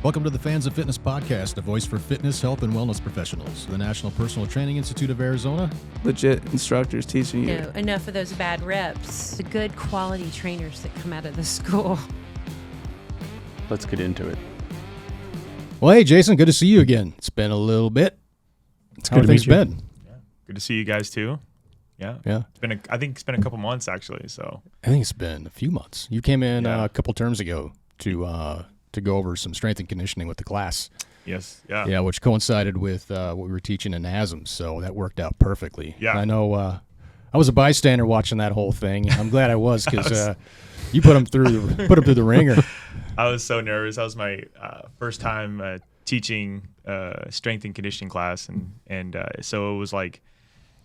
Welcome to the Fans of Fitness podcast, a voice for fitness, health, and wellness professionals. The National Personal Training Institute of Arizona. Legit instructors teaching you. No, enough of those bad reps. The good quality trainers that come out of the school. Let's get into it. Well, hey, Jason, good to see you again. It's been a little bit. How have things been? Yeah. Good to see you guys too. Yeah. I think it's been a couple months actually. So I think it's been a few months. You came in a couple terms ago to go over some strength and conditioning with the class. Yes. Yeah. Yeah, which coincided with what we were teaching in NASM, so that worked out perfectly. Yeah. I know I was a bystander watching that whole thing. I'm glad I was because you put them through the ringer. I was so nervous. That was my first time teaching strength and conditioning class, and so it was like,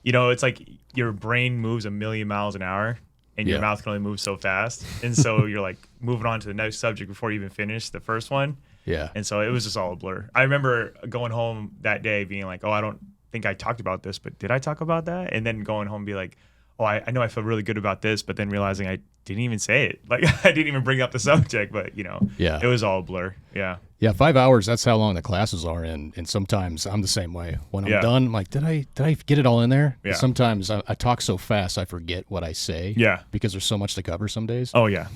it's like your brain moves a million miles an hour, and your mouth can only move so fast, and so you're like moving on to the next subject before you even finish the first one. Yeah. And so it was just all a blur. I remember going home that day being like, oh, I don't think I talked about this, but did I talk about that? And then going home and be like, oh, I know I feel really good about this, but then realizing I didn't even say it. Like I didn't even bring up the subject, but it was all a blur. Yeah. Yeah, 5 hours, that's how long the classes are, and sometimes I'm the same way. When I'm done, I'm like, did I get it all in there? Yeah. Sometimes I talk so fast I forget what I say. Yeah. Because there's so much to cover some days. Oh, yeah.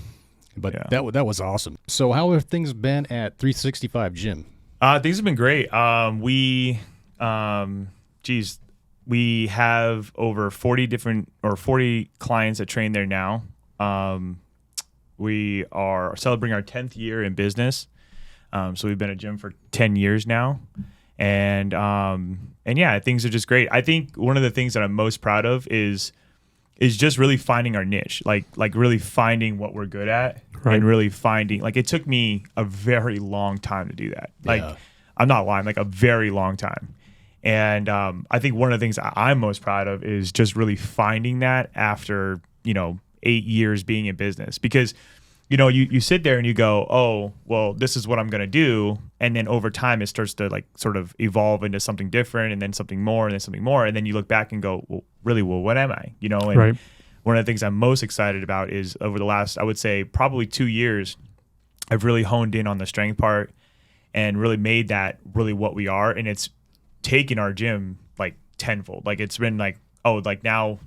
But that was awesome. So how have things been at 365 Gym? Things have been great. We have over 40 clients that train there now. We are celebrating our 10th year in business. So we've been a gym for 10 years now. And yeah, things are just great. I think one of the things that I'm most proud of is just really finding our niche, like really finding what we're good at, and really finding, like, it took me a very long time to do that. Like, I'm not lying, like a very long time. And I think one of the things I'm most proud of is just really finding that after, 8 years being in business, because, you sit there and you go, oh, well, this is what I'm going to do. And then over time, it starts to like sort of evolve into something different, and then something more, and then something more. And then you look back and go, well, really, what am I? And one of the things I'm most excited about is over the last, I would say probably 2 years, I've really honed in on the strength part and really made that really what we are. And it's taken our gym like tenfold. Like it's been like, oh, like now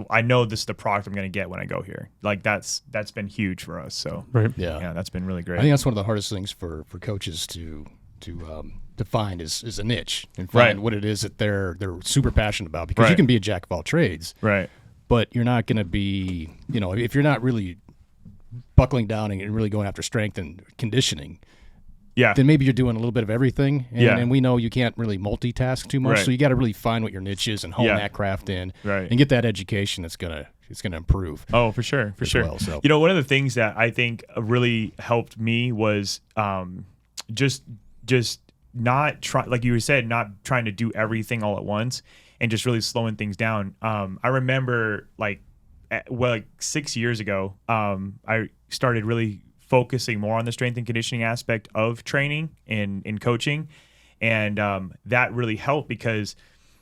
I know this is the product I'm going to get when I go here. Like that's been huge for us. So yeah, that's been really great. I think that's one of the hardest things for coaches to find is a niche and find what it is that they're super passionate about, because you can be a jack of all trades. Right. But you're not going to be, if you're not really buckling down and really going after strength and conditioning, then maybe you're doing a little bit of everything. And we know you can't really multitask too much. So you got to really find what your niche is and hone that craft in and get that education that's going to improve. Oh, for sure. For sure. Well, so. One of the things that I think really helped me was just not like you said, not trying to do everything all at once, and just really slowing things down. I remember like 6 years ago, I started really focusing more on the strength and conditioning aspect of training and in coaching. And that really helped because,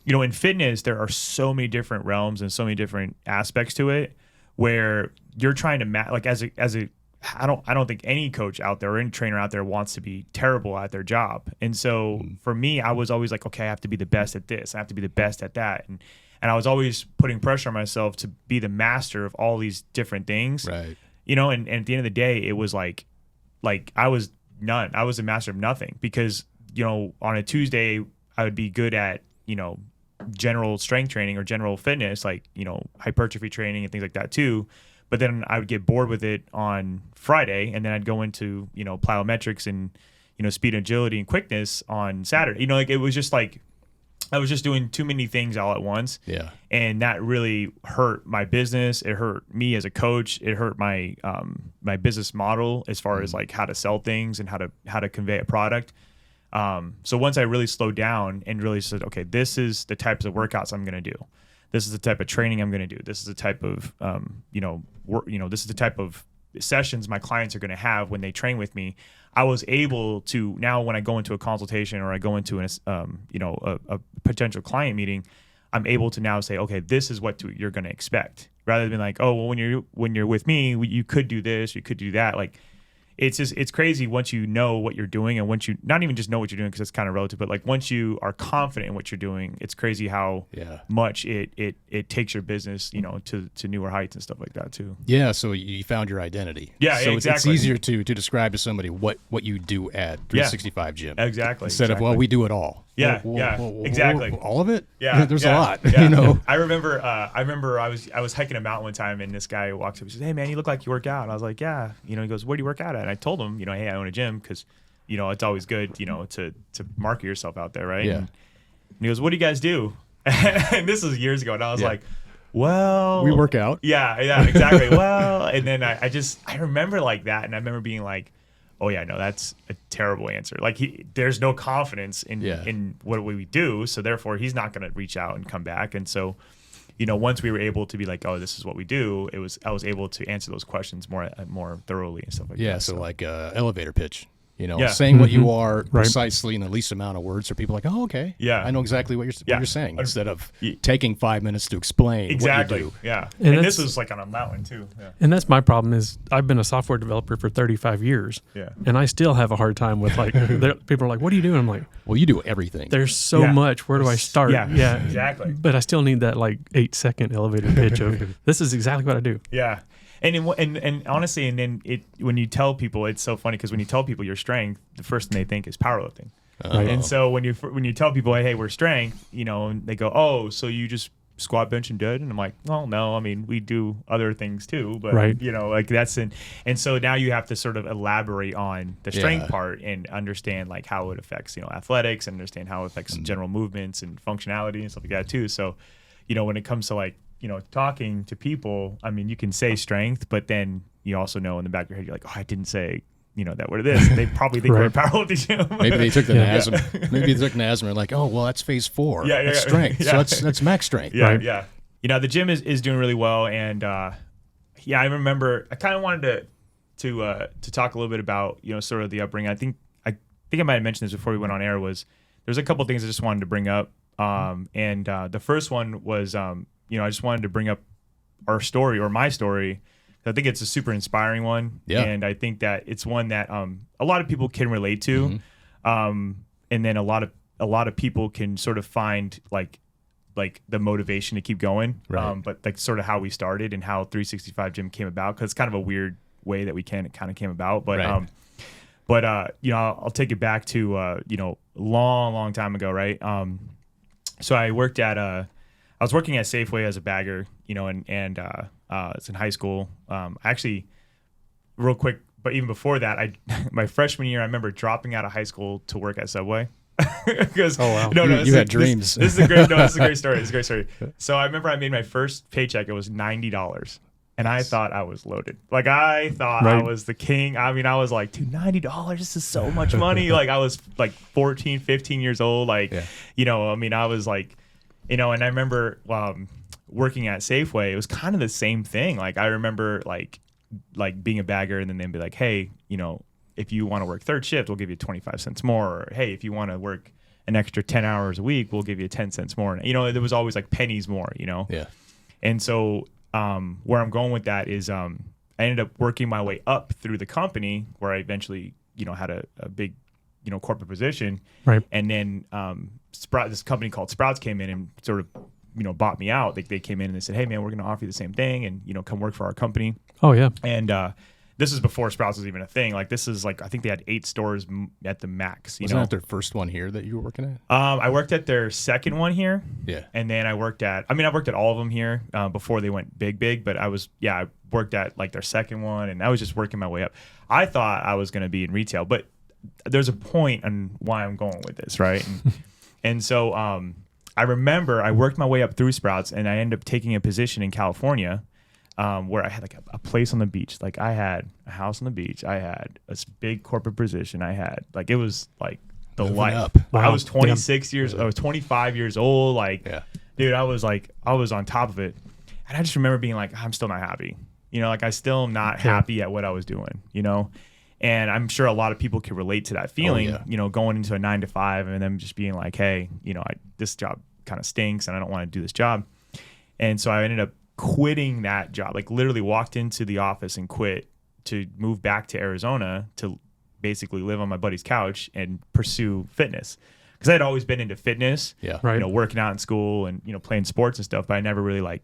in fitness, there are so many different realms and so many different aspects to it where you're trying to like I don't think any coach out there or any trainer out there wants to be terrible at their job. And so for me, I was always like, okay, I have to be the best at this. I have to be the best at that. And I was always putting pressure on myself to be the master of all these different things. Right. And at the end of the day, it was like I was none. I was a master of nothing, because, on a Tuesday, I would be good at, general strength training or general fitness, like, hypertrophy training and things like that too. But then I would get bored with it on Friday, and then I'd go into, plyometrics and, speed, agility, and quickness on Saturday. It was just like I was just doing too many things all at once. Yeah. And that really hurt my business. It hurt me as a coach. It hurt my my business model as far as like how to sell things and how to convey a product. So once I really slowed down and really said, okay, this is the types of workouts I'm going to do. This is the type of training I'm going to do. This is the type of this is the type of sessions my clients are going to have when they train with me. I was able to now, when I go into a consultation or I go into a potential client meeting, I'm able to now say, okay, this is what you're going to expect, rather than like, oh, well, when you're with me, you could do this, you could do that. Like, it's crazy once you know what you're doing, and once you not even just know what you're doing, because it's kind of relative, but like once you are confident in what you're doing, it's crazy how much it takes your business, you know, to newer heights and stuff like that too. Yeah, so you found your identity. Yeah, so exactly. It's easier to describe to somebody what you do at 365 Gym. Exactly. Instead of, well, we do it all. Yeah, exactly. All of it? Yeah, there's a lot. Yeah. You know. I remember I was hiking a mountain one time, and this guy walks up and says, "Hey man, you look like you work out." And I was like, "Yeah." You know, he goes, "Where do you work out at?" And I told him, you know, "Hey, I own a gym," because, you know, it's always good, you know, to market yourself out there, right? Yeah. And he goes, "What do you guys do?" And this was years ago, and I was like, well, we work out. Yeah, exactly. Well, and then I remember like that, and I remember being like, oh yeah, no, that's a terrible answer. Like there's no confidence in what we do, so therefore he's not going to reach out and come back. And so, you know, once we were able to be like, oh, this is what we do, I was able to answer those questions more thoroughly and stuff like that. Yeah, so like elevator pitch. You know, Yeah. saying what you are precisely in the least amount of words, so people are like, oh, okay, Yeah. I know exactly what you're saying, instead of Yeah. taking 5 minutes to explain Exactly. what you do. Yeah. And And this was like on a mountain too. Yeah. And that's my problem is I've been a software developer for 35 years. Yeah. And I still have a hard time with like, people are like, what do you do? And I'm like, Well, you do everything. there's so Yeah. much. Where do I start? Yeah, exactly. But I still need that like 8-second elevator pitch of this is exactly what I do. Yeah. And honestly, and then when you tell people, it's so funny because when you tell people your strength, the first thing they think is powerlifting. Right. And so when you tell people, hey, we're strength, you know, and they go, oh, so you just squat, bench, and dead? And I'm like, well, no, I mean, we do other things too, but you know, like that's and so now you have to sort of elaborate on the strength part and understand like how it affects, you know, athletics, and understand how it affects general movements and functionality and stuff like that too. So, you know, when it comes to like, you know, talking to people, I mean, you can say strength, but then you also know in the back of your head, you're like, oh, I didn't say, you know, that word of this. They probably think we're a powerlifting gym. Maybe they took the NASM. Maybe they took NASM and like, oh, well, that's phase 4. That's strength. So that's max strength. Yeah. You know, the gym is doing really well, and I remember I kind of wanted to talk a little bit about, you know, sort of the upbringing. I think I might have mentioned this before we went on air. There's a couple things I just wanted to bring up, and the first one was you know, I just wanted to bring up our story, or my story. I think it's a super inspiring one, and I think that it's one that a lot of people can relate to, and then a lot of people can sort of find like the motivation to keep going. But like sort of how we started and how 365 Gym came about, because it's kind of a weird way that it kind of came about. But you know, I'll take it back to you know, long time ago, right? So I was working at Safeway as a bagger, you know, and it's in high school. Actually, real quick, but even before that, my freshman year, I remember dropping out of high school to work at Subway. Because you had dreams. This is a great story. So I remember I made my first paycheck. It was $90. And I thought I was loaded. Like, I thought I was the king. I mean, I was like, dude, $90, this is so much money. Like, I was like 14, 15 years old. Like, you know, I mean, I was like, you know, and I remember working at Safeway, it was kind of the same thing. Like, I remember like being a bagger, and then they'd be like, hey, you know, if you want to work third shift, we'll give you 25 cents more. Or, hey, if you want to work an extra 10 hours a week, we'll give you 10 cents more. And, you know, there was always like pennies more, you know? Yeah. And so where I'm going with that is I ended up working my way up through the company, where I eventually, you know, had a big, you know, corporate position. Right. And then this company called Sprouts came in and sort of, you know, bought me out. They came in and they said, hey man, we're going to offer you the same thing, and, you know, come work for our company. Oh yeah. And this is before Sprouts was even a thing. Like, this is like, I think they had 8 stores at the max. Wasn't that their first one here that you were working at? I worked at their second one here. Yeah. And then I worked at all of them here before they went big, but I worked at like their second one, and I was just working my way up. I thought I was going to be in retail, but there's a point on why I'm going with this, right? And so I remember I worked my way up through Sprouts, and I ended up taking a position in California where I had like a place on the beach. Like, I had a house on the beach. I had a big corporate position. I had like, it was like the Moving life. up. Wow. I was 26 years, I was 25 years old. Like, dude, I was on top of it. And I just remember being like, I'm still not happy. You know, like, I still am not happy at what I was doing, you know? And I'm sure a lot of people can relate to that feeling, you know, going into a 9 to 5 and then just being like, hey, you know, this job kind of stinks and I don't want to do this job. And so I ended up quitting that job, like literally walked into the office and quit to move back to Arizona to basically live on my buddy's couch and pursue fitness. Because I had always been into fitness, working out in school and, playing sports and stuff, but I never really like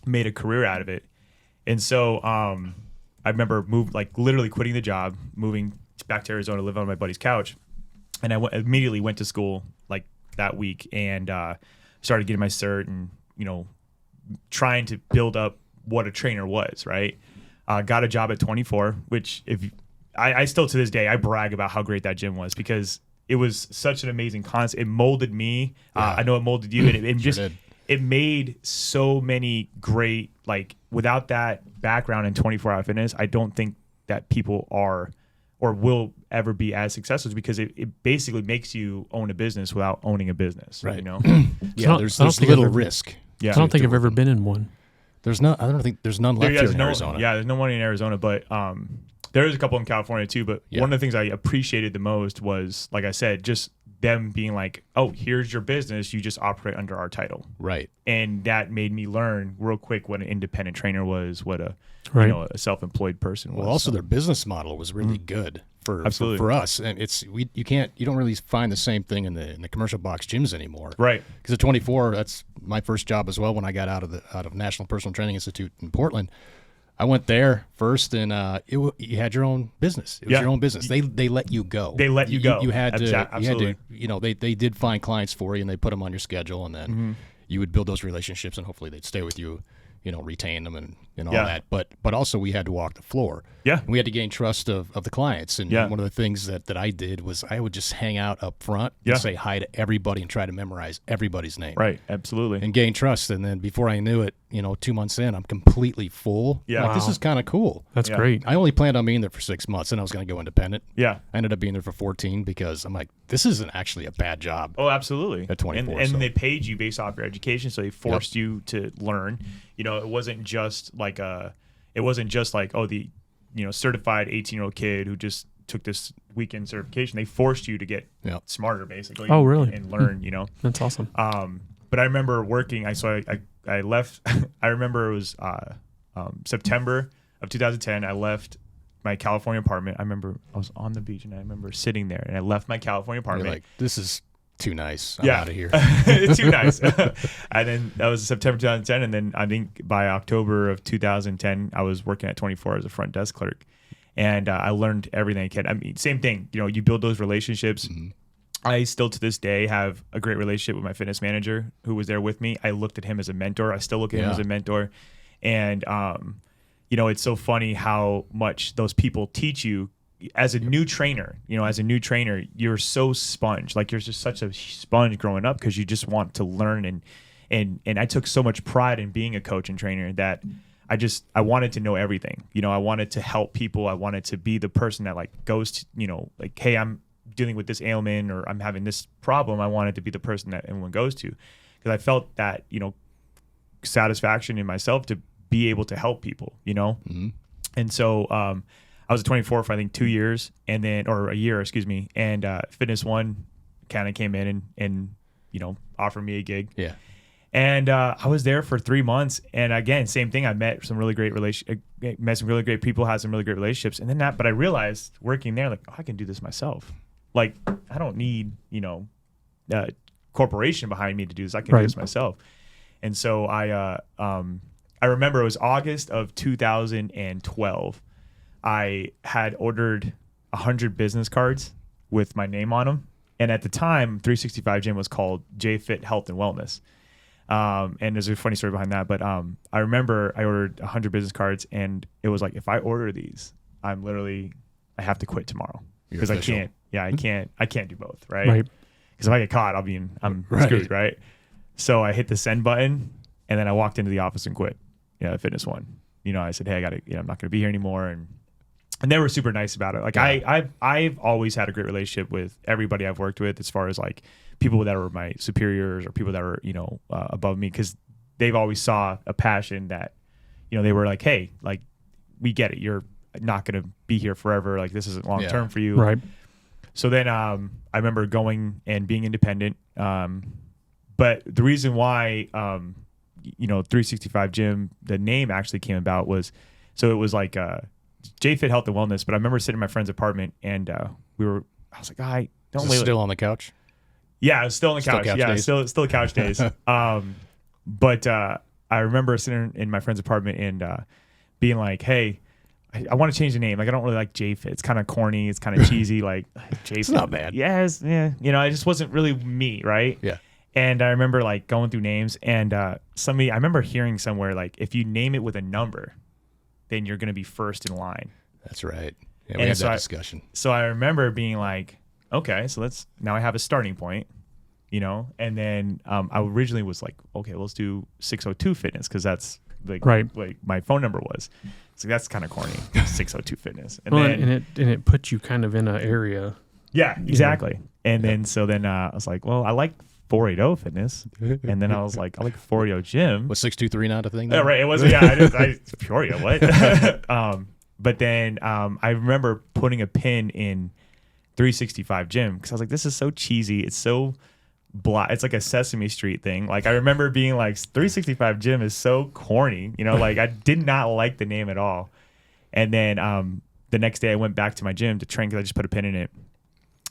made a career out of it. And so I remember literally quitting the job, moving back to Arizona to live on my buddy's couch. And I immediately went to school like that week and started getting my cert and, trying to build up what a trainer was, right? Got a job at 24, which I still to this day, I brag about how great that gym was because it was such an amazing concept. It molded me. I know it molded you. And it made so many great, like without that background in 24-hour fitness, I don't think that people are or will ever be as successful because it basically makes you own a business without owning a business. Right. There's little risk. Yeah. I don't think I've ever been in one. I don't think there's none left here in Arizona. Yeah, there's no one in Arizona, but there is a couple in California too. But one of the things I appreciated the most was, like I said, just them being like, "Oh, here's your business. You just operate under our title." Right. And that made me learn real quick what an independent trainer was, what a a self-employed person was. Well, also their business model was really good for us, and you don't really find the same thing in the commercial box gyms anymore. Right. Because at 24, that's my first job as well. When I got out of National Personal Training Institute in Portland, I went there first, and you had your own business. It was your own business. They let you go. They let you go. You had to. Absolutely. You had to. They did find clients for you, and they put them on your schedule, and then you would build those relationships, and hopefully they'd stay with you. Retain them and all that. But also we had to walk the floor. Yeah. And we had to gain trust of the clients. And one of the things that I did was I would just hang out up front and say hi to everybody and try to memorize everybody's name. Right. Absolutely. And gain trust. And then before I knew it, 2 months in, I'm completely full. Yeah. Like, this is kind of cool. That's great. I only planned on being there for 6 months and I was going to go independent. Yeah. I ended up being there for 14 because I'm like, this isn't actually a bad job. Oh, absolutely. At 24. And they paid you based off your education. So they forced you to learn. It wasn't just like the certified 18-year-old kid who just took this weekend certification. They forced you to get smarter, basically. Oh, really? And learn. That's awesome. But I remember working. I left. I remember it was September of 2010. I left my California apartment. I remember I was on the beach and I remember sitting there and I left my California apartment. You're like, this is too nice. I'm out of here. It's too nice. And then that was September 2010. And then I think by October of 2010, I was working at 24 as a front desk clerk. And I learned everything I can. I mean, same thing. You build those relationships. Mm-hmm. I still to this day have a great relationship with my fitness manager who was there with me. I looked at him as a mentor. I still look at him as a mentor. And, it's so funny how much those people teach you. As a new trainer, you're so sponge. Like you're just such a sponge growing up because you just want to learn. And I took so much pride in being a coach and trainer that I wanted to know everything. I wanted to help people. I wanted to be the person that goes to, hey, I'm dealing with this ailment or I'm having this problem. I wanted to be the person that everyone goes to because I felt that, satisfaction in myself to be able to help people, Mm-hmm. And so, I was at 24 for I think 2 years or a year, excuse me. And Fitness One kind of came in and offered me a gig. Yeah. And I was there for 3 months. And again, same thing. I met some really great met some really great people, had some really great relationships. And then but I realized working there, I can do this myself. I don't need, a corporation behind me to do this. I can do this myself. And so I remember it was August of 2012. I had ordered 100 business cards with my name on them. And at the time, 365 Gym was called J-Fit Health and Wellness. And there's a funny story behind that. But I remember I ordered 100 business cards and it was like, if I order these, I have to quit tomorrow. Because I can't do both, right? Right. Because if I get caught, I'm screwed, right? So I hit the send button and then I walked into the office and quit. Fitness One. I said, hey, I'm not going to be here anymore. And they were super nice about it. I've always had a great relationship with everybody I've worked with, as far as people that were my superiors or people that were above me, because they've always saw a passion that they were like, hey, we get it. You're not going to be here forever. This isn't long term for you. Right. So then I remember going and being independent. But the reason why 365 Gym, the name actually came about was, so it was JFit Health and Wellness, but I remember sitting in my friend's apartment and I was like, I don't Is it still on the couch? Yeah, I was still on the couch. Still couch days. But I remember sitting in my friend's apartment and being like, hey, I want to change the name. Like, I don't really like JFit. It's kind of corny. It's kind of cheesy. Like, JFit. It's not bad. Yes. Yeah. You know, it just wasn't really me. Right. Yeah. And I remember like going through names and I remember hearing somewhere like, if you name it with a number, then you're going to be first in line. That's right. Yeah, we had that discussion. So I remember being like, okay, so now I have a starting point, you know? And then I originally was like, okay, let's do 602 Fitness because that's like my phone number was. So that's kind of corny, 602 Fitness. And then it puts you kind of in an area. Yeah, exactly. And then I was like, well, I like 480 Fitness. And then I was like, I like 480 Gym. Was 623 not a thing? Yeah, right. It wasn't. Yeah, I Peoria. What? But then I remember putting a pin in 365 Gym because I was like, this is so cheesy. It's so blah. It's like a Sesame Street thing. Like I remember being like, 365 Gym is so corny. You know, like I did not like the name at all. And then the next day I went back to my gym to train because I just put a pin in it.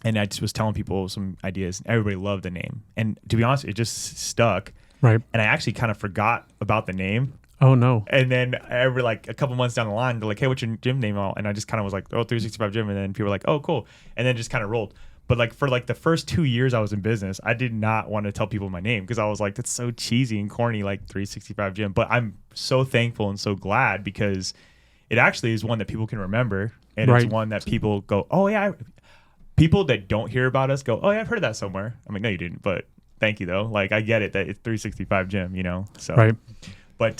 And I just was telling people some ideas. Everybody loved the name. And to be honest, it just stuck. Right. And I actually kind of forgot about the name. Oh, no. And then every like a couple months down the line, they're like, hey, what's your gym name? And I just kind of was like, oh, 365 Gym. And then people were like, oh, cool. And then just kind of rolled. But like for like the first 2 years I was in business, I did not want to tell people my name because I was like, that's so cheesy and corny, like 365 Gym. But I'm so thankful and so glad because it actually is one that people can remember. And it's one that people go, oh, yeah. People that don't hear about us go, oh, yeah, I've heard of that somewhere. I'm like, no, you didn't. But thank you, though. Like, I get it that it's 365 Gym, you know? So, right. But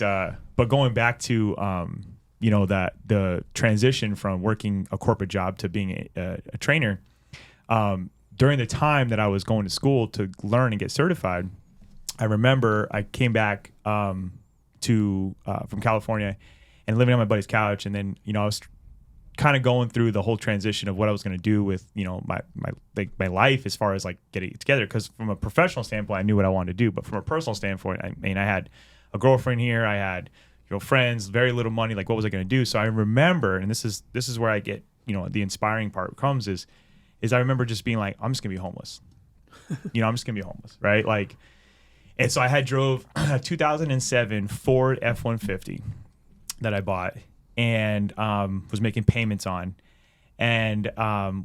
going back to, you know, that the transition from working a corporate job to being a trainer, during the time that I was going to school to learn and get certified, I remember I came back from California and living on my buddy's couch. And then, you know, I was kind of going through the whole transition of what I was going to do with, you know, my life as far as like getting it together. Because from a professional standpoint, I knew what I wanted to do. But from a personal standpoint, I mean, I had a girlfriend here. I had, you know, friends, very little money. Like, what was I going to do? So I remember, and this is where I get, you know, the inspiring part comes is I remember just being like, I'm just going to be homeless. You know, I'm just going to be homeless, right? Like, and so I drove a 2007 Ford F-150 that I bought. And was making payments on. And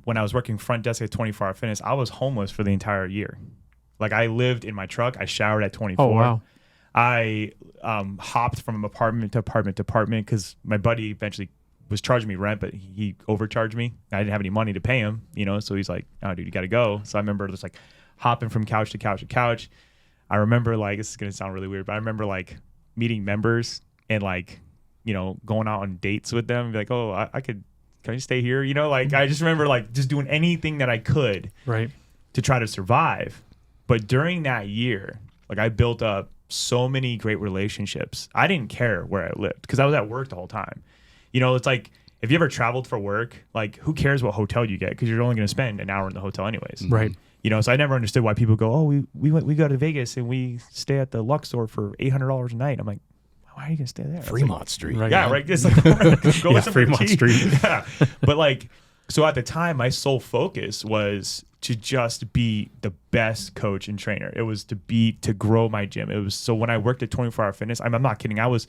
when I was working front desk at 24 Hour Fitness, I was homeless for the entire year. Like I lived in my truck. I showered at 24. Oh, wow. I hopped from apartment to apartment to apartment because my buddy eventually was charging me rent, but he overcharged me. I didn't have any money to pay him, you know? So he's like, oh, dude, you got to go. So I remember just like hopping from couch to couch to couch. I remember like, this is going to sound really weird, but I remember like meeting members and like, you know, going out on dates with them and be like, oh, can I stay here? You know, like I just remember like just doing anything that I could to try to survive. But during that year, like I built up so many great relationships. I didn't care where I lived because I was at work the whole time. You know, it's like if you ever traveled for work, like who cares what hotel you get because you're only going to spend an hour in the hotel anyways. Right. You know, so I never understood why people go, oh, we go to Vegas and we stay at the Luxor for $800 a night. I'm like, why are you gonna stay there? Fremont like, Street. Right, yeah, right. It's like go with Fremont Street. Yeah. But like, so at the time, my sole focus was to just be the best coach and trainer. It was to grow my gym. It was so when I worked at 24 Hour Fitness, I'm not kidding. I was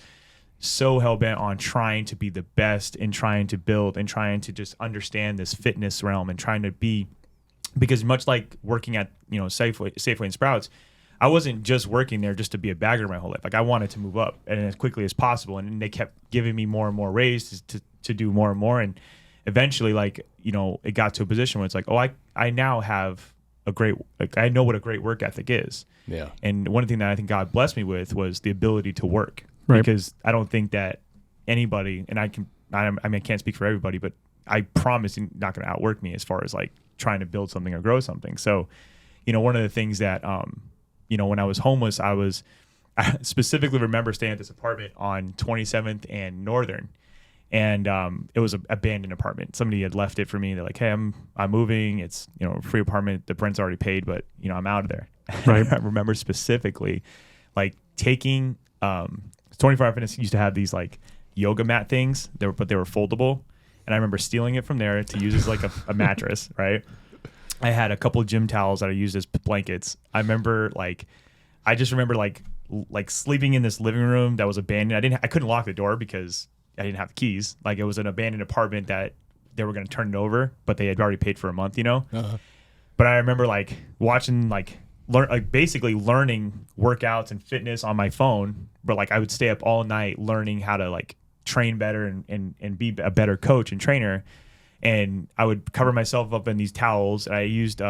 so hell bent on trying to be the best and trying to build and trying to just understand this fitness realm and trying to be, because much like working at, you know, Safeway and Sprouts, I wasn't just working there just to be a bagger my whole life. Like I wanted to move up and as quickly as possible. And they kept giving me more and more raises to do more and more. And eventually, like, you know, it got to a position where it's like, oh, I now have I know what a great work ethic is. Yeah. And one thing that I think God blessed me with was the ability to work. Right. Because I don't think that anybody, and I can't speak for everybody, but I promise you're not going to outwork me as far as like trying to build something or grow something. So, you know, one of the things that, you know, when I was homeless, I specifically remember staying at this apartment on 27th and Northern. And it was an abandoned apartment. Somebody had left it for me. They're like, hey, I'm moving. It's, you know, a free apartment. The rent's already paid, but, you know, I'm out of there. Right. I remember specifically like taking 24 Hour Fitness used to have these like yoga mat things, but they were foldable. and I remember stealing it from there to use as like a mattress, right? I had a couple of gym towels that I used as blankets. I remember I just remember like sleeping in this living room that was abandoned. I couldn't lock the door because I didn't have the keys. Like, it was an abandoned apartment that they were going to turn it over, but they had already paid for a month, you know? Uh-huh. But I remember watching basically learning workouts and fitness on my phone, but I would stay up all night learning how to train better and be a better coach and trainer. And I would cover myself up in these towels. I used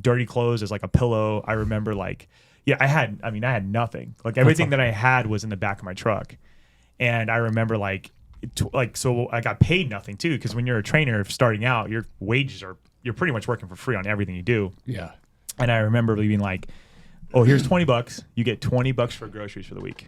dirty clothes as a pillow. I remember I had nothing. Everything that I had was in the back of my truck. And I remember so I got paid nothing too, because when you're a trainer starting out, your wages you're pretty much working for free on everything you do. Yeah. And I remember being oh, here's $20. You get $20 for groceries for the week.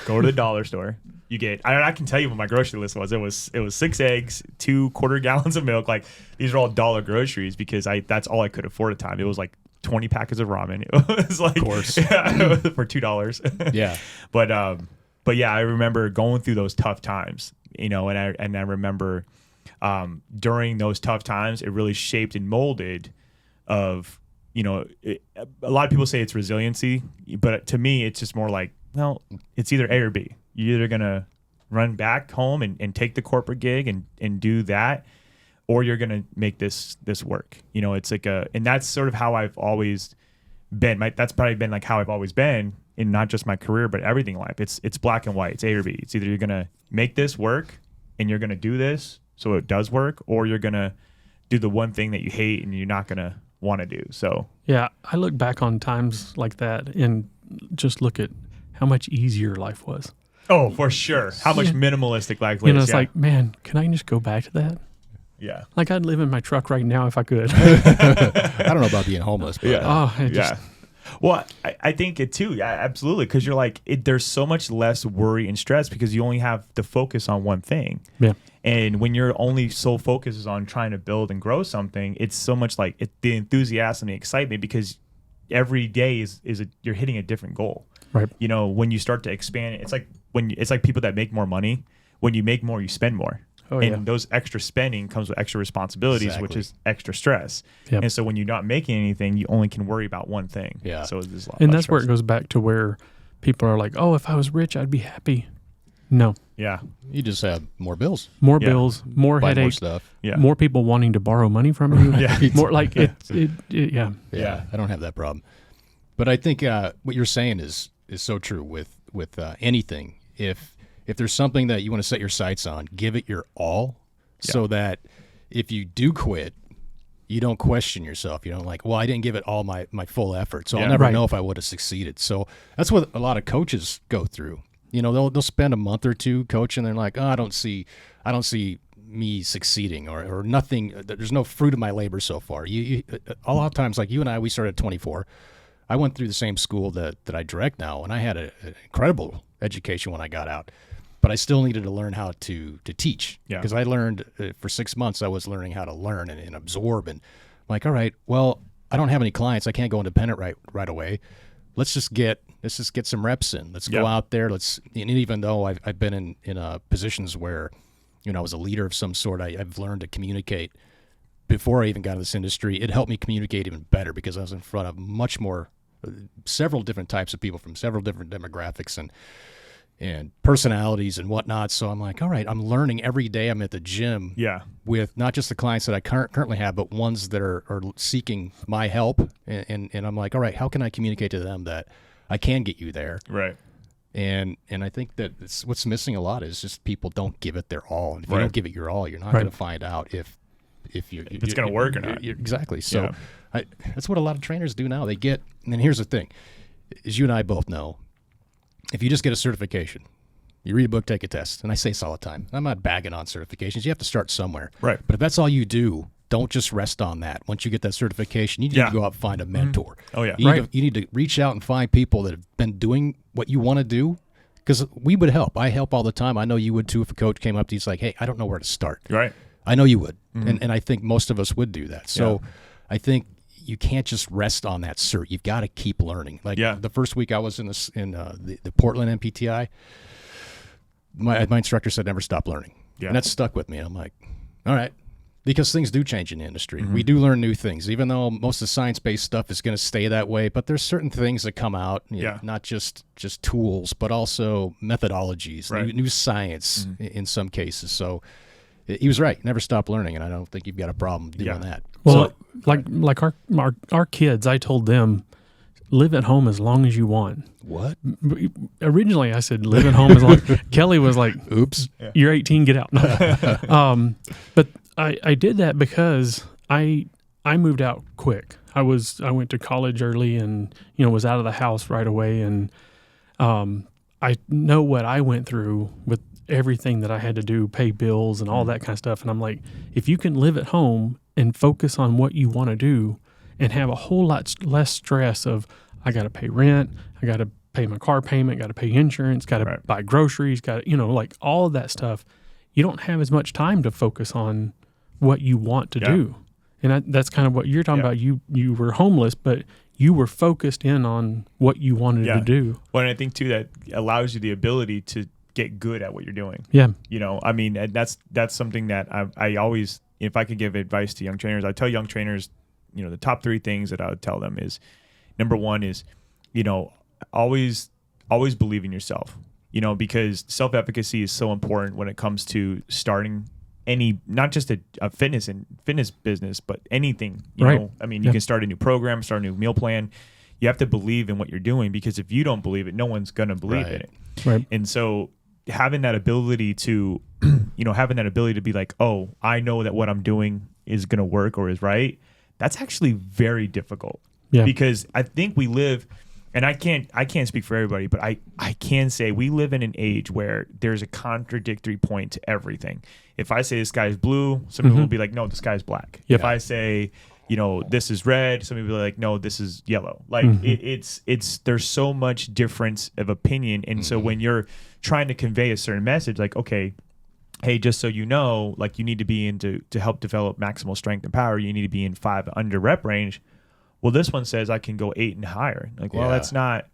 Go to the dollar store. You get, I can tell you what my grocery list was. It was 6 eggs, 2 quarter gallons of milk. These are all dollar groceries because that's all I could afford at the time. It was 20 packets of ramen. It was of course, for $2. Yeah. But yeah, I remember going through those tough times, and I remember during those tough times, it really shaped and molded of, a lot of people say it's resiliency, but to me, it's just more it's either A or B. You're either going to run back home and take the corporate gig and do that, or you're going to make this work. It's and that's sort of how I've always been. That's probably been how I've always been in not just my career, but everything in life. It's black and white. It's A or B. It's either you're going to make this work and you're going to do this so it does work, or you're going to do the one thing that you hate and you're not going to want to do. So yeah, I look back on times like that and just look at how much easier life was. Oh, for sure. How much minimalistic life was. It's man, can I just go back to that? Yeah. I'd live in my truck right now if I could. I don't know about being homeless, but yeah. Well, I think it too. Yeah, absolutely. Because you're there's so much less worry and stress because you only have to focus on one thing. Yeah. And when your only sole focus is on trying to build and grow something, it's so much the enthusiasm and the excitement, because every day you're hitting a different goal. Right. When you start to expand, it's like people that make more money. When you make more, you spend more. Oh, and those extra spending comes with extra responsibilities, which is extra stress. Yep. And so when you're not making anything, you only can worry about one thing. Yeah. So there's a lot. And that's where it goes back to where people are oh, if I was rich, I'd be happy. No. Yeah. You just have more bills. More bills, more Buy headache, more stuff. Yeah. more people wanting to borrow money from you. Yeah. More yeah. Yeah. I don't have that problem. But I think what you're saying is so true with anything. If there's something that you want to set your sights on, give it your all, so that if you do quit, you don't question yourself. You don't I didn't give it all my full effort, so I'll never know if I would have succeeded. So that's what a lot of coaches go through. They'll spend a month or two coaching, and they're I don't see me succeeding or nothing. There's no fruit of my labor so far. A lot of times, you and I, we started at 24. I went through the same school that I direct now, and I had an incredible education when I got out. But I still needed to learn how to teach, because I learned for 6 months. I was learning how to learn and absorb. And I'm all right, well, I don't have any clients. I can't go independent right away. Let's just get some reps in. Let's go out there. And even though I've been in positions where I was a leader of some sort, I've learned to communicate. Before I even got into this industry, it helped me communicate even better because I was in front of much more, several different types of people from several different demographics and personalities and whatnot. So I'm all right, I'm learning every day. I'm at the gym with not just the clients that I currently have, but ones that are seeking my help. And I'm all right, how can I communicate to them that I can get you there? Right. And I think that what's missing a lot is just people don't give it their all. And if you don't give it your all, you're not going to find out if it's going to work or not. Exactly. So that's what a lot of trainers do now. They get, and here's the thing, as you and I both know, if you just get a certification, you read a book, take a test, and I say this all the time. I'm not bagging on certifications. You have to start somewhere. Right. But if that's all you do, don't just rest on that. Once you get that certification, you need to go out and find a mentor. Oh, yeah. You need to reach out and find people that have been doing what you want to do, because we would help. I help all the time. I know you would too if a coach came up to you and hey, I don't know where to start. Right. I know you would, and I think most of us would do that. So I think you can't just rest on that cert. You've got to keep learning. The first week I was in the Portland MPTI, my instructor said never stop learning. Yeah. And that stuck with me. I'm All right. Because things do change in the industry. We do learn new things, even though most of the science-based stuff is going to stay that way. But there's certain things that come out, you know, not just tools, but also methodologies, new science in some cases. So he was right. Never stop learning, and I don't think you've got a problem doing that. Well, so, like our kids, I told them, live at home as long as you want. What? Originally, I said live at home as long. Kelly was like, "Oops, you're 18, get out." But I did that because I moved out quick. I went to college early and was out of the house right away, and I know what I went through with everything that I had to do, pay bills and all that kind of stuff. And I'm like, if you can live at home and focus on what you want to do and have a whole lot less stress of I got to pay rent, I got to pay my car payment, got to pay insurance, got to buy groceries, got to, like all of that stuff, you don't have as much time to focus on what you want to do. And that's kind of what you're talking about. You were homeless, but you were focused in on what you wanted to do. Well, and I think too that allows you the ability to get good at what you're doing. Yeah. I mean, that's something that I always, if I could give advice to young trainers, I tell young trainers, the top 3 things that I would tell them is, number 1 is, always believe in yourself, because self-efficacy is so important when it comes to starting any, not just a fitness business, but anything, you know. I mean, you can start a new program, start a new meal plan. You have to believe in what you're doing, because if you don't believe it, no one's going to believe in it. Right. And so having that ability to, be like, oh, I know that what I'm doing is going to work or is right. That's actually very difficult. Yeah. Because I think we live, and I can't speak for everybody, but I can say we live in an age where there's a contradictory point to everything. If I say the sky is blue, some people will be like, no, the sky is black. Yep. If I say, this is red, some people will be like, no, this is yellow. Like it's there's so much difference of opinion. And so when you're trying to convey a certain message, like, okay, hey, just so you know, like you need to be to help develop maximal strength and power, you need to be in 5 under rep range. Well, this one says I can go 8 and higher. Like, well, that's not,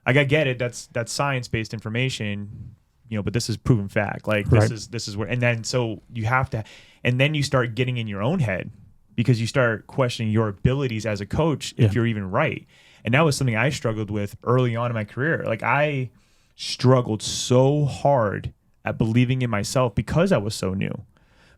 I get it. That's science-based information, but this is proven fact. Like this is where, and then, so you have to, and then you start getting in your own head because you start questioning your abilities as a coach, if you're even right. And that was something I struggled with early on in my career. Like I struggled so hard at believing in myself because I was so new.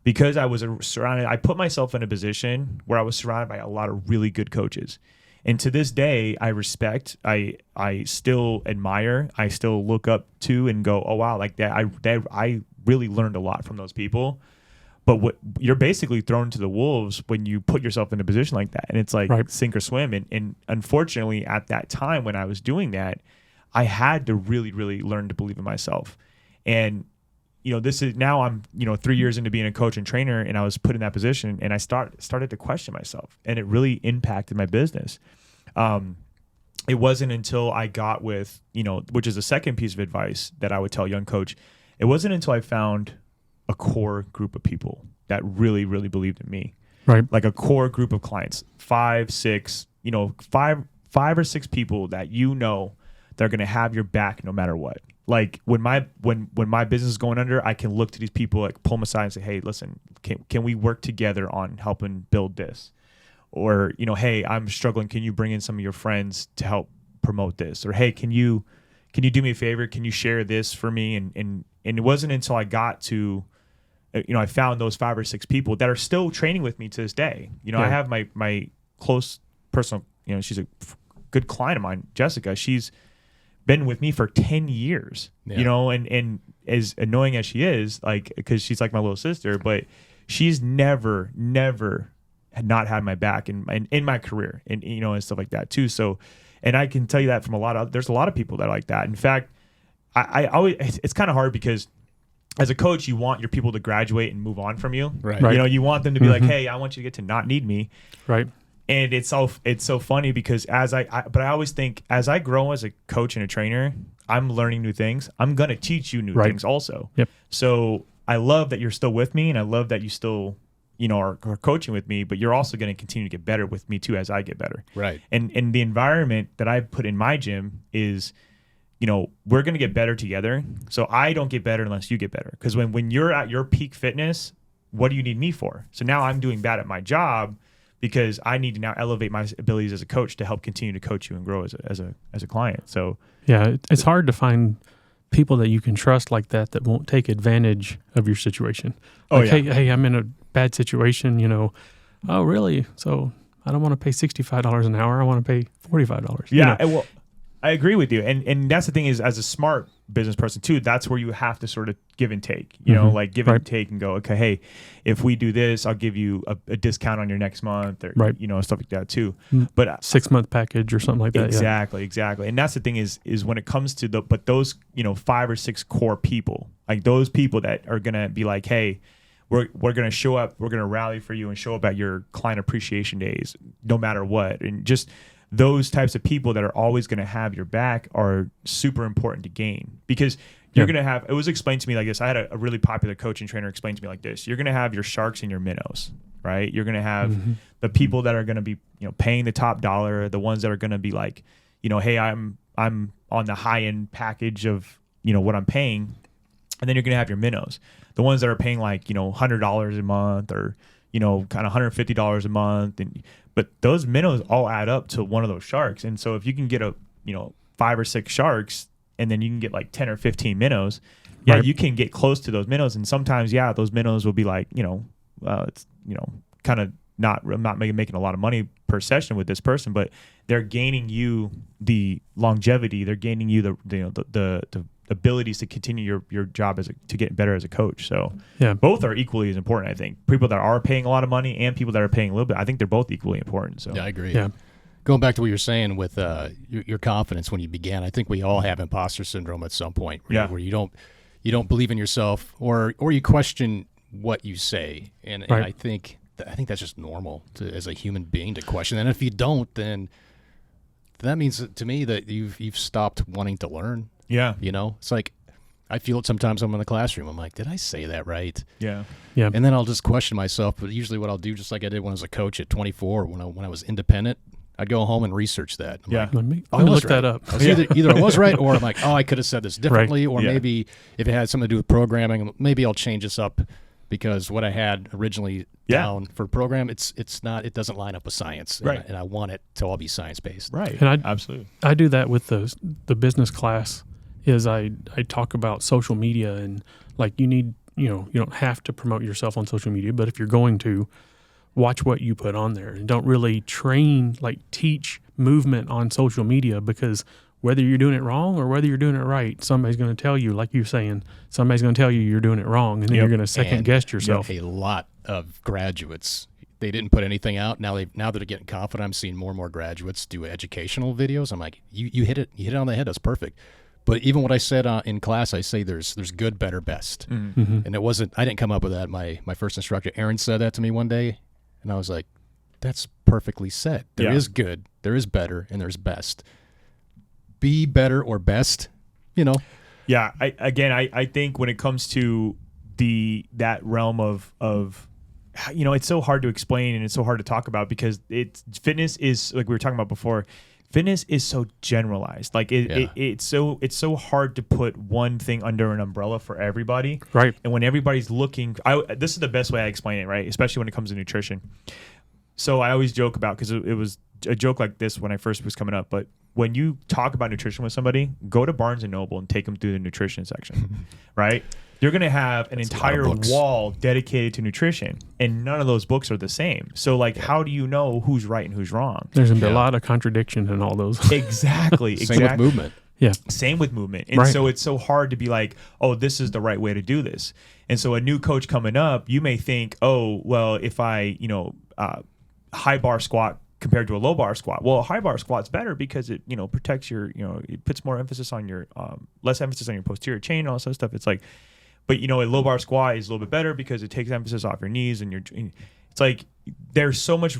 Because I was surrounded, I put myself in a position where I was surrounded by a lot of really good coaches. And to this day, I respect, I still admire, I still look up to and go, oh, wow, like that. I really learned a lot from those people. But what you're basically thrown to the wolves when you put yourself in a position like that. And it's like sink or swim. And unfortunately, at that time when I was doing that, I had to really, really learn to believe in myself. And this is now I'm, 3 years into being a coach and trainer, and I was put in that position, and I started to question myself, and it really impacted my business. It wasn't until I got with, which is the second piece of advice that I would tell young coach. It wasn't until I found a core group of people that really, really believed in me. Right. Like a core group of clients, 5, 6, 5 or 6 people that they're going to have your back no matter what. Like when my business is going under, I can look to these people, like pull them aside and say, hey, listen, can we work together on helping build this? Or, hey, I'm struggling. Can you bring in some of your friends to help promote this? Or, hey, can you do me a favor? Can you share this for me? And it wasn't until I got to, I found those 5 or 6 people that are still training with me to this day. I have my close personal, she's a good client of mine, Jessica. She's been with me for 10 years, and as annoying as she is, like, because she's like my little sister, but she's never had not had my back in my career and, and stuff like that too. So, and I can tell you that from there's a lot of people that are like that. In fact, I always, it's kind of hard because as a coach, you want your people to graduate and move on from you. Right. You want them to be like, hey, I want you to get to not need me. Right. And it's so funny because but I always think as I grow as a coach and a trainer, I'm learning new things. I'm going to teach you new things also. Yep. So I love that you're still with me, and I love that you still, are coaching with me, but you're also going to continue to get better with me too as I get better. Right. And the environment that I put in my gym is, we're going to get better together. So I don't get better unless you get better. Because when you're at your peak fitness, what do you need me for? So now I'm doing bad at my job because I need to now elevate my abilities as a coach to help continue to coach you and grow as a client. So yeah, it's hard to find people that you can trust like that won't take advantage of your situation. Like, hey, I'm in a bad situation, you know. Oh, really? So I don't want to pay $65 an hour. I want to pay $45. Yeah, well, I agree with you. And that's the thing is, as a smart business person too, that's where you have to sort of give and take, you know, like give and take and go, okay, hey, if we do this, I'll give you a discount on your next month or, you know, stuff like that too. But 6-month package or something like that. Exactly. And that's the thing is when it comes to but those, you know, 5 or 6 core people, like those people that are going to be like, hey, we're going to show up, we're going to rally for you and show up at your client appreciation days, no matter what. And just those types of people that are always going to have your back are super important to gain, because you're going to have, it was explained to me like this. I had a really popular coach and trainer explain to me like this. You're going to have your sharks and your minnows, right? You're going to have the people that are going to be, you know, paying the top dollar, the ones that are going to be like, you know, hey, I'm on the high end package of, you know, what I'm paying. And then you're going to have your minnows, the ones that are paying like, you know, $100 a month or, you know, kind of $150 a month. But those minnows all add up to one of those sharks. And so if you can get a, you know, 5 or 6 sharks and then you can get like 10 or 15 minnows, you can get close to those minnows. And sometimes, those minnows will be like, you know, it's, you know, kind of I'm not making a lot of money per session with this person, but they're gaining you the longevity. They're gaining you the abilities to continue your job to get better as a coach. So both are equally as important, I think. People that are paying a lot of money and people that are paying a little bit, I think they're both equally important. So yeah, I agree. Yeah. Going back to what you're saying with your confidence when you began, I think we all have imposter syndrome at some point where you don't believe in yourself or you question what you say. And I think that's just normal as a human being to question. And if you don't, then that means to me that you've stopped wanting to learn. Yeah. You know, it's like I feel it sometimes when I'm in the classroom. I'm like, did I say that right? Yeah. Yeah. And then I'll just question myself. But usually what I'll do, just like I did when I was a coach at 24, when I was independent, I'd go home and research that. I'm like, let me look that up. I was either I was right or I'm like, oh, I could have said this differently. Or maybe if it had something to do with programming, maybe I'll change this up because what I had originally down for program, it doesn't line up with science. Right. And I want it to all be science-based. Right. And absolutely. I do that with the business class. Is I talk about social media and like you don't have to promote yourself on social media, but if you're going to, watch what you put on there and don't really teach movement on social media, because whether you're doing it wrong or whether you're doing it right, somebody's going to tell you, like you're saying, somebody's going to tell you you're doing it wrong, and then you're going to second guess yourself. A lot of graduates, they didn't put anything out. Now they're getting confident. I'm seeing more and more graduates do educational videos. I'm like, you hit it on the head. That's perfect. But even what I said in class, I say there's good, better, best. Mm-hmm. And I didn't come up with that. My first instructor, Aaron, said that to me one day, and I was like, that's perfectly said. There is good, there is better, and there's best. Be better or best, you know. Yeah, I think when it comes to that realm of you know, it's so hard to explain and it's so hard to talk about because fitness is, like we were talking about before, fitness is so generalized. Like it's so hard to put one thing under an umbrella for everybody. Right. And when everybody's looking, this is the best way I explain it, right? Especially when it comes to nutrition. So I always joke about, because it was a joke like this when I first was coming up, but when you talk about nutrition with somebody, go to Barnes & Noble and take them through the nutrition section, right? You're going to have an entire wall dedicated to nutrition, and none of those books are the same. So, like, how do you know who's right and who's wrong? There's a lot of contradiction in all those. Exactly. Same with movement. Yeah. Same with movement. And so it's so hard to be like, oh, this is the right way to do this. And so a new coach coming up, you may think, oh, well, if I, high bar squat compared to a low bar squat. Well, a high bar squat's better because it, protects your, it puts more emphasis on your, less emphasis on your posterior chain and all that sort of stuff. It's like, but a low bar squat is a little bit better because it takes emphasis off your knees and it's like there's so much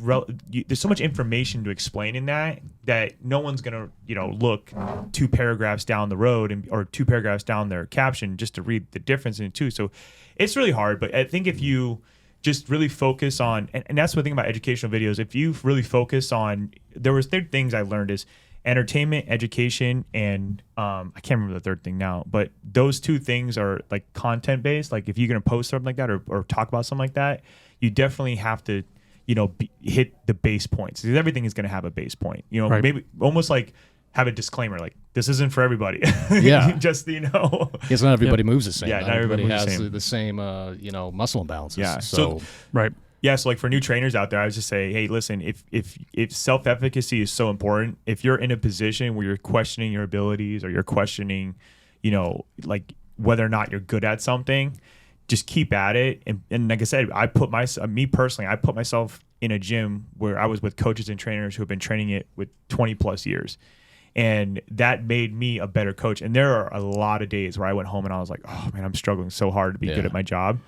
information to explain in that no one's gonna look 2 paragraphs down the road or 2 paragraphs down their caption just to read the difference in the two. So it's really hard. But I think if you just really focus on, and that's the thing about educational videos. If you really focus on, there were things I learned is entertainment, education, and I can't remember the third thing now, but those 2 things are like content based. Like if you're going to post something like that or talk about something like that, you definitely have to, hit the base points, because everything is going to have a base point, maybe almost like have a disclaimer, like this isn't for everybody. Yeah. Just, Yes, not everybody moves the same. Yeah, not everybody has the same, muscle imbalances. Yeah. So Right. Yeah, so like for new trainers out there, I would just say, hey, listen, if self-efficacy is so important, if you're in a position where you're questioning your abilities or you're questioning, like whether or not you're good at something, just keep at it. And like I said, I put myself in a gym where I was with coaches and trainers who have been training it with 20 plus years. And that made me a better coach. And there are a lot of days where I went home and I was like, oh man, I'm struggling so hard to be good at my job.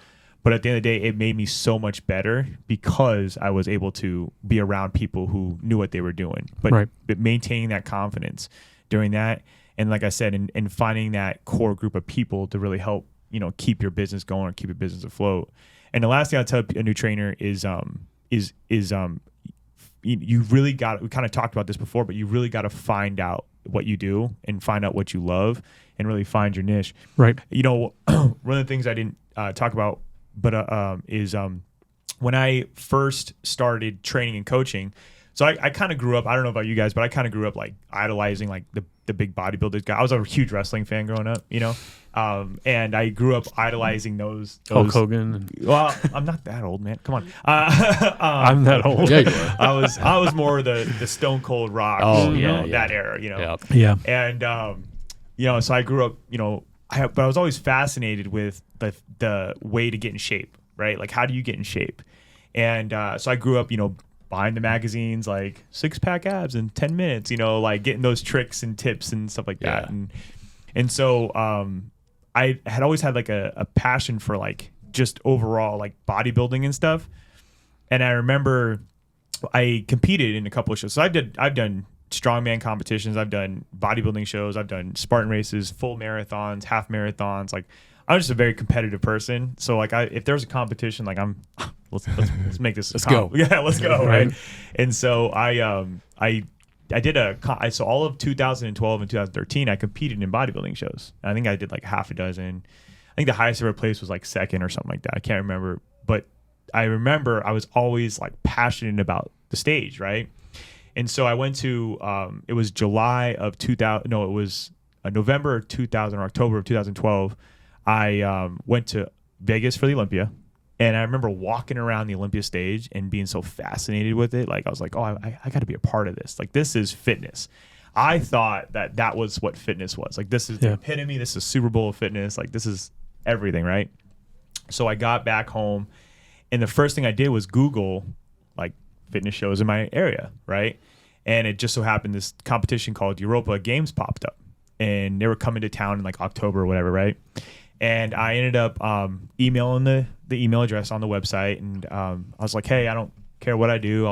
But at the end of the day, it made me so much better because I was able to be around people who knew what they were doing. But maintaining that confidence during that, and like I said, and finding that core group of people to really help, keep your business going or keep your business afloat. And the last thing I'll tell a new trainer is you really got, we kind of talked about this before, but you really got to find out what you do and find out what you love and really find your niche. Right. One of the things I didn't talk about, but is when I first started training and coaching. So I kind of grew up, I don't know about you guys, but I kind of grew up like idolizing like the big bodybuilders guy. I was a huge wrestling fan growing up, and I grew up idolizing those Hulk Hogan. Well, I'm not that old, man. Come on. I'm that old. Yeah, you are. I was more the Stone Cold Rock, that era, Yeah. And so I grew up, but I was always fascinated with the way to get in shape, right? Like, how do you get in shape? And so I grew up, buying the magazines, like 6-pack abs in 10 minutes, like getting those tricks and tips and stuff like that. And so I had always had like a passion for like just overall like bodybuilding and stuff. And I remember I competed in a couple of shows. So I've done strongman competitions, I've done bodybuilding shows, I've done Spartan races, full marathons, half marathons. Like I'm just a very competitive person. So like if there's a competition, like let's make this. Let's go. Yeah, let's go. Right. And so I did so all of 2012 and 2013, I competed in bodybuilding shows. I think I did like half a dozen. I think the highest I ever placed was like second or something like that. I can't remember, but I remember I was always like passionate about the stage. Right. And so I went to, it was July of 2000. No, it was November of 2000 or October of 2012. I went to Vegas for the Olympia. And I remember walking around the Olympia stage and being so fascinated with it. Like I was like, oh, I got to be a part of this. Like this is fitness. I thought that was what fitness was. Like this is the epitome. This is Super Bowl of fitness. Like this is everything, right? So I got back home, and the first thing I did was Google like fitness shows in my area, right? And it just so happened this competition called Europa Games popped up, and they were coming to town in like October or whatever, right? And I ended up emailing the email address on the website, and I was like, hey, I don't care what I do.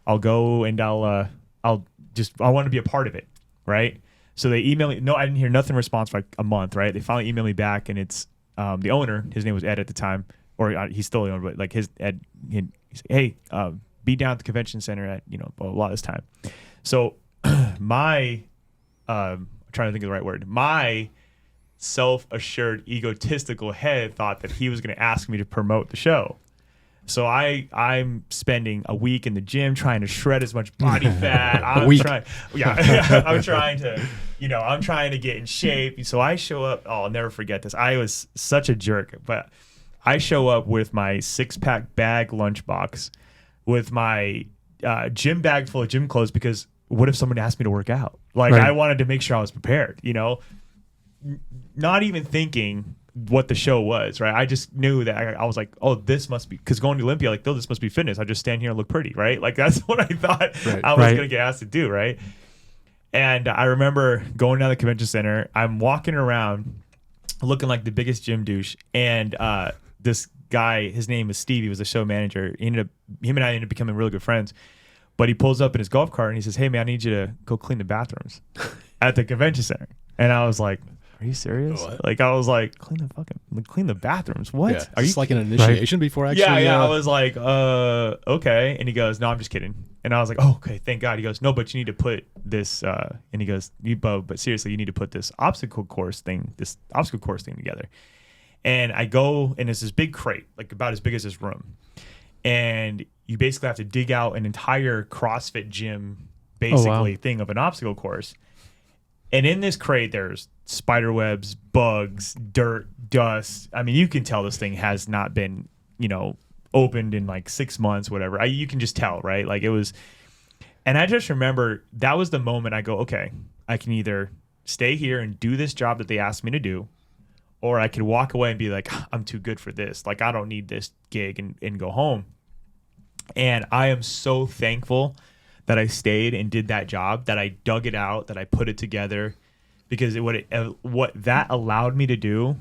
I'll go and I want to be a part of it, right? So they emailed me. No, I didn't hear nothing response for like a month, right? They finally emailed me back, and it's the owner. His name was Ed at the time, or he's still the owner, but like his Ed. He said, hey, be down at the convention center at blah, blah, blah this time. So my I'm trying to think of the right word. My self-assured, egotistical head thought that he was going to ask me to promote the show. So I'm spending a week in the gym trying to shred as much body fat. I'm trying to get in shape. So I show up. Oh, I'll never forget this. I was such a jerk, but I show up with my 6-pack bag lunchbox, with my gym bag full of gym clothes, because what if someone asked me to work out? Like I wanted to make sure I was prepared, not even thinking what the show was, right? I just knew that I was like, oh, this must be, because going to Olympia, like, oh, this must be fitness. I just stand here and look pretty, right? Like that's what I thought I was going to get asked to do, right? And I remember going down the convention center. I'm walking around looking like the biggest gym douche, and this guy, his name is Steve. He was the show manager. Him and I ended up becoming really good friends. But he pulls up in his golf cart and he says, hey man, I need you to go clean the bathrooms at the convention center. And I was like, are you serious? What? Like, I was like, clean the bathrooms. What? Yeah. Are you like an initiation before actually? Yeah. I was like, okay. And he goes, no, I'm just kidding. And I was like, oh, okay, thank God. He goes, no, but you need to put this, and he goes, but seriously, you need to put this obstacle course thing together. And I go, and it's this big crate, like about as big as this room. And you basically have to dig out an entire CrossFit gym, basically, thing of an obstacle course. And in this crate, there's spider webs, bugs, dirt, dust. I mean, you can tell this thing has not been, opened in like 6 months, whatever. You can just tell, right? Like it was. And I just remember that was the moment I go, okay, I can either stay here and do this job that they asked me to do, or I could walk away and be like, I'm too good for this. Like, I don't need this gig and go home. And I am so thankful that I stayed and did that job, that I dug it out, that I put it together, because what that allowed me to do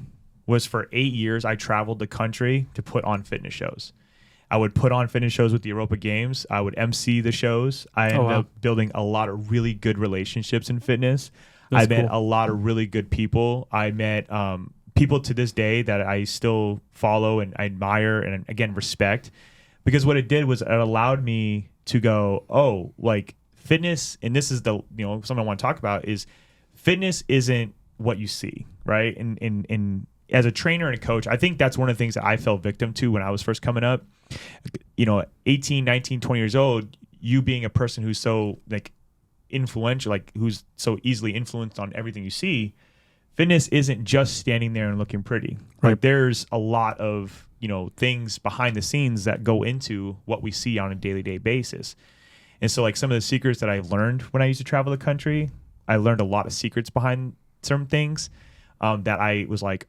was for 8 years, I traveled the country to put on fitness shows. I would put on fitness shows with the Europa Games. I would MC the shows. I ended up building a lot of really good relationships in fitness. I met a lot of really good people. I met people to this day that I still follow and I admire and, again, respect. Because what it did was it allowed me to go, oh, like fitness, and this is the, something I want to talk about, is fitness isn't what you see, right? And as a trainer and a coach, I think that's one of the things that I fell victim to when I was first coming up. 18, 19, 20 years old, you being a person who's so like influential, like who's so easily influenced on everything you see, fitness isn't just standing there and looking pretty. Right? Like there's a lot of, things behind the scenes that go into what we see on a day-to-day basis. And so like some of the secrets that I learned when I used to travel the country, I learned a lot of secrets behind certain things that I was like,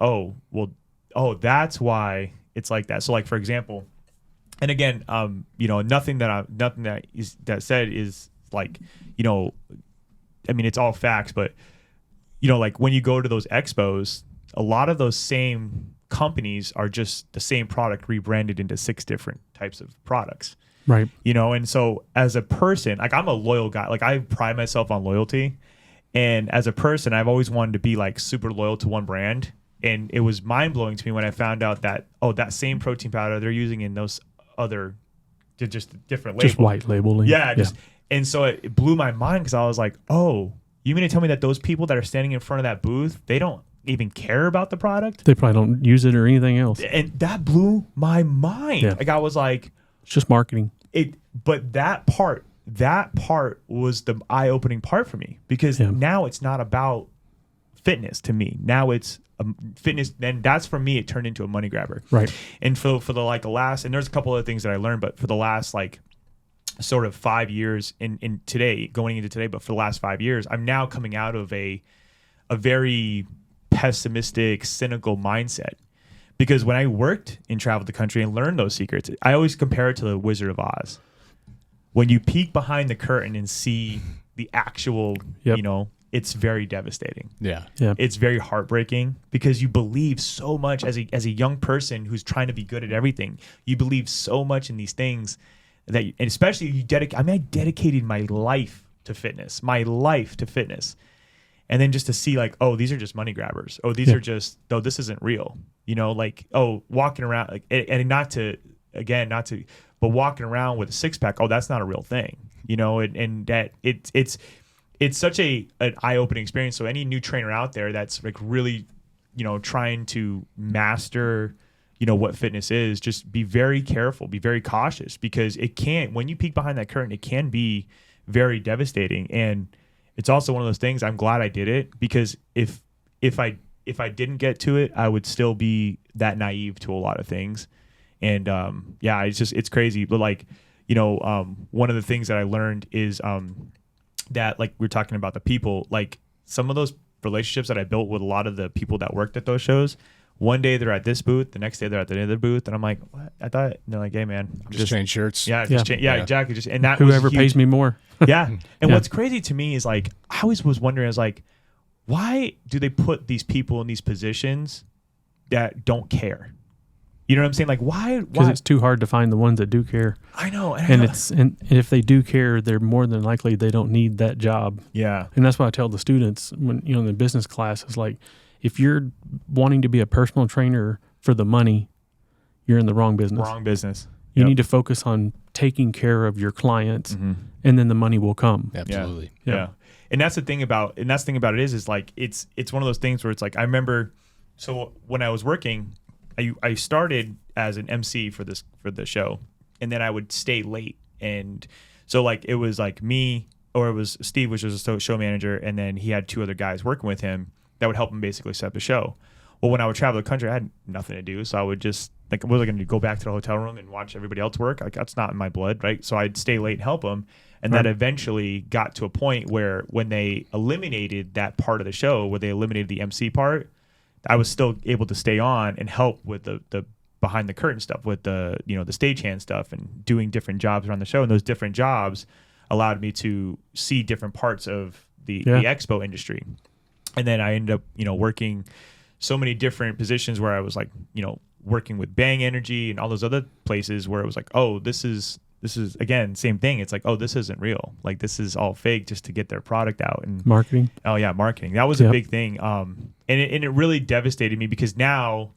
that's why it's like that. So like, for example, and again, nothing that said is like, I mean, it's all facts, but like when you go to those expos, a lot of those same companies are just the same product rebranded into 6 different types of products. Right. And so as a person, like I'm a loyal guy, like I pride myself on loyalty. And as a person, I've always wanted to be like super loyal to one brand. And it was mind blowing to me when I found out that, that same protein powder they're using in those other, just different labels. Just white labeling. Yeah. And so it blew my mind because I was like, oh, you mean to tell me that those people that are standing in front of that booth, they don't even care about the product? They probably don't use it or anything else. And that blew my mind. Yeah. Like I was like, it's just marketing. But that part was the eye-opening part for me, because now it's not about fitness to me. Now it's fitness. Then that's, for me, it turned into a money grabber. Right. And for the last, and there's a couple other things that I learned, but for the last like sort of 5 years in today, going into today, but for the last 5 years, I'm now coming out of a very pessimistic, cynical mindset. Because when I worked and traveled the country and learned those secrets, I always compare it to the Wizard of Oz. When you peek behind the curtain and see the actual, it's very devastating. Yeah. It's very heartbreaking, because you believe so much as a young person who's trying to be good at everything. You believe so much in these things that, and especially I dedicated my life to fitness, And then just to see like, oh, these are just money grabbers. Oh, these are just, this isn't real. Walking around, like, and but walking around with a 6-pack, that's not a real thing. And that it's such an eye-opening experience. So any new trainer out there that's like really, trying to master, what fitness is, just be very careful, be very cautious, because when you peek behind that curtain, it can be very devastating. And it's also one of those things, I'm glad I did it, because if I didn't get to it, I would still be that naive to a lot of things. And it's crazy. But like, one of the things that I learned is that, like, we're talking about the people, like some of those relationships that I built with a lot of the people that worked at those shows, one day they're at this booth, the next day they're at the other booth, and I'm like, what? I thought, they're like, hey man, I'm just change shirts. Yeah, exactly. And that whoever was pays me more. Yeah. And what's crazy to me is like, I always was wondering, I was like, why do they put these people in these positions that don't care? You know what I'm saying? Like, why? Because it's too hard to find the ones that do care. I know. And if they do care, they're more than likely they don't need that job. Yeah. And that's why I tell the students when in the business class is like, if you're wanting to be a personal trainer for the money, you're in the wrong business. Wrong business. You need to focus on taking care of your clients, and then the money will come. Absolutely. Yeah. And that's the thing about it is like it's one of those things where it's like I remember. So when I was working, I started as an MC for the show, and then I would stay late, and so like it was like me, or it was Steve, which was a show manager, and then he had 2 other guys working with him that would help him basically set up the show. Well, when I would travel the country, I had nothing to do, so I would just like, was I going to go back to the hotel room and watch everybody else work? Like that's not in my blood, right? So I'd stay late and help them, and that eventually got to a point where when they eliminated that part of the show, where they eliminated the MC part, I was still able to stay on and help with the behind the curtain stuff, with the the stagehand stuff, and doing different jobs around the show. And those different jobs allowed me to see different parts of the expo industry. And then I ended up working so many different positions where I was like working with Bang Energy and all those other places where it was like, oh, this is again same thing. It's like, oh, this isn't real. Like this is all fake just to get their product out. And marketing. Oh yeah, marketing. That was a big thing. And it really devastated me because now,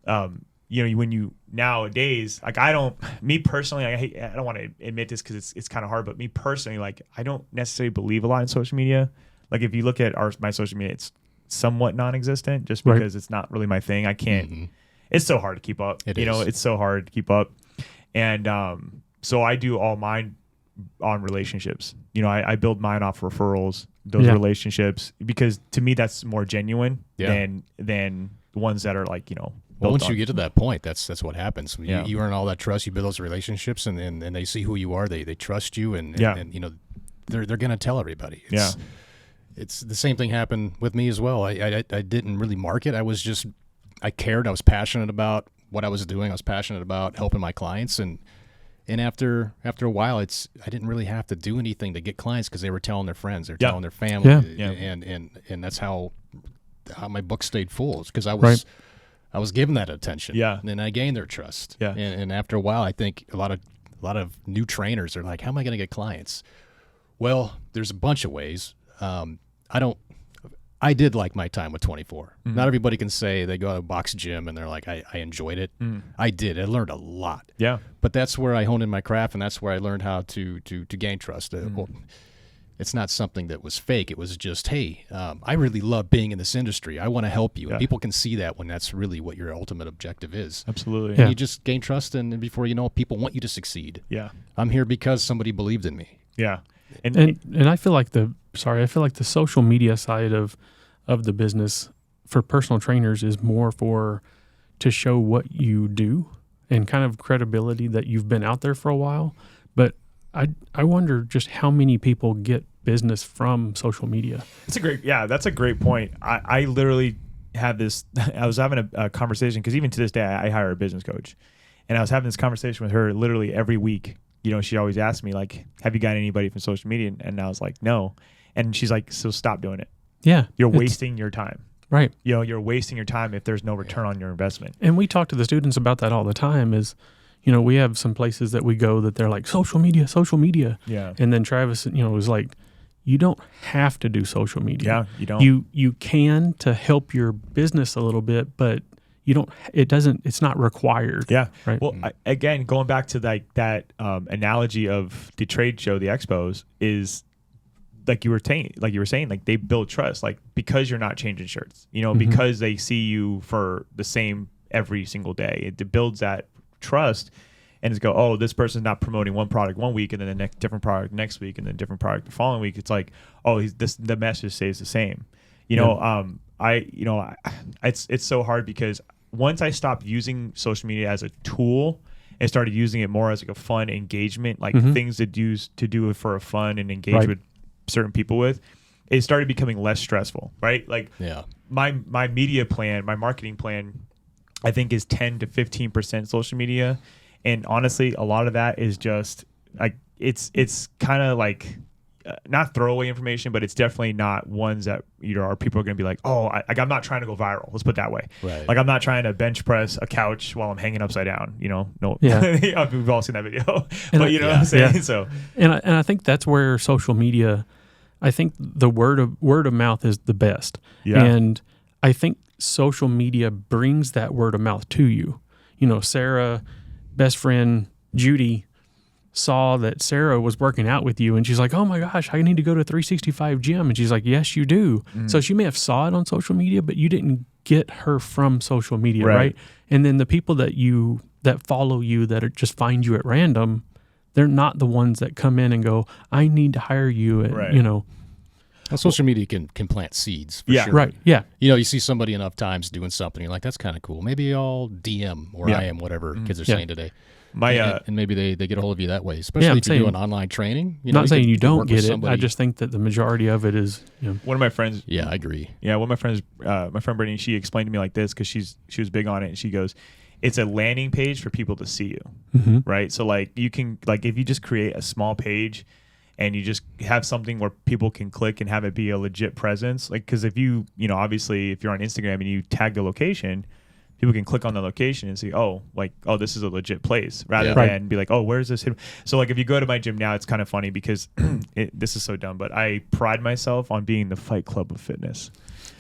when you nowadays, like I don't want to admit this because it's kind of hard, but me personally, like I don't necessarily believe a lot in social media. Like if you look at my social media, it's somewhat non-existent just because it's not really my thing. I can't. It's so hard to keep up. It's so hard to keep up. And so I do all mine on relationships. I build mine off referrals, those relationships, because to me that's more genuine than the ones that are like, well, once you get to that point, that's what happens. You earn all that trust, you build those relationships, and they see who you are. They trust you, and they're going to tell everybody. It's the same thing happened with me as well. I didn't really market. I cared. I was passionate about what I was doing. I was passionate about helping my clients, and after a while, I didn't really have to do anything to get clients because they were telling their friends, they're telling their family, and that's how my book stayed full. It's because I was given that attention, and I gained their trust. And after a while, I think a lot of new trainers are like, how am I going to get clients? Well, there's a bunch of ways. I did like my time with 24. Not everybody can say they go to a box gym and they're like, I enjoyed it. I did. I learned a lot. But that's where I honed in my craft, and that's where I learned how to gain trust. Well, it's not something that was fake. It was just, hey, I really love being in this industry. I want to help you. And people can see that when that's really what your ultimate objective is. Absolutely. And you just gain trust, and before you know it, people want you to succeed. I'm here because somebody believed in me. And I feel like the social media side of the business for personal trainers is more to show what you do and kind of credibility that you've been out there for a while. But I wonder just how many people get business from social media. That's a great point. I literally had this, I was having a conversation because even to this day, I hire a business coach, and I was having this conversation with her literally every week. She always asks me like, have you got anybody from social media? And I was like, no. And she's like, so stop doing it. You're wasting your time. Right. You're wasting your time if there's no return on your investment. And we talk to the students about that all the time is, we have some places that we go that they're like, social media. Yeah. And then Travis, was like, you don't have to do social media. You don't. You can to help your business a little bit, but it's not required. Right. Well, again, going back to that analogy of the trade show, the expos, is like you were saying, like they build trust, like because you're not changing shirts, because they see you for the same every single day. It builds that trust, and it's oh, this person's not promoting one product one week and then the next different product next week and then different product the following week. It's like, oh, the message stays the same. It's so hard because once I stopped using social media as a tool and started using it more as like a fun engagement, like things to do for a fun and engage with certain people with, it started becoming less stressful, right? Like my media plan, my marketing plan, I think is 10 to 15% social media. And honestly, a lot of that is just like, it's kind of like not throwaway information, but it's definitely not ones that our people are going to be like, oh, I'm not trying to go viral. Let's put it that way. Right. Like I'm not trying to bench press a couch while I'm hanging upside down. No, we've all seen that video. But what I'm saying. Yeah. So, and I think that's where social media, I think the word of mouth is the best. Yeah. And I think social media brings that word of mouth to you. Sarah, best friend Judy, saw that Sarah was working out with you, and she's like, oh my gosh, I need to go to 365 gym. And she's like, yes, you do. So she may have saw it on social media, but you didn't get her from social media, right? And then the people that follow you, that just find you at random, they're not the ones that come in and go, I need to hire you at, Well, social media can plant seeds. For sure. Right. Yeah. You see somebody enough times doing something, you're like, that's kind of cool. Maybe I'll DM or I am, whatever kids are saying today. And maybe they get a hold of you that way, especially if you're doing online training. Not saying you don't get it. I just think that the majority of it is. One of my friends. Yeah, I agree. Yeah, one of my friends, my friend Brittany, she explained to me like this because she was big on it, and she goes, it's a landing page for people to see you, right? So like you can if you just create a small page, and you just have something where people can click and have it be a legit presence, because if obviously if you're on Instagram and you tag the location, people can click on the location and see, this is a legit place, rather than be like, oh, where's this? So if you go to my gym now, it's kind of funny because this is so dumb, but I pride myself on being the Fight Club of fitness.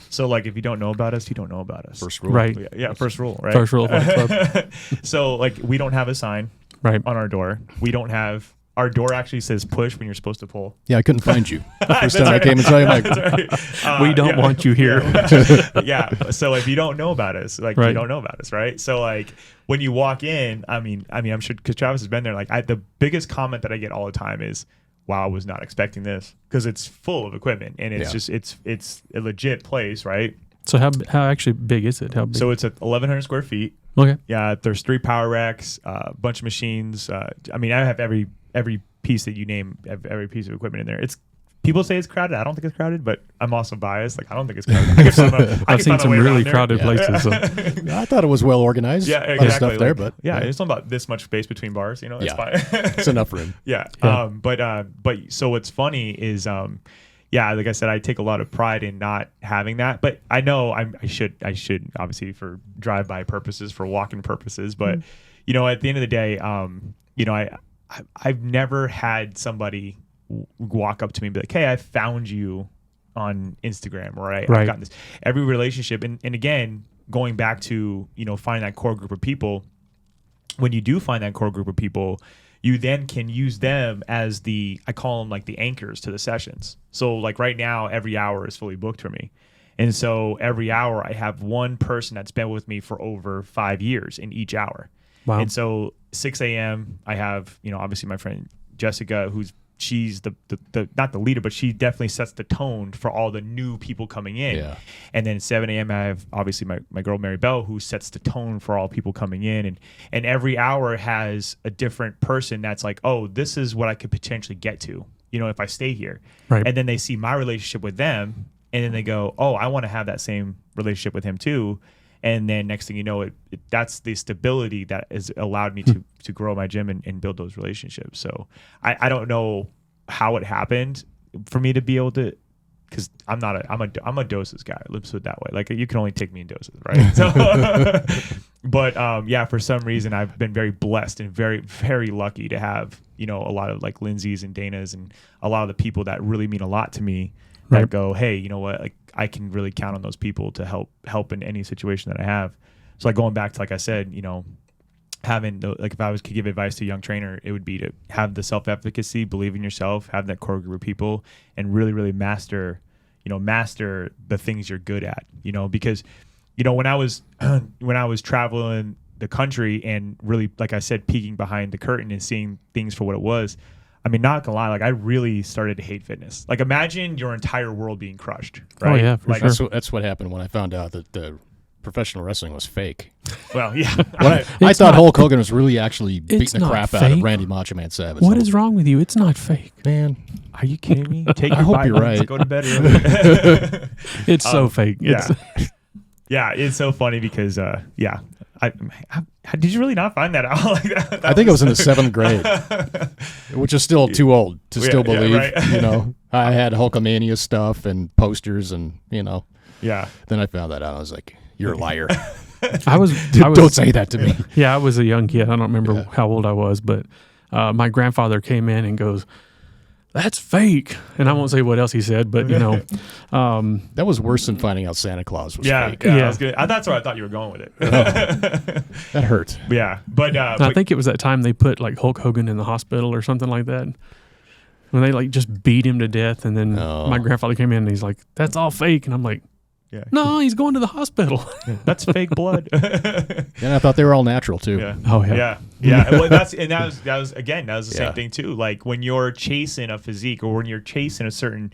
So if you don't know about us, you don't know about us. First rule. Right. Yeah, first rule, right? First rule of Fight Club. So we don't have a sign on our door. We don't have... Our door actually says push when you're supposed to pull. Yeah, I couldn't find you. First time I came and saw you, I'm like, we don't want you here. Yeah. So if you don't know about us, you don't know about us, right? So when you walk in, I mean, I'm sure because Travis has been there. The biggest comment that I get all the time is, "Wow, I was not expecting this," because it's full of equipment and it's just it's a legit place, right? So how actually big is it? How big? So it's at 1,100 square feet. Okay. Yeah, there's 3 power racks, a bunch of machines. I have every piece that you name, every piece of equipment in there. People say it's crowded. I don't think it's crowded, but I'm also biased. I don't think it's crowded. I've seen some really crowded places. So. I thought it was well organized. Yeah, exactly. Stuff there, but it's not about this much space between bars. It's fine. It's enough room. Yeah. But so what's funny is, like I said, I take a lot of pride in not having that. But I know I should obviously for drive-by purposes, for walking purposes. But at the end of the day, I've never had somebody walk up to me and be like, hey, I found you on Instagram, or I've gotten this. Every relationship, and again, going back to, finding that core group of people, when you do find that core group of people, you then can use them as I call them the anchors to the sessions. So right now, every hour is fully booked for me. And so every hour I have one person that's been with me for over 5 years in each hour. Wow. And so 6 a.m. I have, obviously my friend Jessica, she's the not the leader, but she definitely sets the tone for all the new people coming in. Yeah. And then 7 a.m. I have obviously my girl Mary Bell, who sets the tone for all people coming in. And every hour has a different person that's like, oh, this is what I could potentially get to, if I stay here. Right. And then they see my relationship with them, and then they go, oh, I want to have that same relationship with him too. And then next thing you know, that's the stability that has allowed me to grow my gym and build those relationships. So I don't know how it happened for me to be able to, because I'm a doses guy. Let's put it that way. You can only take me in doses, right? So, but for some reason I've been very blessed and very, very lucky to have a lot of Lindsay's and Dana's and a lot of the people that really mean a lot to me. That go, hey, you know what? I can really count on those people to help in any situation that I have. So going back to, I said, having if I could give advice to a young trainer, it would be to have the self-efficacy, believe in yourself, have that core group of people, and really, really master the things you're good at. Because when I was traveling the country and really, like I said, peeking behind the curtain and seeing things for what it was. Not gonna lie, I really started to hate fitness. Imagine your entire world being crushed, right? Oh yeah, for sure. That's what happened when I found out that the professional wrestling was fake. Well, yeah. I thought Hulk Hogan was really actually beating the crap out of Randy Macho Man Savage. What is wrong with you? It's not fake. Man, are you kidding me? I hope you're right. Go to bed early. It's so fake. Yeah, it's so funny because, did you really not find that out like that? I think I was in the 7th grade, which is still too old to still believe. Yeah, right. I had Hulkamania stuff and posters and, Yeah. Then I found that out. I was like, you're a liar. Don't say that to me. Yeah, I was a young kid. I don't remember how old I was, but my grandfather came in and goes, that's fake. And I won't say what else he said, but that was worse than finding out Santa Claus was fake. Yeah. That's where I thought you were going with it. That hurt. Yeah, but I think it was that time they put like Hulk Hogan in the hospital or something like that. When they like just beat him to death, and then my grandfather came in and he's like, "That's all fake," and I'm like, yeah. No, he's going to the hospital. That's fake blood. And I thought they were all natural too. Yeah. Oh yeah. Yeah. Well, that was the same thing too. Like when you're chasing a physique or when you're chasing a certain,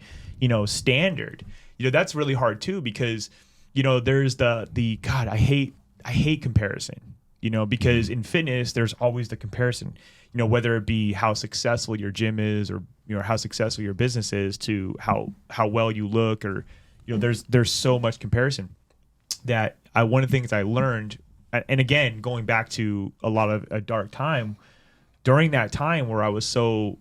standard, that's really hard too, because, there's the God, I hate comparison, because in fitness, there's always the comparison, whether it be how successful your gym is or, how successful your business is to how well you look, or, there's so much comparison that one of the things I learned, and again, going back to a lot of a dark time, during that time where I was so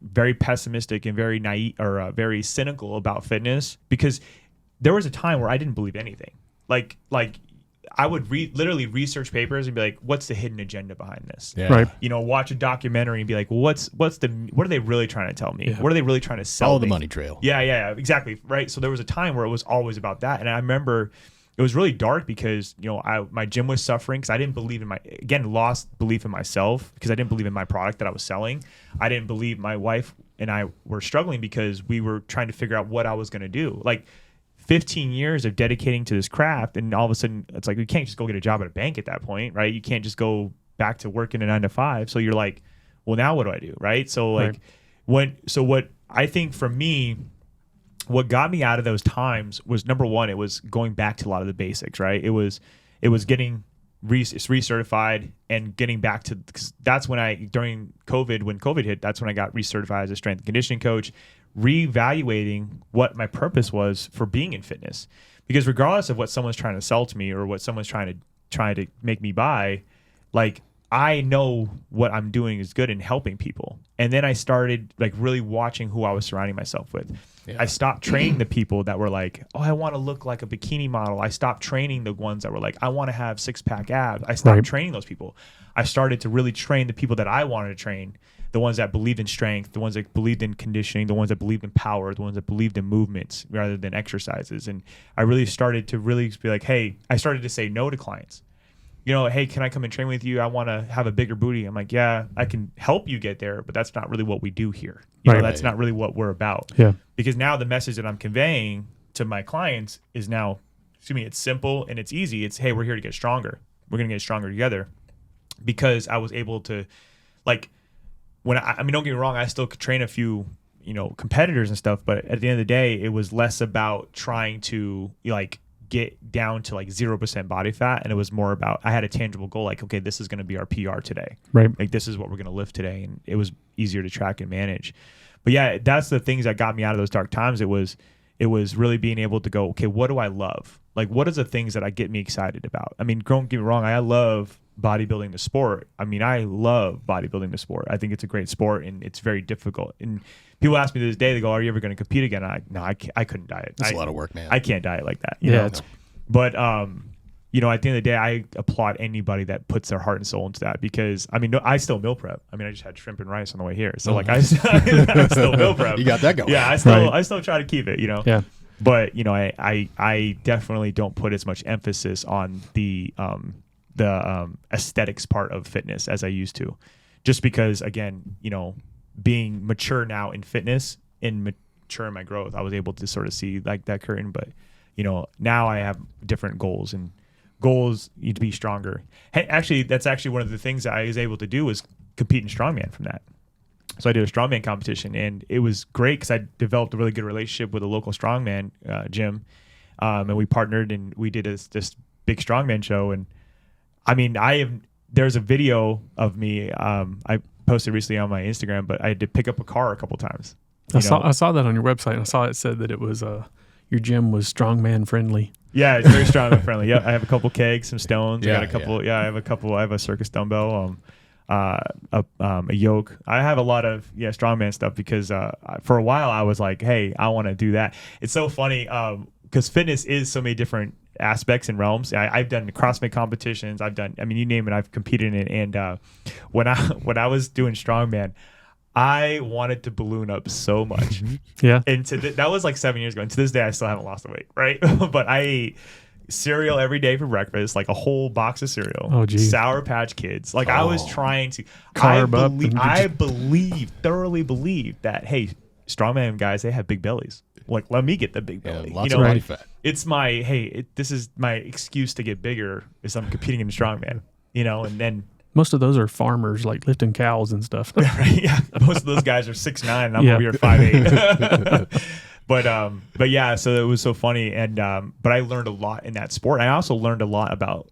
very pessimistic and very naive or very cynical about fitness, because there was a time where I didn't believe anything. Like I would literally research papers and be like, what's the hidden agenda behind this? Yeah. Right. Watch a documentary and be like, well, what are they really trying to tell me? Yeah. What are they really trying to sell Follow me? the money trail. Yeah, exactly. Right. So there was a time where it was always about that. And I remember it was really dark because, my gym was suffering because I didn't believe in lost belief in myself because I didn't believe in my product that I was selling. I didn't believe my wife and I were struggling because we were trying to figure out what I was going to do. Like 15 years of dedicating to this craft, and all of a sudden it's like, you can't just go get a job at a bank at that point, right? You can't just go back to working a 9 to 5. So you're like, well, now what do I do? Right. So like what I think for me, what got me out of those times was, number one, it was going back to a lot of the basics, right? It was getting recertified and getting back to, because that's when during COVID, when COVID hit, that's when I got recertified as a strength and conditioning coach, reevaluating what my purpose was for being in fitness. Because regardless of what someone's trying to sell to me or what someone's trying to make me buy, like, I know what I'm doing is good in helping people. And then I started like really watching who I was surrounding myself with. Yeah. I stopped training the people that were like, oh, I want to look like a bikini model. I stopped training the ones that were like, I want to have 6-pack abs. I stopped training those people. I started to really train the people that I wanted to train, the ones that believed in strength, the ones that believed in conditioning, the ones that believed in power, the ones that believed in movements rather than exercises. And I really started to really be like, hey, I started to say no to clients. Hey, can I come and train with you? I want to have a bigger booty. I'm like, yeah, I can help you get there, but that's not really what we do here. That's not really what we're about. Yeah. Because now the message that I'm conveying to my clients is now, it's simple and it's easy. It's, hey, we're here to get stronger. We're going to get stronger together. Because I was able to, like, don't get me wrong, I still could train a few, competitors and stuff, but at the end of the day, it was less about trying to, get down to like 0% body fat, and it was more about, I had a tangible goal, like, okay, this is going to be our PR today, right? Like, this is what we're going to lift today, and it was easier to track and manage. But yeah, that's the things that got me out of those dark times. It was really being able to go, okay, what do I love? Like, what is the things that get me excited about? Don't get me wrong, I love bodybuilding the sport. I love bodybuilding the sport. I think it's a great sport and it's very difficult. And people ask me to this day, they go, are you ever going to compete again? I couldn't diet. It's a lot of work, man. I can't diet like that. But at the end of the day, I applaud anybody that puts their heart and soul into that, because I still meal prep. I just had shrimp and rice on the way here. So I still meal prep. You got that going. Yeah. I still try to keep it, Yeah. But I definitely don't put as much emphasis on the aesthetics part of fitness as I used to, just because, again, being mature now in fitness and mature in my growth, I was able to sort of see like that curtain. But now I have different goals, and goals need to be stronger. Actually, that's actually one of the things that I was able to do was compete in strongman from that. So I did a strongman competition, and it was great because I developed a really good relationship with a local strongman gym, and we partnered and we did this big strongman show. And there's a video of me I posted recently on my Instagram, but I had to pick up a car a couple times. I saw that on your website, and I saw it said that it was your gym was strongman friendly. Yeah, it's very strongman friendly. Yeah, I have a couple kegs, some stones. Yeah, I got a couple. Yeah, I have a circus dumbbell. A yoke. I have a lot of strongman stuff because for a while I was like, hey, I want to do that. It's so funny because fitness is so many different aspects and realms. I've done CrossFit competitions. I've done, you name it, I've competed in it. And when I was doing strongman, I wanted to balloon up so much. Yeah. And that was like 7 years ago. And to this day, I still haven't lost the weight, right? But I ate cereal every day for breakfast, like a whole box of cereal. Oh, geez. Sour Patch Kids. Like I was trying to thoroughly believe that, hey, strongman guys, they have big bellies. Like, let me get the big belly. Lots of body fat. It's this is my excuse to get bigger is I'm competing in the strongman, and then most of those are farmers, like lifting cows and stuff. right, yeah. Most of those guys are 6'9", and I'm over here 5'8". But yeah, so it was so funny, and but I learned a lot in that sport. I also learned a lot about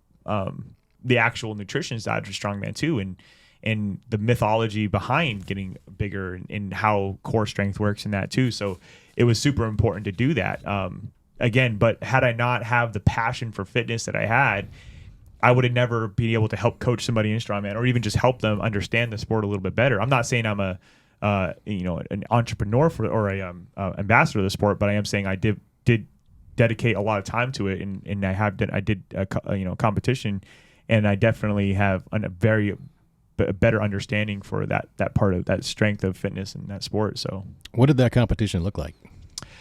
the actual nutrition side of strongman too, and the mythology behind getting bigger and how core strength works in that too. So it was super important to do that. Again, but had I not have the passion for fitness that I had, I would have never been able to help coach somebody in strongman or even just help them understand the sport a little bit better. I'm not saying I'm an entrepreneur or a ambassador of the sport, but I am saying I did dedicate a lot of time to it, and I did competition, and I definitely have a better understanding for that part of that strength of fitness in that sport. So, what did that competition look like?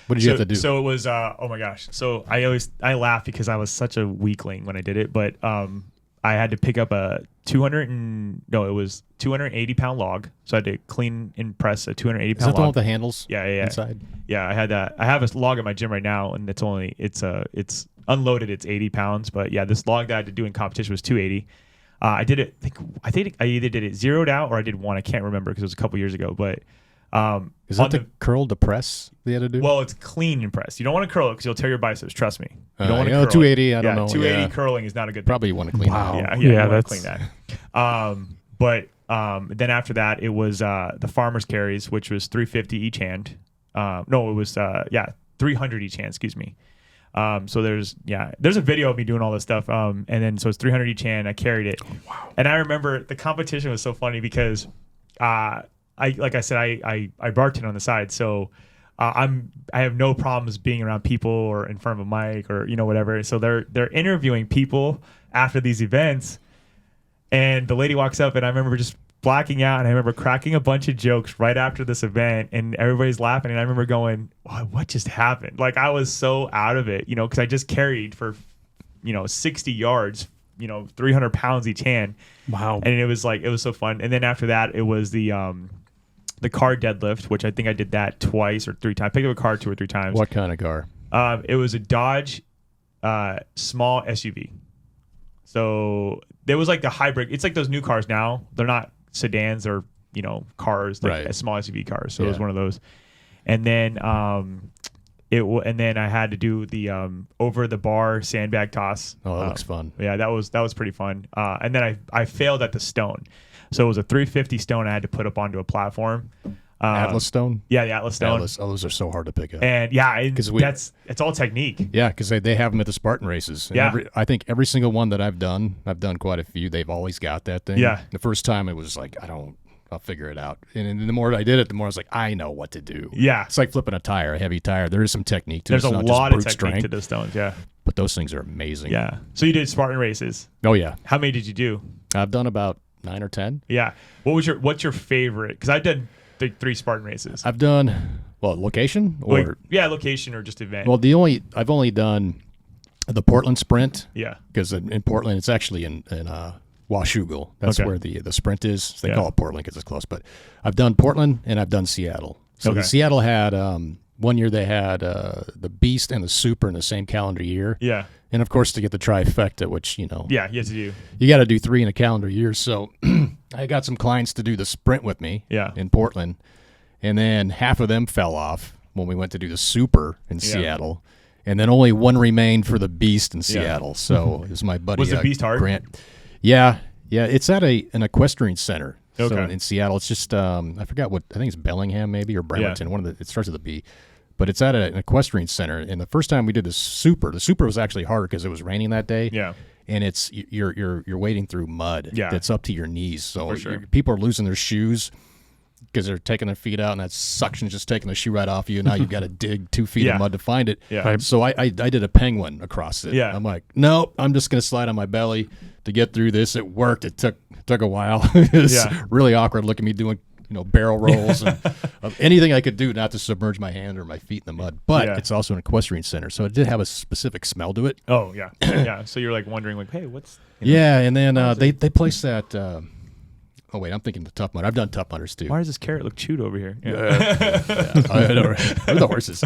What did you have to do? So it was, oh my gosh. So I laugh because I was such a weakling when I did it, but I had to pick up a 280 pound log. So I had to clean and press a 280 pound log. Is that the one with the handles? Yeah. Inside? Yeah, I had that. I have a log at my gym right now, and it's unloaded. It's 80 pounds, but yeah, this log that I had to do in competition was 280. I did it. I think I either did it zeroed out or I did one. I can't remember because it was a couple years ago, but. Is that the curl to press they had to do? Well, it's clean and press. You don't want to curl it because you'll tear your biceps. Trust me. You don't want to curl 280. it. I don't know. 280 curling is not a good. Probably you want to clean Yeah, that. Yeah, that's clean that. But then after that, it was the farmer's carries, which was 350 each hand. No, it was 300 each hand. Excuse me. So there's a video of me doing all this stuff. And then so it's 300 each hand. I carried it. Oh, wow. And I remember the competition was so funny because I bartend on the side, so I have no problems being around people or in front of a mic or whatever. So they're interviewing people after these events, and the lady walks up, and I remember just blacking out, and I remember cracking a bunch of jokes right after this event, and everybody's laughing, and I remember going, "What just happened?" Like I was so out of it, because I just carried for 60 yards. 300 pounds each hand. Wow. And it was so fun. And then after that, it was the car deadlift, which I think I did that twice or three times. I picked up a car 2 or 3 times. What kind of car? It was a Dodge small SUV. So there was like the hybrid. It's like those new cars now. They're not sedans or cars, like a small SUV cars. So it was one of those. And then and then I had to do the over the bar sandbag toss. Oh, that looks fun. Yeah, that was pretty fun. And then I failed at the stone. So it was a 350 stone I had to put up onto a platform. Atlas stone? Yeah, the Atlas stone. Oh, those are so hard to pick up. And it's all technique. Yeah, because they have them at the Spartan races. And I think every single one that I've done quite a few, they've always got that thing. Yeah. The first time it was like, I'll figure it out. And the more I did it, the more I was like, I know what to do. Yeah. It's like flipping a heavy tire. There is some technique to it. There's a lot of technique to those stones, yeah. But those things are amazing. Yeah. So you did Spartan races. Oh, yeah. How many did you do? I've done about 9 or 10. Yeah. What's your favorite? Because I've done 3 Spartan races. I've done, location? Or location or just event. Well, I've only done the Portland Sprint. Yeah. Because in Portland, it's actually in Washougal. That's where the sprint is. So they call it Portland because it's close. But I've done Portland and I've done Seattle. So the Seattle had, one year they had the Beast and the Super in the same calendar year. Yeah. And of course, to get the trifecta, which, Yeah, you have to do. You got to do 3 in a calendar year. So I got some clients to do the sprint with me in Portland. And then half of them fell off when we went to do the Super in Seattle. And then only one remained for the Beast in Seattle. So it was my buddy. Was the Beast hard? Grant. Yeah. It's at an equestrian center. Okay. So in Seattle, it's just I forgot I think it's Bellingham maybe or Bremerton. It starts with a B. But it's at an equestrian center. And the first time we did the Super was actually hard because it was raining that day. Yeah. And it's you're wading through mud that's up to your knees. So people are losing their shoes because they're taking their feet out, and that suction's just taking the shoe right off you. Now you've got to dig 2 feet of mud to find it. Yeah. So I did a penguin across it. Yeah. I'm like, nope, I'm just going to slide on my belly to get through this. It worked. It took a while. It was really awkward looking at me doing barrel rolls and anything I could do not to submerge my hand or my feet in the mud. But it's also an equestrian center, so it did have a specific smell to it. Oh yeah, yeah. So you're like wondering like, hey, what's and then they placed that. Oh wait, I'm thinking the Tough Mudder. I've done Tough Mudders too. Why does this carrot look chewed over here? I know, right? Or the horses.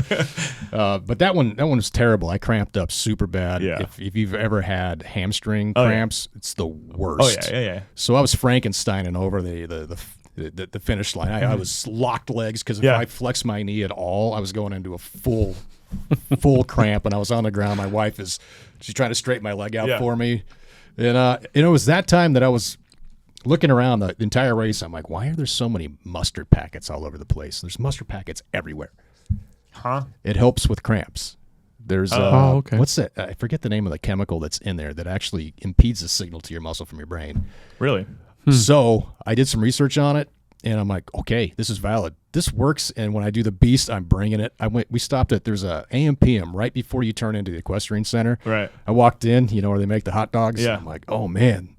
But that one was terrible. I cramped up super bad. Yeah. If you've ever had hamstring cramps, it's the worst. Oh yeah. So I was Frankensteining over the finish line. I was locked legs because if I flexed my knee at all, I was going into a full cramp, and I was on the ground. My wife she's trying to straighten my leg out for me, and it was that time that I was looking around the entire race. I'm like, why are there so many mustard packets all over the place? There's mustard packets everywhere. Huh? It helps with cramps. There's okay. What's that? I forget the name of the chemical that's in there that actually impedes the signal to your muscle from your brain. Really? So I did some research on it, and I'm like, okay, this is valid. This works. And when I do the beast, I'm bringing it. We stopped at, there's a AM/PM right before you turn into the equestrian center. Right. I walked in, where they make the hot dogs. Yeah. I'm like, oh man.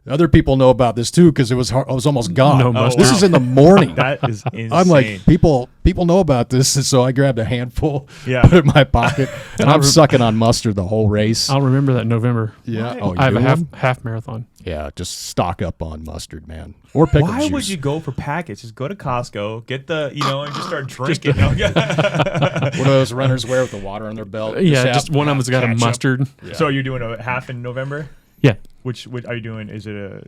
Other people know about this too because I was almost gone. No mustard. This is in the morning. That is insane. I'm like, people know about this, and so I grabbed a handful, put it in my pocket, and I'm sucking on mustard the whole race. I'll remember that in November. Yeah. Oh, I have a half marathon. Yeah, just stock up on mustard, man. Or pickle Why juice. would you go for packets? Just go to Costco, get the, and just start drinking. What do those runners wear with the water on their belt? Yeah, just one of them's got a mustard. Yeah. So you're doing a half in November? Yeah. Which are you doing? Is it a?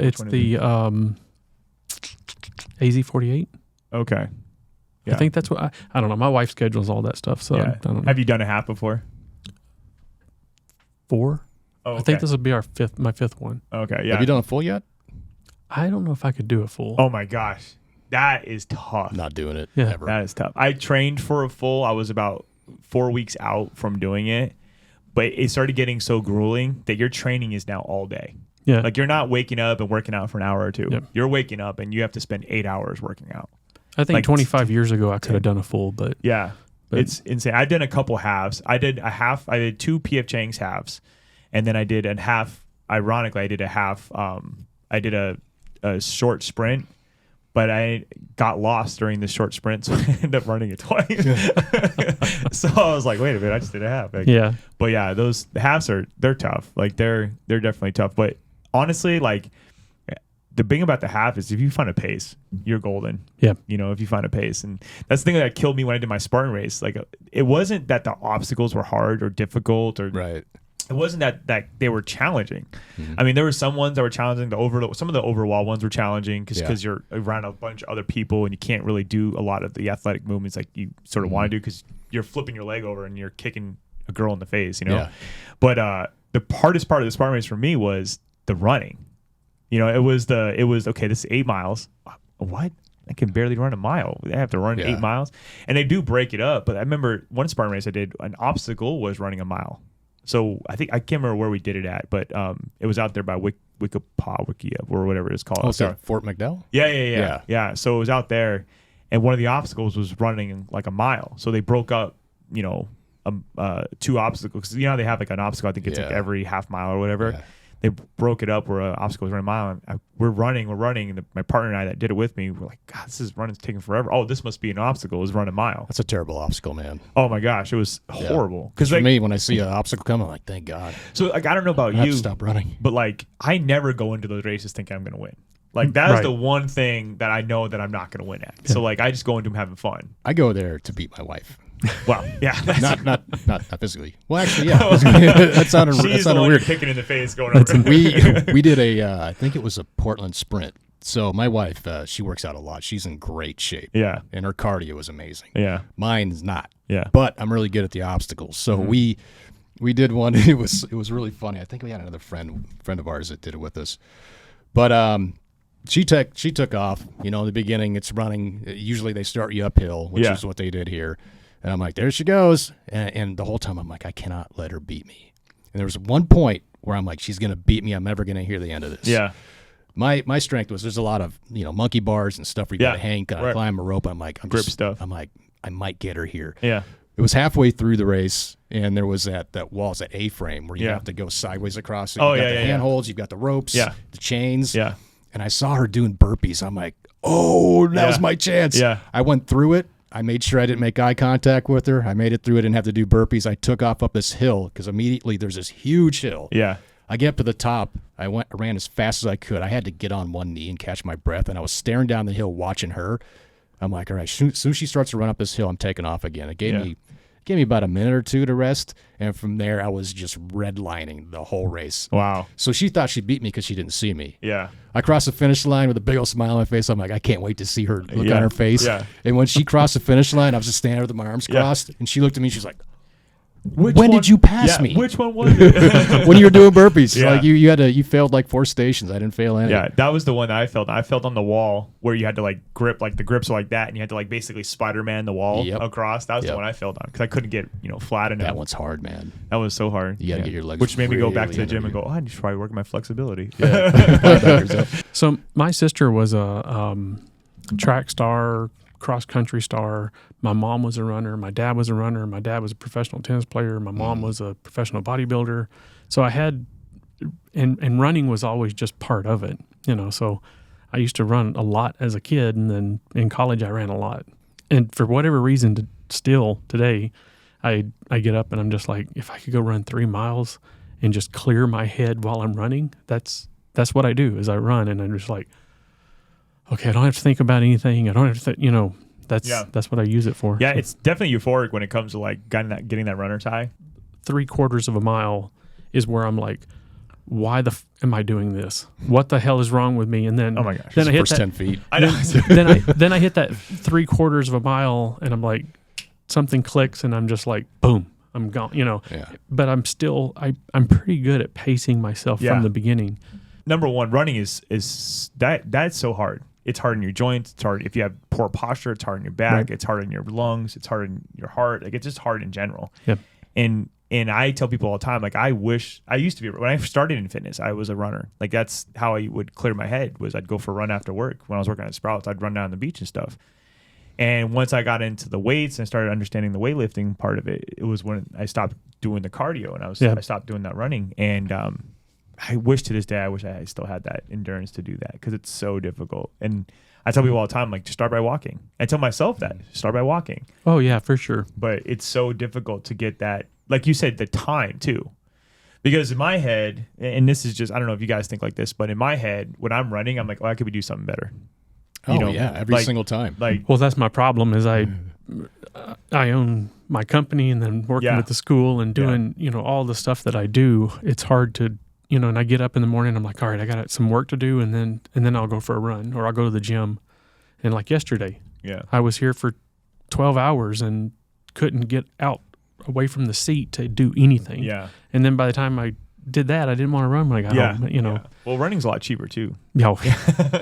It's the AZ48. Okay. Yeah. I think that's what I don't know. My wife schedules all that stuff, so I don't know. Have you done a half before? 4. Oh, okay. I think this will be my fifth one. Okay. Yeah. Have you done a full yet? I don't know if I could do a full. Oh my gosh, that is tough. Not doing it ever. That is tough. I trained for a full. I was about 4 weeks out from doing it, but it started getting so grueling that your training is now all day. Yeah. Like you're not waking up and working out for an hour or two. Yep. You're waking up and you have to spend 8 hours working out. I think 25 years ago I could have done a full, but it's insane. I've done a couple halves. I did a half. I did 2 PF Chang's halves, and then I did a half. Ironically, I did a half. I did a short sprint, but I got lost during the short sprint, so I ended up running it twice. So I was like, wait a minute, I just did a half. But yeah, those halves they're tough. Like they're definitely tough. But honestly, like the thing about the half is if you find a pace, you're golden. Yeah. If you find a pace. And that's the thing that killed me when I did my Spartan race. Like it wasn't that the obstacles were hard or difficult or right. It wasn't that they were challenging. Mm-hmm. I mean, there were some ones that were challenging. Some of the overwall ones were challenging because you're around a bunch of other people and you can't really do a lot of the athletic movements like you sort of want to do because you're flipping your leg over and you're kicking a girl in the face, Yeah. But the hardest part of the Spartan race for me was the running. It was okay. This is 8 miles. What? I can barely run a mile. I have to run 8 miles, and they do break it up. But I remember one Spartan race I did. An obstacle was running a mile. So I think I can't remember where we did it at, but it was out there by Wikia or whatever it's called. Oh, so Fort McDowell? Yeah. So it was out there, and one of the obstacles was running like a mile. So they broke up, 2 obstacles. They have like an obstacle. I think it's like every half mile or whatever. Yeah. They broke it up where an obstacle was running a mile. And we're running, and my partner and I that did it with me, we're like, God, this is running's taking forever. Oh, this must be an obstacle. Is run a mile. That's a terrible obstacle, man. Oh my gosh, it was horrible. Because for me, when I see an obstacle come, I'm like, thank God. So like, I don't know about I have you, to stop running. but like, I never go into those races thinking I'm going to win. Like that is the one thing that I know that I'm not going to win at. So like, I just go into them having fun. I go there to beat my wife. Well, yeah, not physically. Well, actually, yeah. that sounded weird. Kicking in the face, going over. We did I think it was a Portland sprint. So my wife, she works out a lot. She's in great shape. Yeah, and her cardio is amazing. Yeah, mine's not. Yeah, but I'm really good at the obstacles. So we did one. It was really funny. I think we had another friend of ours that did it with us. But she took off. In the beginning, it's running. Usually they start you uphill, which is what they did here. And I'm like, there she goes. And the whole time I'm like, I cannot let her beat me. And there was one point where I'm like, she's going to beat me. I'm never going to hear the end of this. Yeah. My strength was there's a lot of, monkey bars and stuff where you got to hang, got to climb a rope. I'm like, grip stuff. I'm like, I might get her here. Yeah. It was halfway through the race, and there was that wall, that A-frame where you have to go sideways across it. You've got the handholds, you've got the ropes, the chains. Yeah. And I saw her doing burpees. I'm like, oh, that was my chance. Yeah. I went through it. I made sure I didn't make eye contact with her. I made it through it, didn't have to do burpees. I took off up this hill because immediately there's this huge hill. Yeah. I get up to the top. I ran as fast as I could. I had to get on one knee and catch my breath, and I was staring down the hill watching her. I'm like, all right, soon as she starts to run up this hill, I'm taking off again. It gave me about a minute or two to rest, and from there I was just redlining the whole race. Wow. So she thought she beat me because she didn't see me. Yeah. I crossed the finish line with a big old smile on my face. I'm like, I can't wait to see her look on her face. Yeah. And when she crossed the finish line, I was just standing there with my arms crossed, and she looked at me. She's like, Which when one- did you pass me? Which one was it? When you were doing burpees. Yeah. Like you failed like 4 stations. I didn't fail any. Yeah, that was the one that I felt. I felt on the wall where you had to like grip, like the grips were like that, and you had to like basically Spider-Man the wall across. That was the one I felt on because I couldn't get flat enough. That one's hard, man. That was so hard. You gotta get your legs. Which made me go back to the really gym and under go, oh, I should probably work my flexibility. Yeah. So my sister was a track star, cross country star. My mom was a runner. My dad was a runner. My dad was a professional tennis player. My mom was a professional bodybuilder. So I had, and running was always just part of it, So I used to run a lot as a kid, and then in college I ran a lot. And for whatever reason, still today, I get up and I'm just like, if I could go run 3 miles and just clear my head while I'm running, that's what I do. Is I run and I'm just like, okay, I don't have to think about anything. I don't have to think, that's what I use it for. Yeah, So it's definitely euphoric when it comes to like getting that runner's high. 3/4 of a mile is where I'm like, why am I doing this? What the hell is wrong with me? And then, Oh my gosh. then I hit First that, 10 feet. I know. then I hit that 3/4 of a mile, and I'm like, something clicks, and I'm just like, boom, I'm gone. Yeah. But I'm still, I'm pretty good at pacing myself from the beginning. Number one, running is that's so hard. It's hard in your joints. It's hard if you have poor posture. It's hard in your back. Right. It's hard in your lungs. It's hard in your heart. Like it's just hard in general. Yep. And I tell people all the time, like I used to be, when I started in fitness, I was a runner. Like that's how I would clear my head was I'd go for a run after work. When I was working at Sprouts, I'd run down the beach and stuff. And once I got into the weights and started understanding the weightlifting part of it, it was when I stopped doing the cardio and I stopped doing that running. And I wish to this day, I still had that endurance to do that because it's so difficult. And I tell people all the time, like, just start by walking. I tell myself that, start by walking. Oh, yeah, for sure. But it's so difficult to get that, like you said, the time too. Because in my head, and this is just, I don't know if you guys think like this, but in my head, when I'm running, I'm like, oh, I could do something better. Every single time. Like, Well, that's my problem is I own my company and then working with the school and doing, all the stuff that I do. It's hard to, and I get up in the morning, I'm like, all right, I got some work to do. And then I'll go for a run or I'll go to the gym. And like yesterday, I was here for 12 hours and couldn't get out away from the seat to do anything. Yeah. And then by the time I did that, I didn't want to run when I got home, Yeah. Well, running's a lot cheaper too. Yeah.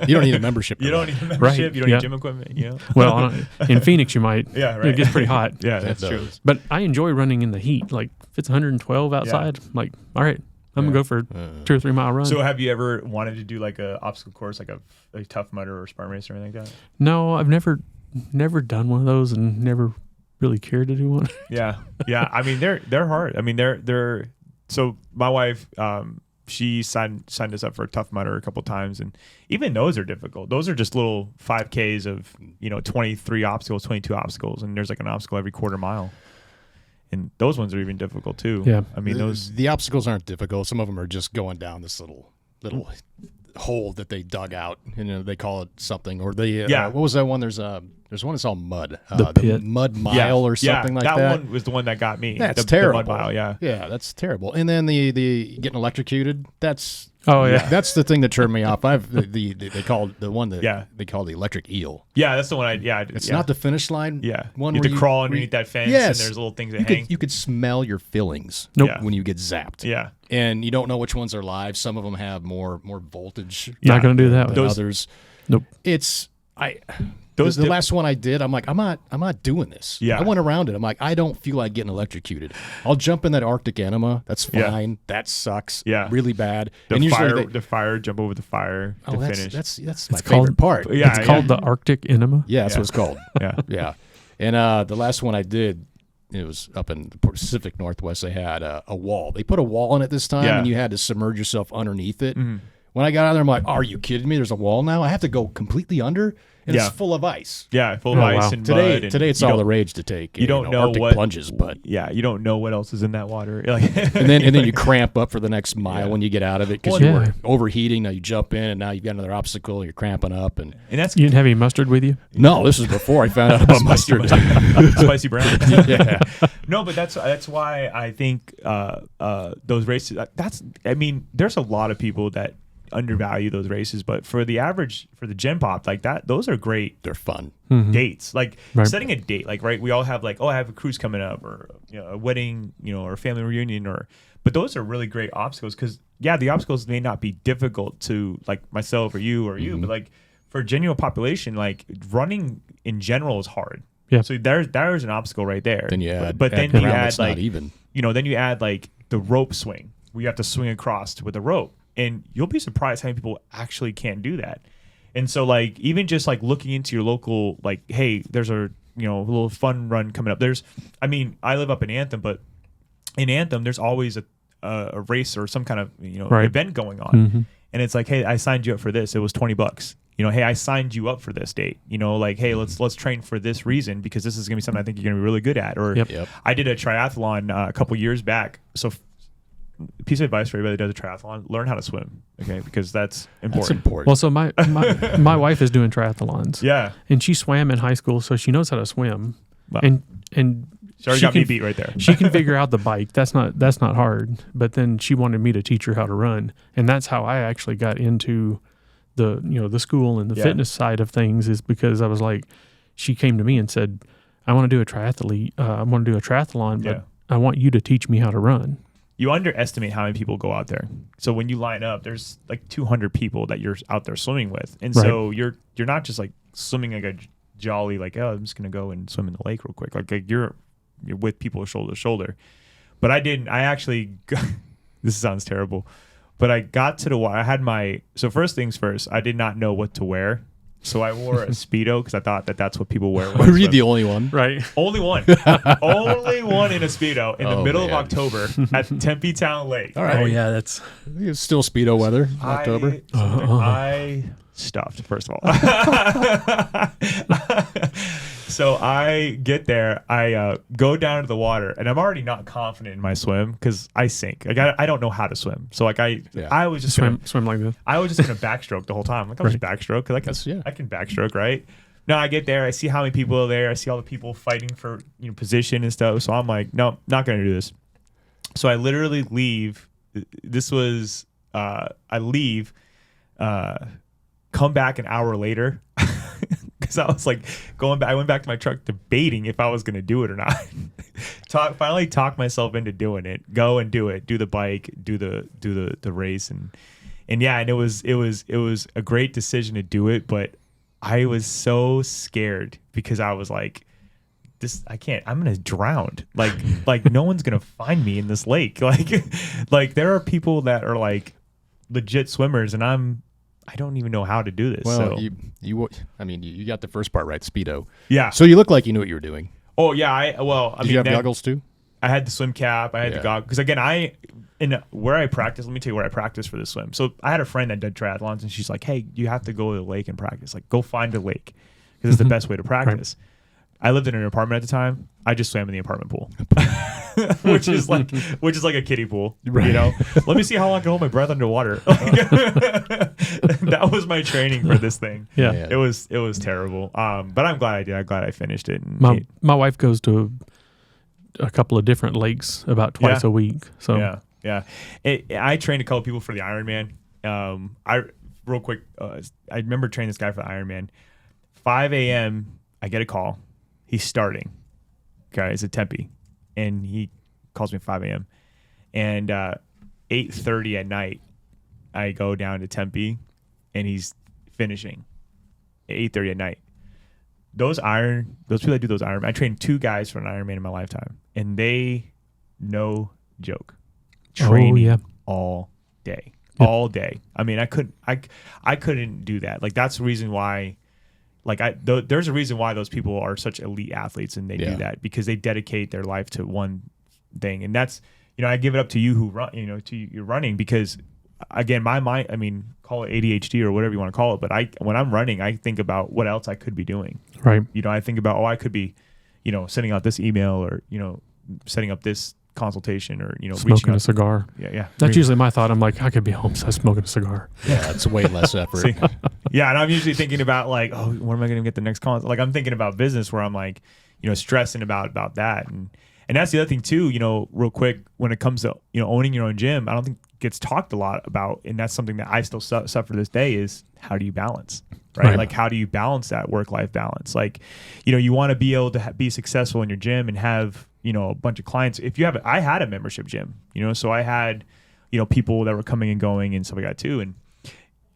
You don't need a membership. You don't need a membership. Right. You don't need gym equipment. Well, in Phoenix, you might. Yeah, right. It gets pretty hot. Yeah, that's It true. does. But I enjoy running in the heat. Like if it's 112 outside, I'm like, all right, I'm gonna go for a 2 or 3 mile run. So have you ever wanted to do like a obstacle course, like a Tough Mudder or Spartan Race or anything like that? No, I've never done one of those and never really cared to do one. Yeah. I mean, they're hard. I mean, they're. So my wife, she signed us up for a Tough Mudder a couple times, and even those are difficult. Those are just little 5Ks of 23 obstacles, 22 obstacles, and there's like an obstacle every quarter mile. And those ones are even difficult too. Yeah. I mean, the obstacles aren't difficult. Some of them are just going down this little hole that they dug out. They call it something. Or what was that one? There's one that's all mud. The pit. Mud mile or something like that. That one was the one that got me. That's the terrible. Mud mile, yeah. Yeah, that's terrible. And then the getting electrocuted. That's that's the thing that turned me off. They called the one that they call the electric eel. Yeah, that's the one. It's not the finish line. Yeah, one you where have to crawl underneath that fence, Yes. and there's little things that hang. You could smell your fillings when you get zapped. Yeah. And you don't know which ones are live. Some of them have more voltage. Not gonna do that. Than others. Nope. The last one I did, I'm like, I'm not doing this. Yeah. I went around it. I'm like, I don't feel like getting electrocuted. I'll jump in that Arctic enema. That's fine. Yeah. That sucks. Yeah. Really bad. The fire, jump over the fire to finish. That's my favorite part. Yeah, it's called the Arctic enema. Yeah, that's what it's called. Yeah. Yeah. And the last one I did, it was up in the Pacific Northwest. They had a wall. They put a wall in it this time, and you had to submerge yourself underneath it. Mm-hmm. When I got out there, I'm like, are you kidding me? There's a wall now. I have to go completely under, and it's full of ice. Yeah, full of ice and mud. And today it's all the rage to take. You don't know Arctic what plunges, but you don't know what else is in that water. and then you cramp up for the next mile when you get out of it because you were overheating. Now you jump in, and now you've got another obstacle. You're cramping up, and that's you didn't have any mustard with you. No, this is before I found out about mustard. Spicy brown. Yeah. No, but that's why I think those races. There's a lot of people that undervalue those races, but for the gen pop like that, those are great. They're fun dates, setting a date, we all have I have a cruise coming up, or a wedding, or a family reunion, but those are really great obstacles because the obstacles may not be difficult to myself or you but for genuine population, running in general is hard. So there's an obstacle right there. Then you add, then you add not even. Then you add the rope swing where you have to swing across with a rope. And you'll be surprised how many people actually can't do that. And so even just looking into your local, hey, there's a little fun run coming up. I live up in Anthem, but in Anthem there's always a race or some kind of event going on. And it's hey, I signed you up for this. It was $20. Hey, I signed you up for this date. Hey, let's train for this reason because this is gonna be something I think you're gonna be really good at. Or I did a triathlon a couple years back. So piece of advice for everybody that does a triathlon: learn how to swim, okay? Because that's important. That's important. Well, so my wife is doing triathlons. Yeah, and she swam in high school, so she knows how to swim. Wow. And she already got me beat right there. She can figure out the bike. That's not hard. But then she wanted me to teach her how to run, and that's how I actually got into the school and the fitness side of things. Is because I was she came to me and said, "I want to do a triathlete. I want to do a triathlon, but I want you to teach me how to run." You underestimate how many people go out there. So when you line up, there's 200 people that you're out there swimming with, and so you're not just swimming a jolly I'm just gonna go and swim in the lake real quick. You're with people shoulder to shoulder. But I didn't. I actually. This sounds terrible, but I got to the water. I had so first things first. I did not know what to wear. So I wore a Speedo because I thought that's what people wear. Were you the only one? Right. Only one. Only one in a Speedo in the middle of October at Tempe Town Lake. All right. Oh, yeah. It's still Speedo weather in October. I stuffed, first of all. So I get there. I go down to the water, and I'm already not confident in my swim because I sink. I don't know how to swim. So I was just swim like this. I was just gonna backstroke the whole time. I'll just backstroke because I can backstroke, right? No, I get there. I see how many people are there. I see all the people fighting for position and stuff. So I'm no, not gonna do this. So I literally leave. This was I leave. Come back an hour later. Because I was going back. I went back to my truck debating if I was going to do it or not. Finally talked myself into doing it. Go and do it. Do the bike. Do the race. And it was a great decision to do it. But I was so scared because I was this. I can't. I'm going to drown. No one's going to find me in this lake. There are people that are legit swimmers, and I don't even know how to do this. Well, you got the first part right, Speedo. Yeah. So you look like you knew what you were doing. Oh yeah. Did you have goggles too? I had the swim cap. I had the goggles because again, where I practice. Let me tell you where I practice for this swim. So I had a friend that did triathlons, and she's like, "Hey, you have to go to the lake and practice. Go find a lake because it's the best way to practice." Right. I lived in an apartment at the time. I just swam in the apartment pool, which is like a kiddie pool. Right. Let me see how long I can hold my breath underwater. That was my training for this thing. Yeah. It was terrible. But I'm glad I did. I'm glad I finished it. And my wife goes to a couple of different lakes about twice a week. So yeah. I trained a couple people for the Ironman. Real quick, I remember training this guy for the Ironman. 5 a.m. I get a call. He's starting. Okay, it's at Tempe, and he calls me at 5 a.m. And 8:30 at night, I go down to Tempe, and he's finishing at 8:30 at night. Those people that do those Ironman, I trained 2 guys for an Ironman in my lifetime, and they, no joke, training all day, all day. I mean, I couldn't do that. That's the reason why. There's a reason why those people are such elite athletes, and they do that because they dedicate their life to one thing. And that's, I give it up to you who run, to your running, because again, my mind, I mean, call it ADHD or whatever you want to call it, but when I'm running, I think about what else I could be doing. Right. I think about, I could be, sending out this email or, setting up this consultation or, smoking a cigar. Yeah. That's usually my thought. I'm like, I could be home, so I'm smoking a cigar. Yeah, it's way less effort. See? Yeah, and I'm usually thinking about like, when am I going to get the next consult? Like I'm thinking about business where I'm like, stressing about that. And that's the other thing too, real quick, when it comes to, owning your own gym, I don't think gets talked a lot about. And that's something that I still suffer this day is how do you balance, right? Like how do you balance that work-life balance? Like, you want to be able to be successful in your gym and have, a bunch of clients. I had a membership gym, so I had, people that were coming and going and stuff like that too.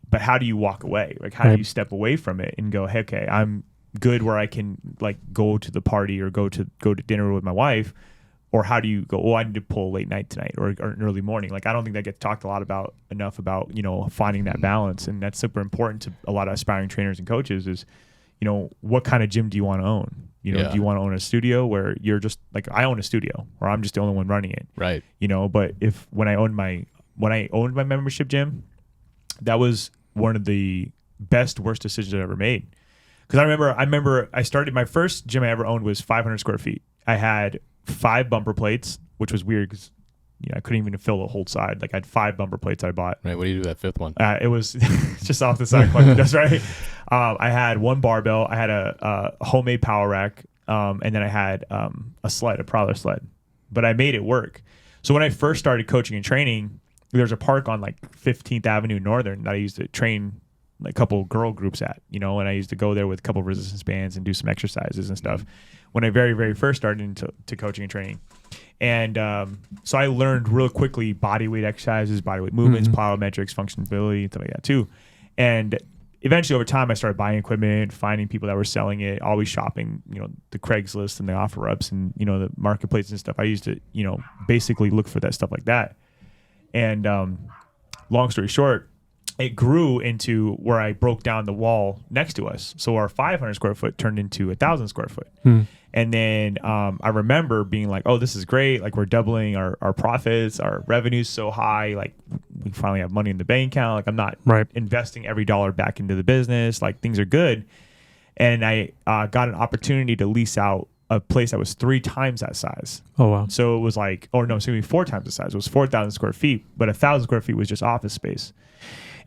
But how do you walk away? Like how do you step away from it and go, hey, okay, I'm good where I can like go to the party or go to dinner with my wife, or how do you go, I need to pull a late night tonight or an early morning. Like I don't think that gets talked a lot about enough about, finding that balance. And that's super important to a lot of aspiring trainers and coaches is, what kind of gym do you want to own? Do you want to own a studio where you're just like, I own a studio or I'm just the only one running it. Right. But when I owned my membership gym, that was one of the worst decisions I ever made. Because I remember I started, my first gym I ever owned was 500 square feet. I had 5 bumper plates, which was weird because I couldn't even fill the whole side. Like I had 5 bumper plates I bought. Right. What do you do with that 5th one? It was just off the side. That's right. I had 1 barbell. I had a homemade power rack. And then I had a prowler sled. But I made it work. So when I first started coaching and training, there's a park on like 15th Avenue Northern that I used to train like a couple girl groups at, and I used to go there with a couple of resistance bands and do some exercises and stuff when I very, very first started into coaching and training. And so I learned real quickly bodyweight exercises, bodyweight movements, plyometrics, functionality, and stuff like that too. And eventually over time I started buying equipment, finding people that were selling it, always shopping, the Craigslist and the OfferUps and, the marketplace and stuff. I used to, basically look for that stuff like that. And long story short, it grew into where I broke down the wall next to us. So our 500 square foot turned into 1,000 square foot. And then I remember being like, oh, this is great. Like we're doubling our profits, our revenue's so high. Like we finally have money in the bank account. Like I'm not investing every dollar back into the business. Like things are good. And I got an opportunity to lease out a place that was 3 times that size. Oh, wow. So it was like, it's going to be 4 times the size. It was 4,000 square feet, but 1,000 square feet was just office space.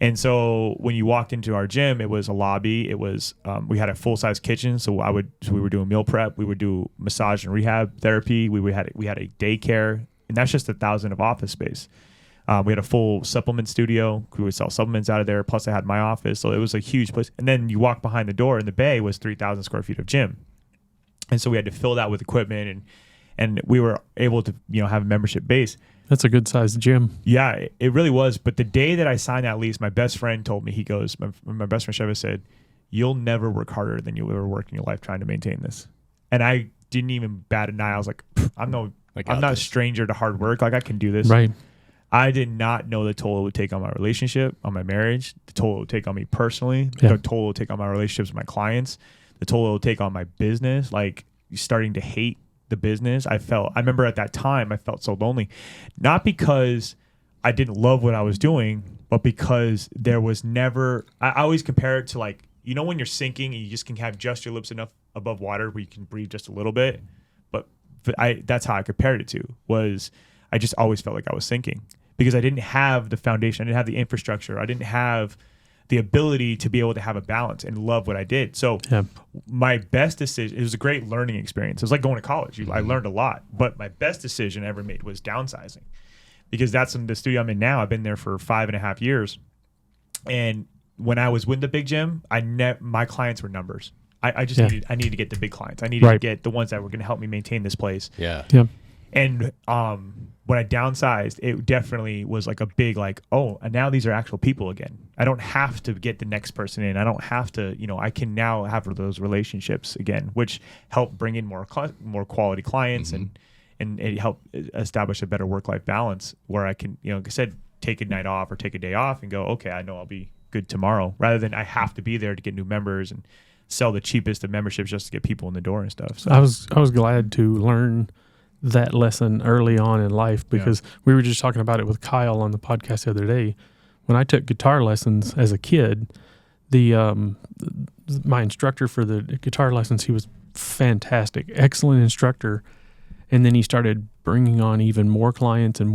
And so when you walked into our gym, it was a lobby. It was, we had a full-size kitchen. So we were doing meal prep. We would do massage and rehab therapy. We had a daycare, and that's just 1,000 of office space. We had a full supplement studio. We would sell supplements out of there. Plus I had my office. So it was a huge place. And then you walk behind the door in the bay was 3,000 square feet of gym. And so we had to fill that with equipment and we were able to, have a membership base. That's a good sized gym. Yeah, it really was. But the day that I signed that lease, my best friend told me, he goes, my best friend Sheva said, you'll never work harder than you'll ever work in your life trying to maintain this. And I didn't even bat an eye. I was like, I'm not a stranger to hard work. Like I can do this. Right. I did not know the toll it would take on my relationship, on my marriage, the toll it would take on me personally, the toll it would take on my relationships with my clients, the toll it would take on my business, like starting to hate the business. I remember at that time I felt so lonely, not because I didn't love what I was doing, but because there was never, I always compare it to like, when you're sinking and you just can have just your lips enough above water where you can breathe just a little bit. But that's how I compared it to, was I just always felt like I was sinking because I didn't have the foundation. I didn't have the infrastructure. I didn't have the ability to be able to have a balance and love what I did. So my best decision, it was a great learning experience. It was like going to college. I learned a lot, but my best decision I ever made was downsizing, because that's in the studio I'm in now. I've been there for 5.5 years. And when I was with the big gym, my clients were numbers. I needed to get the big clients. I needed to get the ones that were going to help me maintain this place. Yeah. And when I downsized, it definitely was like a big and now these are actual people again. I don't have to get the next person in. I don't have to, I can now have those relationships again, which help bring in more quality clients and it helped establish a better work-life balance where I can, like I said, take a night off or take a day off and go, okay, I know I'll be good tomorrow, rather than I have to be there to get new members and sell the cheapest of memberships just to get people in the door and stuff. So I was glad to learn that lesson early on in life, because we were just talking about it with Kyle on the podcast the other day. when I took guitar lessons as a kid, the my instructor for the guitar lessons, he was fantastic, excellent instructor. And then he started bringing on even more clients and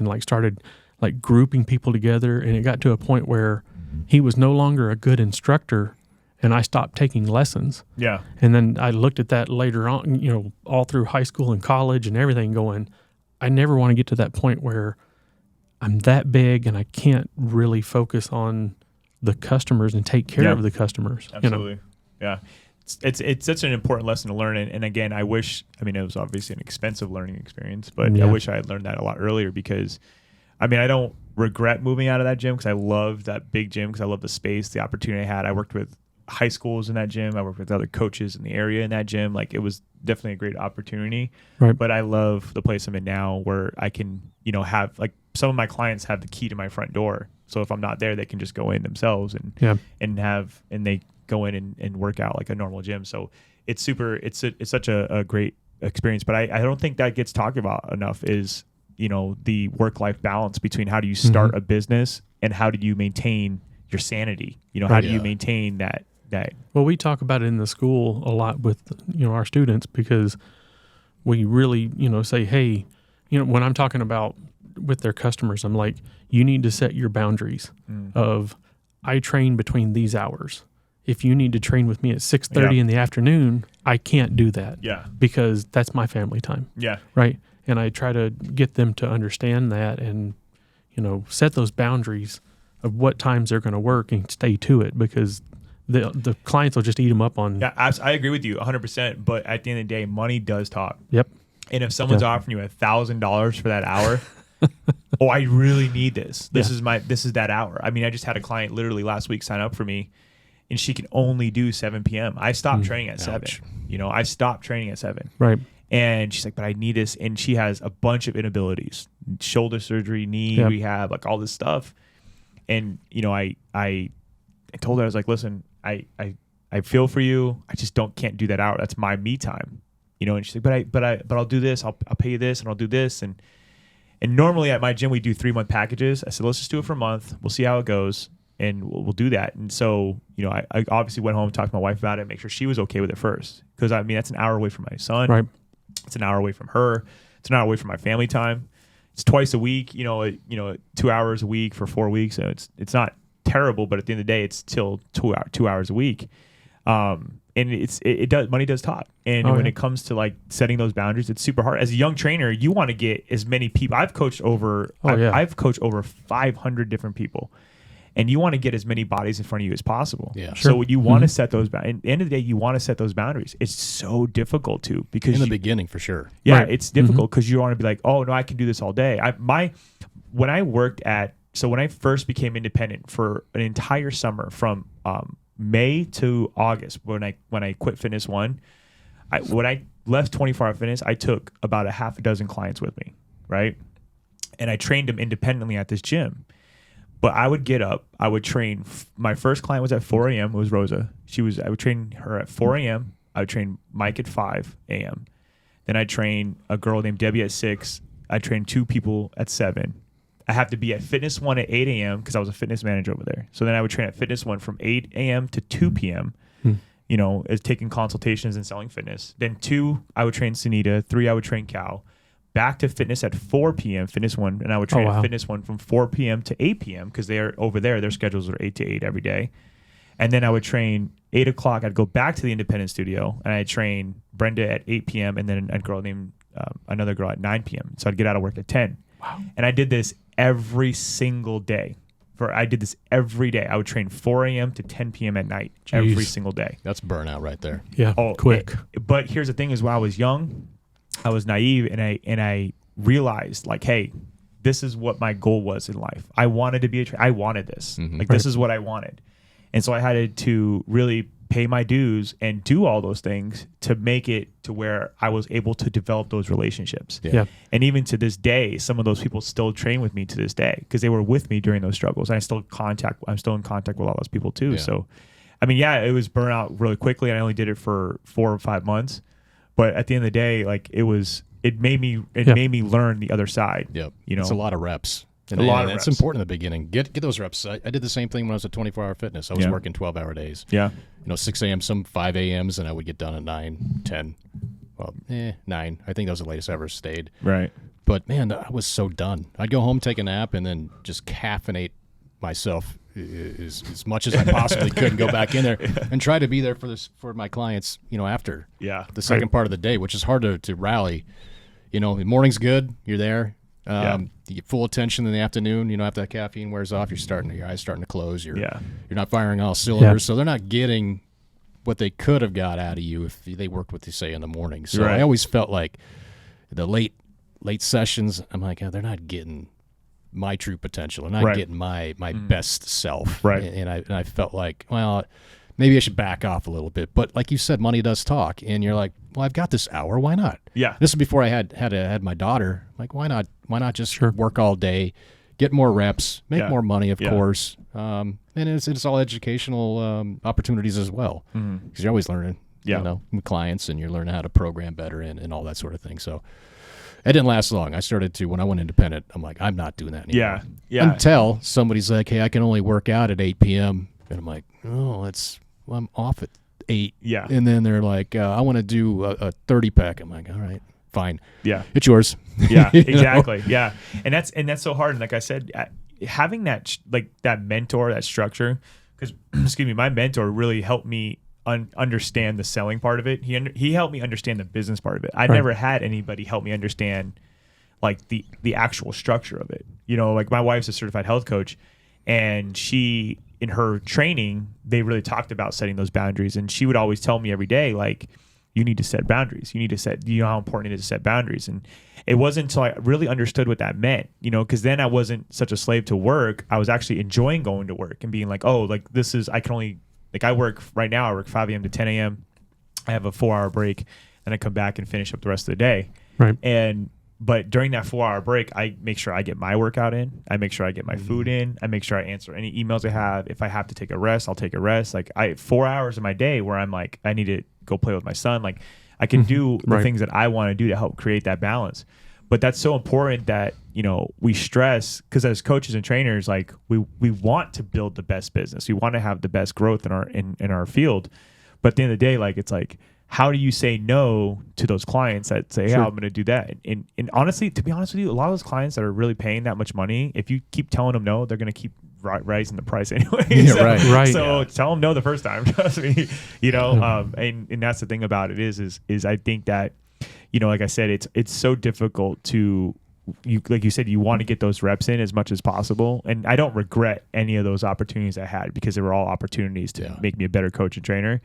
like started like grouping people together. And it got to a point where he was no longer a good instructor, and I stopped taking lessons. Yeah. And then I looked at that later on, you know, all through high school and college and everything, going, I never want to get to that point where I'm that big and I can't really focus on the customers and take care of the customers. Absolutely. You know? Yeah. It's such an important lesson to learn. And again, I wish, I mean, it was obviously an expensive learning experience, but I wish I had learned that a lot earlier, because I mean, I don't regret moving out of that gym, because I loved that big gym, because I love the space, the opportunity I had. I worked with high schools in that gym. I worked with other coaches in the area in that gym. Like, it was definitely a great opportunity. Right. But I love the place I'm in now, where I can, you know, have like some of my clients have the key to my front door. So if I'm not there, they can just go in themselves and they go in and work out like a normal gym. So it's such a great experience. But I don't think that gets talked about enough, is, you know, the work-life balance between how do you start a business and how do you maintain your sanity? You know, how do you maintain that? Well, we talk about it in the school a lot with, you know, our students, because we really, you know, say, hey, you know, when I'm talking about with their customers, I'm like, you need to set your boundaries of, I train between these hours. If you need to train with me at 6:30 in the afternoon, I can't do that. Yeah. Because that's my family time. Yeah. Right. And I try to get them to understand that and, you know, set those boundaries of what times they're going to work and stay to it, because the clients will just eat them up on. Yeah, I agree with you 100%. But at the end of the day, money does talk. Yep. And if someone's offering you $1,000 for that hour, oh, I really need this. This is that hour. I mean, I just had a client literally last week sign up for me, and she can only do 7 p.m. I stopped training at 7. You know, I stopped training at 7. Right. And she's like, but I need this. And she has a bunch of inabilities, shoulder surgery, knee rehab, like all this stuff. And, you know, I told her, I was like, listen, I feel for you. I just can't do that hour. That's my me time. You know, and she's like, but I'll do this. I'll pay you this and I'll do this. And normally at my gym, we do 3-month packages. I said, let's just do it for a month. We'll see how it goes. And we'll do that. And so, you know, I obviously went home and talked to my wife about it, make sure she was okay with it first. Because, I mean, that's an hour away from my son. Right. It's an hour away from her. It's an hour away from my family time. It's twice a week, you know, 2 hours a week for 4 weeks. So it's not terrible, but at the end of the day, it's still 2 hours a week. And it does, money does talk. And when it comes to like setting those boundaries, it's super hard. As a young trainer, you want to get as many people. I've coached over 500 different people. And you want to get as many bodies in front of you as possible. Yeah, sure. So you want to set those boundaries. At the end of the day, you want to set those boundaries. It's so difficult to, because in the beginning, for sure. Yeah, right. It's difficult because you want to be like, oh no, I can do this all day. When I first became independent for an entire summer from May to August, when I quit Fitness One, when I left 24-hour fitness, I took about a half a dozen clients with me, right? And I trained them independently at this gym. But I would get up, I would train. My first client was at 4 a.m. It was Rosa. I would train her at 4 a.m. I would train Mike at 5 a.m. Then I'd train a girl named Debbie at 6. I'd train 2 people at 7. I have to be at Fitness One at 8 a.m. because I was a fitness manager over there. So then I would train at Fitness One from 8 a.m. to 2 p.m., you know, as taking consultations and selling fitness. Then 2, I would train Sunita. 3, I would train Cal. Back to fitness at 4 p.m. Fitness One, and I would train at Fitness One from 4 p.m. to 8 p.m. because they are over there. Their schedules are 8 to 8 every day. And then I would train 8 o'clock. I'd go back to the independent studio, and I'd train Brenda at 8 p.m. and then another girl at 9 p.m. So I'd get out of work at 10. Wow. And I did this every single day. I did this every day. I would train 4 a.m. to 10 p.m. at night every single day. That's burnout right there. Yeah, quick. But here's the thing: is when I was young, I was naive, and I realized, like, hey, this is what my goal was in life. I wanted to be a trainer. I wanted this. This is what I wanted. And so I had to really pay my dues and do all those things to make it to where I was able to develop those relationships. Yeah. And even to this day, some of those people still train with me to this day because they were with me during those struggles. And I'm still in contact with all those people too. Yeah. So, I mean, yeah, it was burnout really quickly. And I only did it for 4 or 5 months. But at the end of the day, like it made me learn the other side. Yep. You know, it's a lot of reps. And a lot of that's reps. important in the beginning. Get those reps. I did the same thing when I was at 24-hour fitness. I was working 12-hour days. Yeah. 6 a.m., some 5 a.m.s, and I would get done at 9, 10. Well, 9. I think that was the latest I ever stayed. Right. But, man, I was so done. I'd go home, take a nap, and then just caffeinate myself as much as I possibly could and go back in there and try to be there for my clients, after the second part of the day, which is hard to rally. The morning's good. You're there. You get full attention in the afternoon. After that caffeine wears off, your eyes starting to close. You're not firing all cylinders, so they're not getting what they could have got out of you if they worked with you, say, in the morning. So I always felt like the late sessions, I'm like, they're not getting my true potential. They're not getting my best self. Right. And I felt like, well, maybe I should back off a little bit. But like you said, money does talk, and you're like, well, I've got this hour. Why not? Yeah. This is before I had my daughter. Like, why not? Why not just work all day, get more reps, make more money, of course. And it's all educational opportunities as well, because you're always learning. With clients, and you're learning how to program better and all that sort of thing. So it didn't last long. I started to, when I went independent, I'm like, I'm not doing that anymore. Yeah. Until somebody's like, hey, I can only work out at 8 p.m. And I'm like, oh, I'm off at 8. Yeah. And then they're like, I want to do a 30-pack. I'm like, all right, fine. Yeah. It's yours. Yeah, exactly. Yeah. And that's so hard. And like I said, having that mentor, that structure, because, excuse me, my mentor really helped me understand the selling part of it. He helped me understand the business part of it. I never had anybody help me understand like the actual structure of it. Like my wife's a certified health coach, and she, in her training, they really talked about setting those boundaries. And she would always tell me every day, like, you need to set boundaries. You need to set, how important it is to set boundaries. And it wasn't until I really understood what that meant, because then I wasn't such a slave to work. I was actually enjoying going to work and being like, oh, like I work right now, I work 5 a.m. to 10 a.m. I have a 4-hour break, and I come back and finish up the rest of the day. Right. But during that 4-hour break, I make sure I get my workout in. I make sure I get my food in. I make sure I answer any emails I have. If I have to take a rest, I'll take a rest. Like 4 hours of my day where I'm like, I need to go play with my son. Like I can do the things that I want to do to help create that balance. But that's so important that, we stress, because as coaches and trainers, like we want to build the best business. We want to have the best growth in our field. But at the end of the day, like, it's like, how do you say no to those clients that say, I'm going to do that? And honestly, to be honest with you, a lot of those clients that are really paying that much money, if you keep telling them no, they're going to keep raising the price anyway. So tell them no the first time. Trust me. And that's the thing about it is I think that, like I said, it's so difficult to, like you said, you want to get those reps in as much as possible. And I don't regret any of those opportunities I had, because they were all opportunities to make me a better coach and trainer.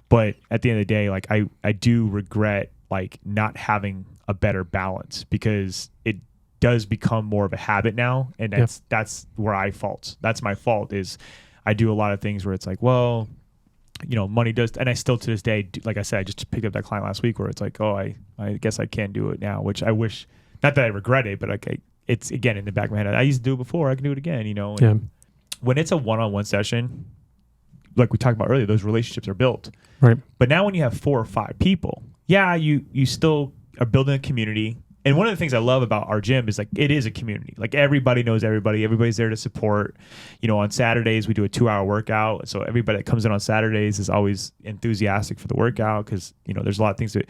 But at the end of the day, like I do regret like not having a better balance, because it does become more of a habit now. And that's where I fault. That's my fault, is I do a lot of things where it's like, well, money does. And I still to this day, like I said, I just picked up that client last week where it's like, oh, I guess I can do it now, which I wish, not that I regret it, but like it's again in the back of my head. I used to do it before. I can do it again, And when it's a one-on-one session, like we talked about earlier, those relationships are built. Right. But now when you have 4 or 5 people, you still are building a community. And one of the things I love about our gym is like it is a community. Like everybody knows everybody. Everybody's there to support. On Saturdays we do a 2-hour workout. So everybody that comes in on Saturdays is always enthusiastic for the workout, because there's a lot of things to it.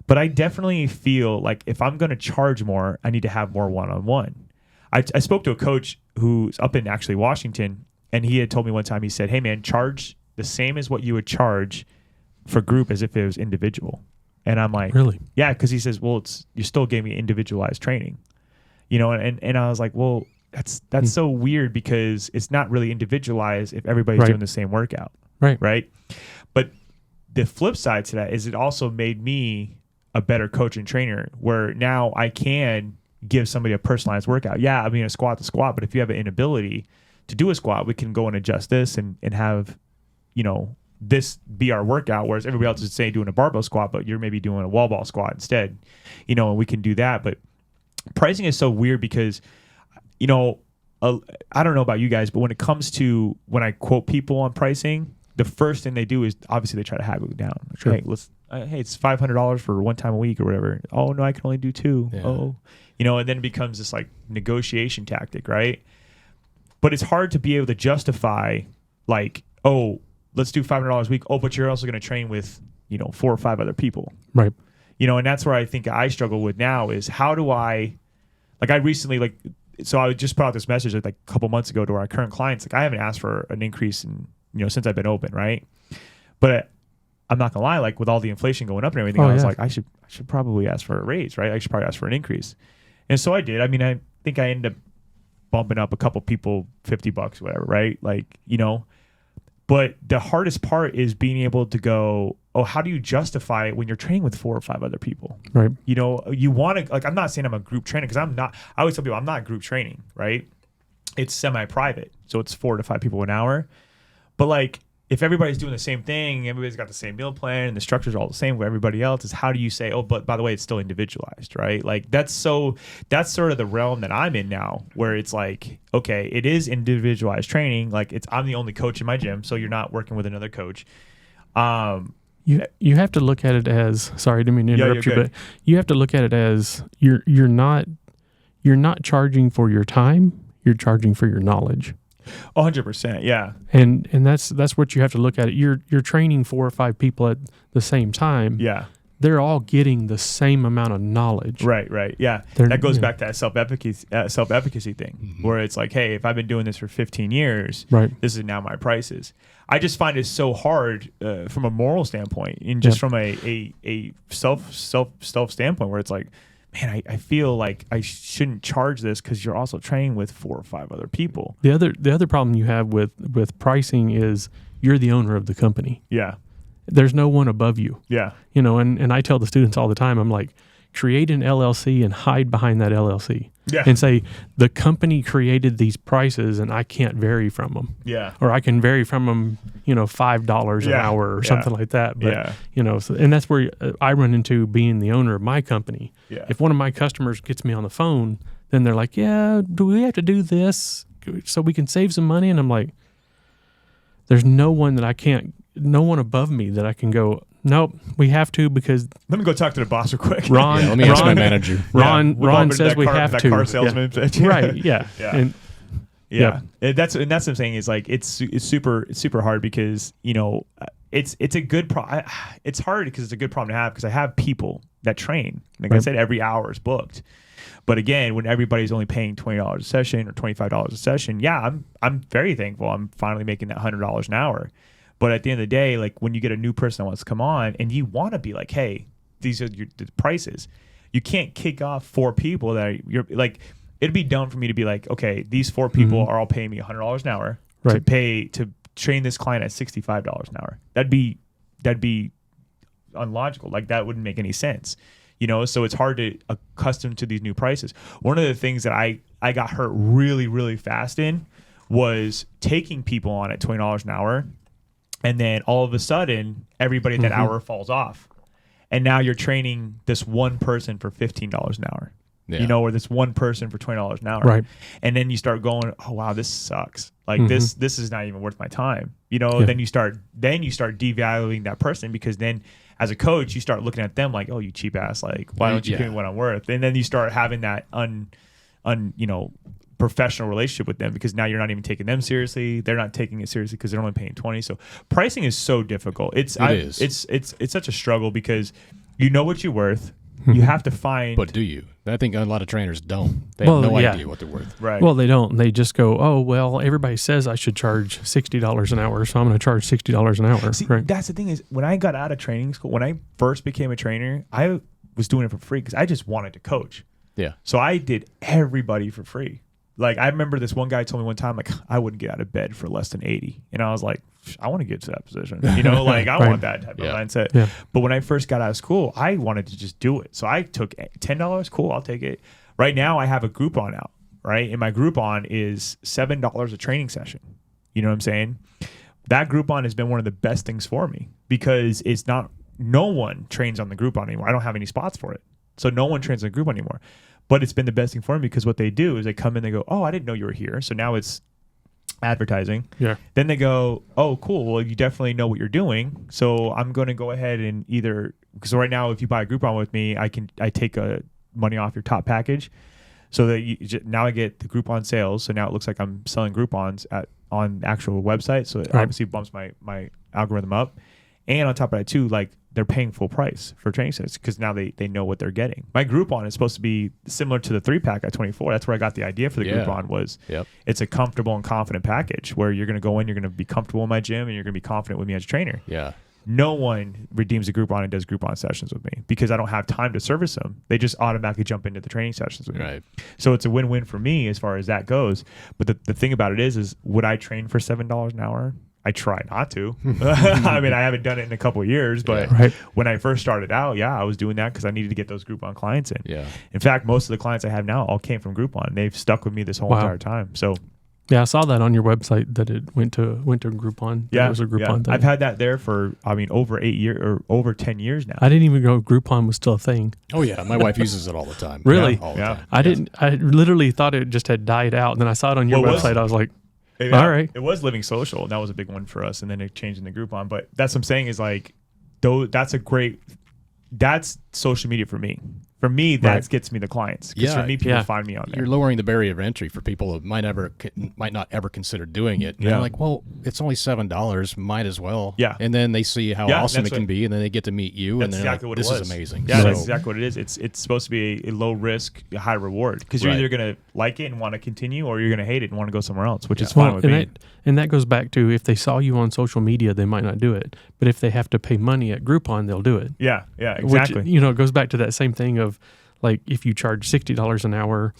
But I definitely feel like if I'm going to charge more, I need to have more one-on-one. I spoke to a coach who's up in actually Washington, and he had told me one time, he said, hey man, charge the same as what you would charge for group as if it was individual. And I'm like, really? Yeah, because he says, well, you still gave me individualized training, and I was like, well, that's so weird, because it's not really individualized if everybody's doing the same workout. Right. But the flip side to that is it also made me a better coach and trainer, where now I can give somebody a personalized workout. Yeah, I mean, a squat to squat, but if you have an inability to do a squat, we can go and adjust this and have, this be our workout, whereas everybody else is, say, doing a barbell squat, but you're maybe doing a wall ball squat instead, and we can do that. But pricing is so weird because, I don't know about you guys, but when it comes to when I quote people on pricing, the first thing they do is obviously they try to haggle it down. Like, hey, hey, it's $500 for one time a week or whatever. Oh no, I can only do 2. Yeah. Oh, and then it becomes this like negotiation tactic, right? But it's hard to be able to justify like, oh, let's do $500 a week. Oh, but you're also going to train with 4 or 5 other people, Right. And that's where I think I struggle with now is how do I recently so I just put out this message like a couple months ago to our current clients. Like I haven't asked for an increase in, since I've been open. Right. But I'm not gonna lie, like with all the inflation going up and everything, I was like, I should probably ask for a raise, right? I should probably ask for an increase. And so I did. I mean, I think I ended up bumping up a couple people $50, whatever, right? like, but the hardest part is being able to go, oh, how do you justify it when you're training with 4 or 5 other people? Right. You want to, like, I'm not saying I'm a group trainer because I'm not. I always tell people I'm not group training, right? It's semi-private, so it's 4 to 5 people an hour. But like, if everybody's doing the same thing, everybody's got the same meal plan, and the structures are all the same with everybody else, is how do you say, oh, but by the way, it's still individualized, right? Like that's sort of the realm that I'm in now, where it's like, okay, it is individualized training. Like I'm the only coach in my gym, so you're not working with another coach. You have to look at it as, sorry, I didn't mean to interrupt you, but you have to look at it as you're not charging for your time, you're charging for your knowledge. 100%, yeah. And that's what you have to look at it. You're training 4 or 5 people at the same time. Yeah. They're all getting the same amount of knowledge. Right. Yeah. That goes back to that self-efficacy thing, where it's like, hey, if I've been doing this for 15 years, right, this is now my prices. I just find it so hard from a moral standpoint, and just from a self standpoint, where it's like, man, I feel like I shouldn't charge this because you're also training with 4 or 5 other people. The other problem you have with pricing is you're the owner of the company. Yeah. There's no one above you. Yeah. And I tell the students all the time, I'm like, create an LLC and hide behind that LLC. Yeah. And say, the company created these prices and I can't vary from them. Yeah. Or I can vary from them, $5 an hour or something like that. But, and that's where I run into being the owner of my company. Yeah. If one of my customers gets me on the phone, then they're like, yeah, do we have to do this so we can save some money? And I'm like, there's no one above me that I can go, nope, we have to because... Let me go talk to the boss real quick. Let me ask my manager. Ron says we have to. That car salesman. Yeah. Right, yeah. And, that's what I'm saying is like it's super hard because it's a good it's hard because it's a good problem to have because I have people that train. Like I said, every hour is booked. But again, when everybody's only paying $20 a session or $25 a session, I'm very thankful. I'm finally making that $100 an hour. But at the end of the day, like when you get a new person that wants to come on and you want to be like, hey, these are the prices. You can't kick off 4 people you're like, it'd be dumb for me to be like, okay, these 4 people are all paying me $100 an hour to train this client at $65 an hour. That'd be unlogical. Like that wouldn't make any sense. So it's hard to accustom to these new prices. One of the things that I got hurt really, really fast in was taking people on at $20 an hour. And then all of a sudden, everybody at that hour falls off. And now you're training this one person for $15 an hour. Yeah. Or this one person for $20 an hour. Right. And then you start going, oh, wow, this sucks. Like this is not even worth my time. Then you start devaluing that person because then as a coach, you start looking at them like, oh, you cheap ass. Like, why don't you give me what I'm worth? And then you start having that professional relationship with them because now you're not even taking them seriously. They're not taking it seriously because they're only paying 20. So pricing is so difficult. It's such a struggle because you know what you're worth. You have to find. But do you? I think a lot of trainers don't. They have no idea what they're worth. Right. Well, they don't. They just go, oh, well, everybody says I should charge $60 an hour, so I'm going to charge $60 an hour. See, right? That's the thing is when I got out of training school, when I first became a trainer, I was doing it for free because I just wanted to coach. Yeah. So I did everybody for free. Like I remember this one guy told me one time, like I wouldn't get out of bed for less than 80. And I was like, I want to get to that position. Like I want that type of mindset. Yeah. But when I first got out of school, I wanted to just do it. So I took $10. Cool, I'll take it. Right now I have a Groupon out, right? And my Groupon is $7 a training session. You know what I'm saying? That Groupon has been one of the best things for me because no one trains on the Groupon anymore. I don't have any spots for it. So no one trains on the Groupon anymore. But it's been the best thing for me because what they do is they come in, they go, oh, I didn't know you were here. So now it's advertising. Yeah. Then they go, oh, cool. Well, you definitely know what you're doing. So I'm going to go ahead and either because right now if you buy a Groupon with me, I take money off your top package, so that now I get the Groupon sales. So now it looks like I'm selling Groupons on the actual website. So it obviously bumps my algorithm up, and on top of that too, like they're paying full price for training sets because now they know what they're getting. My Groupon is supposed to be similar to the 3-pack at 24. That's where I got the idea for the Groupon was. It's a comfortable and confident package where you're going to go in, you're going to be comfortable in my gym, and you're going to be confident with me as a trainer. Yeah. No one redeems a Groupon and does Groupon sessions with me because I don't have time to service them. They just automatically jump into the training sessions with me. Right. So it's a win-win for me as far as that goes. But the thing about it is would I train for $7 an hour? I try not to. I mean, I haven't done it in a couple of years, but when I first started out, I was doing that because I needed to get those Groupon clients in. Yeah. In fact, most of the clients I have now all came from Groupon. They've stuck with me this whole entire time. So yeah, I saw that on your website that it went to Groupon. Yeah, it was a Groupon thing. I've had that there for over 8 years or over 10 years now. I didn't even know Groupon was still a thing. Oh yeah, my wife uses it all the time. Really? All the time. I didn't. I literally thought it just had died out, and then I saw it on your website. I was like, all right. It was Living Social, and that was a big one for us, and then it changed in the Groupon. But that's what I'm saying is like, that's social media for me. For me, that gets me the clients. Because for me, people find me on there. You're lowering the barrier of entry for people who might not ever consider doing it. And they're like, well, it's only $7. Might as well. Yeah. And then they see how awesome it can be, and then they get to meet you, and they're exactly like, this is amazing. Yeah, that's exactly what it is. It's supposed to be a low risk, high reward. Because you're either going to like it and want to continue, or you're going to hate it and want to go somewhere else, which is fine with me. And that goes back to if they saw you on social media, they might not do it. But if they have to pay money at Groupon, they'll do it. Yeah, exactly. Which, it goes back to that same thing of, like, if you charge $60 an hour,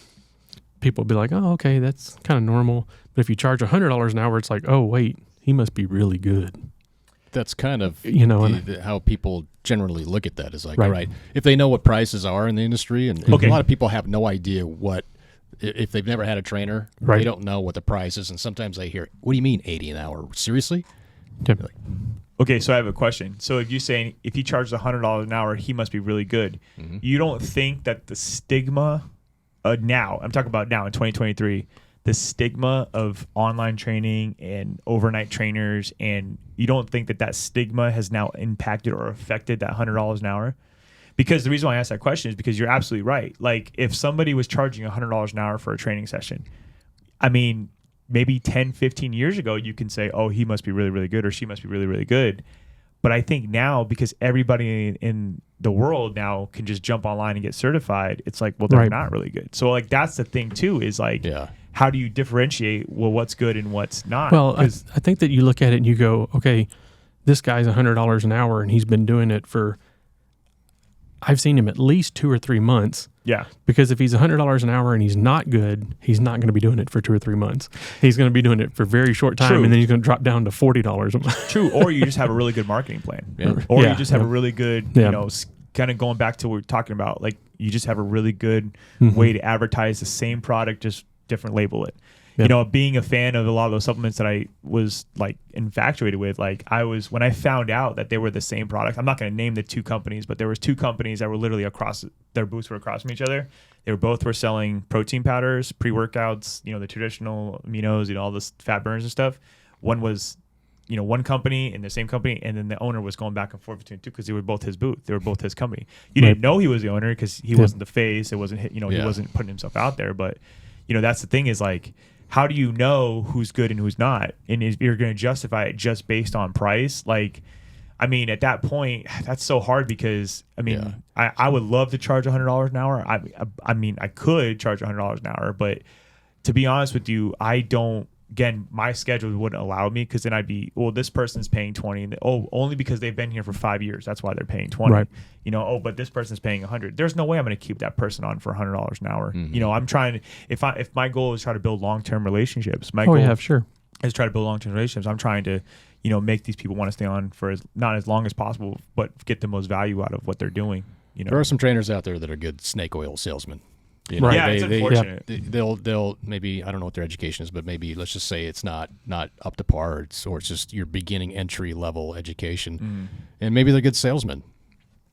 people will be like, oh, okay, that's kind of normal. But if you charge $100 an hour, it's like, oh, wait, he must be really good. That's kind of how people generally look at that is like, all right, if they know what prices are in the industry, and a lot of people have no idea if they've never had a trainer, they don't know what the price is. And sometimes they hear, what do you mean $80 an hour? Seriously? Yeah. Okay, so I have a question. So if you charges $100 an hour, he must be really good. Mm-hmm. You don't think that the stigma now, I'm talking about now in 2023, the stigma of online training and overnight trainers, and you don't think that stigma has now impacted or affected that $100 an hour? Because the reason why I ask that question is because you're absolutely right. Like, if somebody was charging $100 an hour for a training session, I mean, maybe 10, 15 years ago, you can say, oh, he must be really, really good, or she must be really, really good. But I think now, because everybody in the world now can just jump online and get certified, it's like, well, they're not really good. So, like, that's the thing, too, is like, how do you differentiate, what's good and what's not? Well, I think that you look at it and you go, okay, this guy's $100 an hour, and he's been doing it for, I've seen him at least 2 or 3 months. Yeah. Because if he's $100 an hour and he's not good, he's not going to be doing it for 2 or 3 months. He's going to be doing it for a very short time, and then he's going to drop down to $40 a month. True. Or you just have a really good marketing plan. Yeah. Or you just have a really good, kind of going back to what we're talking about, like, you just have a really good way to advertise the same product, just different label it. Yep. Being a fan of a lot of those supplements that I was like infatuated with, like when I found out that they were the same product, I'm not going to name the 2 companies, but there was 2 companies that were literally their booths were across from each other. They were both selling protein powders, pre-workouts, the traditional aminos, all this fat burners and stuff. One was, one company in the same company, and then the owner was going back and forth between 2 because they were both his booth. They were both his company. You didn't know he was the owner because he wasn't the face. It wasn't, he wasn't putting himself out there. But, that's the thing is, like, how do you know who's good and who's not? And you're going to justify it just based on price? Like, I mean, at that point, that's so hard because, I mean, I would love to charge $100 an hour. I mean, I could charge $100 an hour, but to be honest with you, I don't, again, my schedule wouldn't allow me, because then I'd be, well, this person's paying 20, and only because they've been here for 5 years, that's why they're paying 20. Right. But this person's paying 100. There's no way I'm going to keep that person on for $100 an hour. Mm-hmm. I'm trying to, if my goal is try to build long-term relationships, my goal is try to build long-term relationships. I'm trying to, make these people want to stay on for not as long as possible, but get the most value out of what they're doing. There are some trainers out there that are good snake oil salesmen. Right. Yeah, it's unfortunate. They'll maybe, I don't know what their education is, but maybe let's just say it's not up to par, or it's just your beginning entry level education, and maybe they're good salesmen.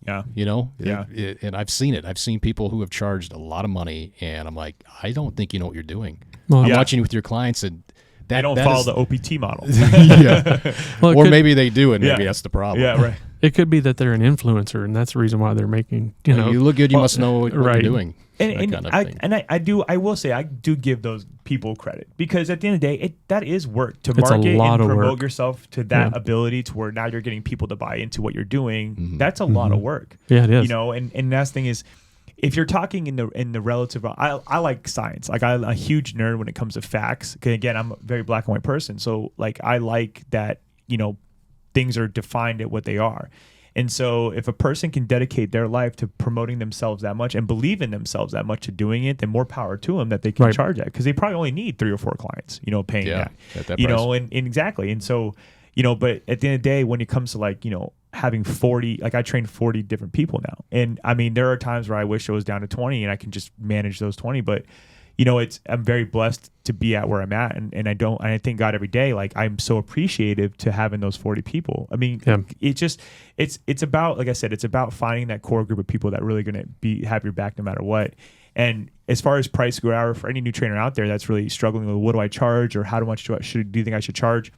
Yeah. And I've seen it. I've seen people who have charged a lot of money, and I'm like, I don't think you know what you're doing. Well, I'm watching you with your clients, and they don't follow the OPT model. Yeah. Well, or maybe they do, and maybe that's the problem. Yeah, right. It could be that they're an influencer, and that's the reason why they're making. You look good. You must know what you're doing. I will say I do give those people credit, because at the end of the day, that is work to It's a market lot and of promote work. yourself to that ability to where now you're getting people to buy into what you're doing. Mm-hmm. That's a lot of work. Yeah, it is. You know, and that's the thing is, if you're talking in the relative, I like science. Like I'm a huge nerd when it comes to facts. 'Cause again, I'm a very black and white person, so like I like that, you know, things are defined at what they are. And so if a person can dedicate their life to promoting themselves that much and believe in themselves that much to doing it, then more power to them that they can charge that, because they probably only need 3 or 4 clients, you know, paying that, at that you price. know, and exactly. And so, you know, but at the end of the day, when it comes to like, you know, having 40, like I train 40 different people now. And I mean, there are times where I wish I was down to 20 and I can just manage those 20, but you know, I'm very blessed to be at where I'm at. And I thank God every day. Like I'm so appreciative to having those 40 people. I mean, it's about, like I said, it's about finding that core group of people that really going to have your back no matter what. And as far as price per hour for any new trainer out there that's really struggling with what do I charge or how much do you think I should charge?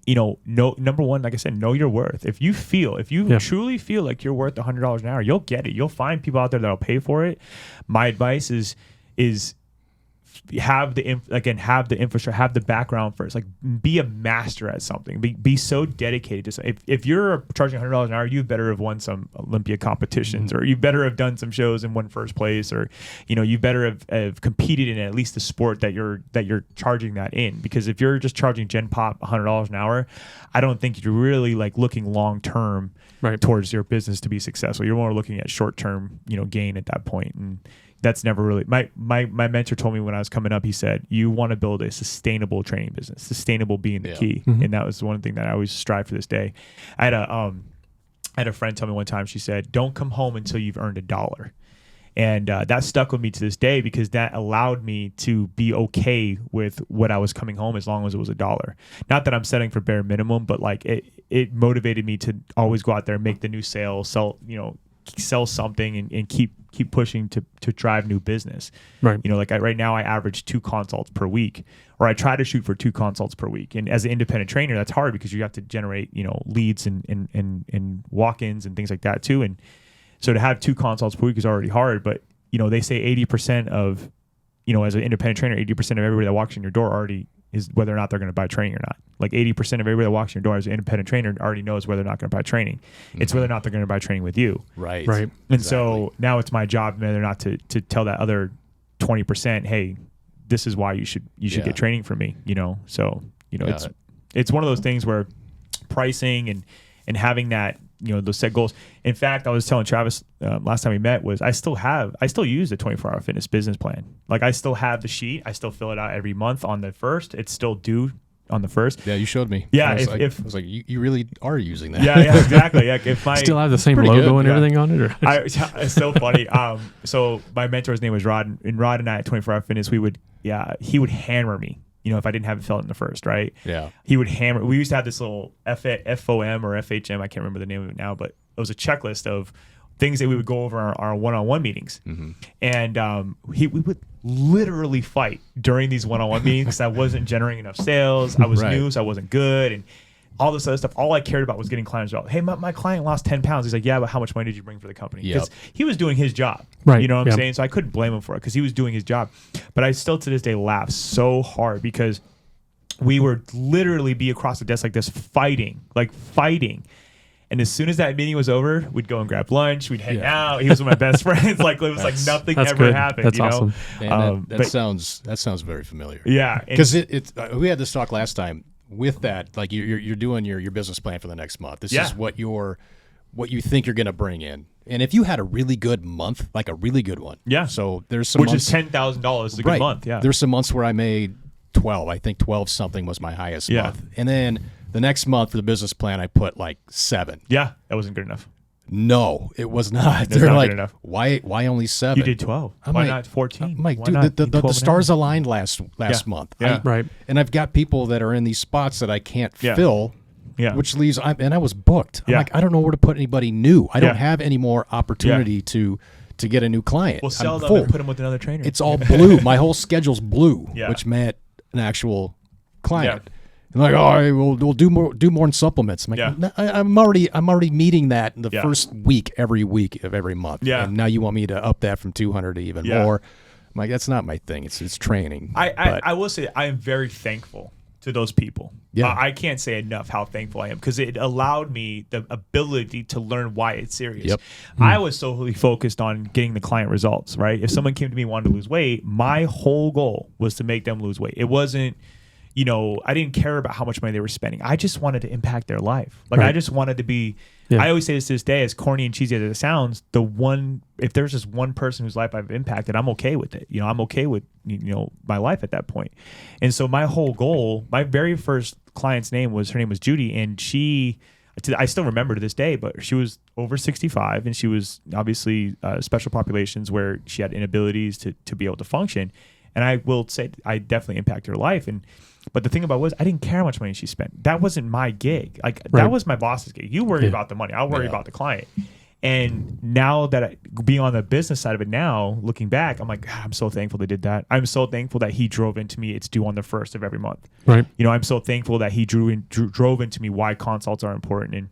You know, number one, like I said, know your worth. If you truly feel like you're worth $100 an hour, you'll get it. You'll find people out there that'll pay for it. My advice is have the infrastructure, have the background first. Like be a master at something. Be so dedicated to something. If you're charging $100 an hour, you better have won some Olympia competitions, or you better have done some shows and won first place, or you know, you better have competed in at least the sport that you're charging that in. Because if you're just charging Gen Pop $100 an hour, I don't think you're really like looking long term towards your business to be successful. You're more looking at short term, you know, gain at that point. And that's never really my mentor told me when I was coming up, he said, you want to build a sustainable training business, sustainable being the key. And that was one thing that I always strive for this day. I had a friend tell me one time, she said, don't come home until you've earned $1. And that stuck with me to this day, because that allowed me to be okay with what I was coming home as long as it was $1. Not that I'm setting for bare minimum, but like it motivated me to always go out there and make the new sale, sell something and keep pushing to drive new business. Right. You know, like right now I average 2 consults per week, or I try to shoot for 2 consults per week. And as an independent trainer, that's hard because you have to generate, you know, leads and walk-ins and things like that too. And so to have 2 consults per week is already hard, but you know, they say 80% of, you know, as an independent trainer, 80% of everybody that walks in your door already is whether or not they're going to buy training or not. Like 80% of everybody that walks in your door as an independent trainer already knows whether or not going to buy training. It's whether or not they're going to buy training with you. Right. And so now it's my job whether or not to tell that other 20%, hey, this is why you should get training from me, you know? So, you know, it's one of those things where pricing and having that, you know, those set goals. In fact, I was telling Travis last time we met was I still use the 24-hour fitness business plan. Like I still have the sheet. I still fill it out every month on the 1st. It's still due on the 1st. Yeah, you showed me. Yeah, I was like, you really are using that. Yeah, exactly. Like if my still have the same logo and everything on it. Or? It's so funny. So my mentor's name was Rod, and Rod and I at 24-hour fitness, he would hammer me. You know, if I didn't have it filled in the 1st, right? Yeah. He would hammer. We used to have this little FOM or FHM. I can't remember the name of it now, but it was a checklist of things that we would go over our one-on-one meetings. And we would literally fight during these one-on-one meetings because I wasn't generating enough sales. I was new, so I wasn't good. And all this other stuff. All I cared about was getting clients out. Hey, my client lost 10 pounds. He's like, yeah, but how much money did you bring for the company? Because he was doing his job. Right. You know what I'm saying? So I couldn't blame him for it because he was doing his job. But I still to this day laugh so hard because we would literally be across the desk like this fighting. And as soon as that meeting was over, we'd go and grab lunch. We'd hang out. He was one of my best friends. Like it was like nothing ever happened. That's awesome. Man, that sounds very familiar. Yeah, because we had this talk last time. With that, like you're doing your business plan for the next month. This is what you think you're going to bring in. And if you had a really good month, like a really good one, So there's some months, is $10,000 is a good month. Yeah, there's some months where I made 12. I think 12 something was my highest month. And then the next month for the business plan, I put like 7. Yeah, that wasn't good enough. No, it was not. They're not like, good enough. Why only 7? You did 12. Why not 14? I'm like, dude, the stars aligned last month. Yeah. Right. And I've got people that are in these spots that I can't fill. Yeah. Which leaves, and I was booked. I'm like, I don't know where to put anybody new. I don't have any more opportunity to get a new client. We'll sell them and put them with another trainer. It's all blue. My whole schedule's blue, Yeah. which meant an actual client. And like, all right, we'll do more in supplements. I'm like, Yeah. "No, I'm already meeting that in the Yeah. first week every of every month. Yeah. And now you want me to up that from 200 to even more. I'm like, that's not my thing. It's training. I will say I am very thankful to those people. Yeah. I can't say enough how thankful I am because it allowed me the ability to learn why it's serious. Yep. I was solely focused on getting the client results, right? If someone came to me and wanted to lose weight, my whole goal was to make them lose weight. It wasn't, I didn't care about how much money they were spending. I just wanted to impact their life. Like I just wanted to be, I always say this to this day, as corny and cheesy as it sounds, if there's just one person whose life I've impacted, I'm okay with it. I'm okay with, my life at that point. And so my whole goal, my very first client's her name was Judy. And I still remember to this day, but she was over 65 and she was obviously special populations where she had inabilities to be able to function. And I will say I definitely impacted her life. But the thing about it was I didn't care how much money she spent. That wasn't my gig. That was my boss's gig. You worry about the money. I'll worry about the client. And now that being on the business side of it now, looking back, I'm like, God, I'm so thankful they did that. I'm so thankful that he drove into me. It's due on the 1st of every month. Right. I'm so thankful that he drove into me why consults are important and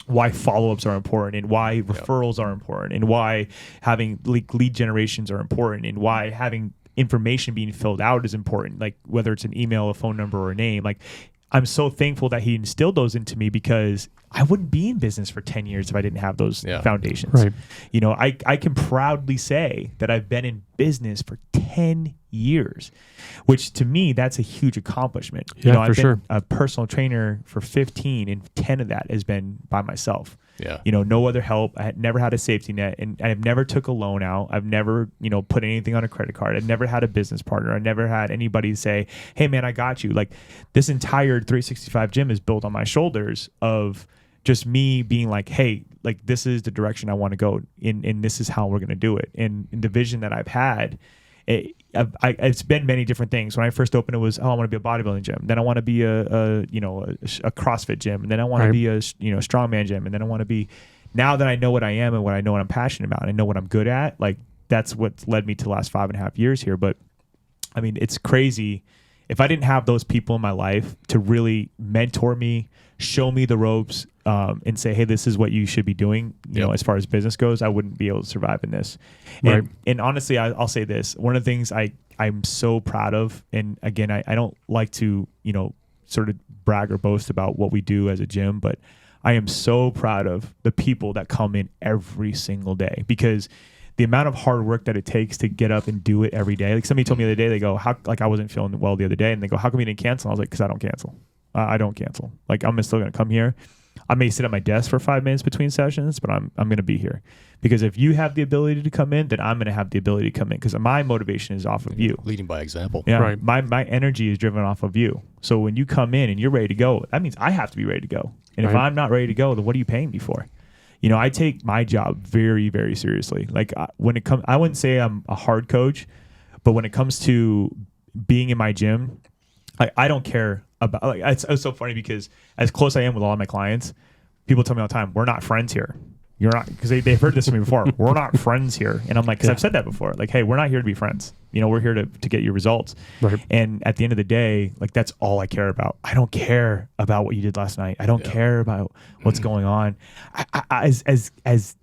why follow-ups are important and why referrals are important and why having lead generations are important and why having information being filled out is important, like whether it's an email, a phone number, or a name. Like, I'm so thankful that he instilled those into me because I wouldn't be in business for 10 years if I didn't have those foundations. Right. I can proudly say that I've been in business for 10 years, which to me, that's a huge accomplishment. Yeah, I've for been a personal trainer for 15 and 10 of that has been by myself. Yeah. No other help. I had never had a safety net and I've never took a loan out. I've never, put anything on a credit card. I've never had a business partner. I never had anybody say, hey man, I got you. Like this entire 365 gym is built on my shoulders of just me being like, hey, like this is the direction I want to go and this is how we're going to do it. And in the vision that I've had, it's been many different things. When I first opened, it was, I want to be a bodybuilding gym. Then I want to be a CrossFit gym. And then I want to be a strongman gym. And then I want to be, now that I know what I am and what I know what I'm passionate about, and I know what I'm good at, like that's what led me to the last 5.5 years here. But I mean, it's crazy. If I didn't have those people in my life to really mentor me, show me the ropes, and say, hey, this is what you should be doing, as far as business goes, I wouldn't be able to survive in this. Right. And honestly, I'll say this. One of the things I'm so proud of, and again, I don't like to, sort of brag or boast about what we do as a gym, but I am so proud of the people that come in every single day because the amount of hard work that it takes to get up and do it every day. Like somebody told me the other day, they go, I wasn't feeling well the other day. And they go, how come you didn't cancel? I was like, because I don't cancel. I don't cancel. Like I'm still going to come here. I may sit at my desk for 5 minutes between sessions, but I'm going to be here because if you have the ability to come in, then I'm going to have the ability to come in because my motivation is off of you. Leading by example. Yeah. Right. My energy is driven off of you. So when you come in and you're ready to go, that means I have to be ready to go. And if I'm not ready to go, then what are you paying me for? I take my job very, very seriously. Like when it comes, I wouldn't say I'm a hard coach, but when it comes to being in my gym, I don't care about, like, it's so funny because as close I am with all of my clients, people tell me all the time, we're not friends here. You're not, because they've heard this from me before. We're not friends here. And I'm like, because I've said that before. Like, hey, we're not here to be friends. We're here to get your results. Right. And at the end of the day, like, that's all I care about. I don't care about what you did last night. I don't care about what's going on. As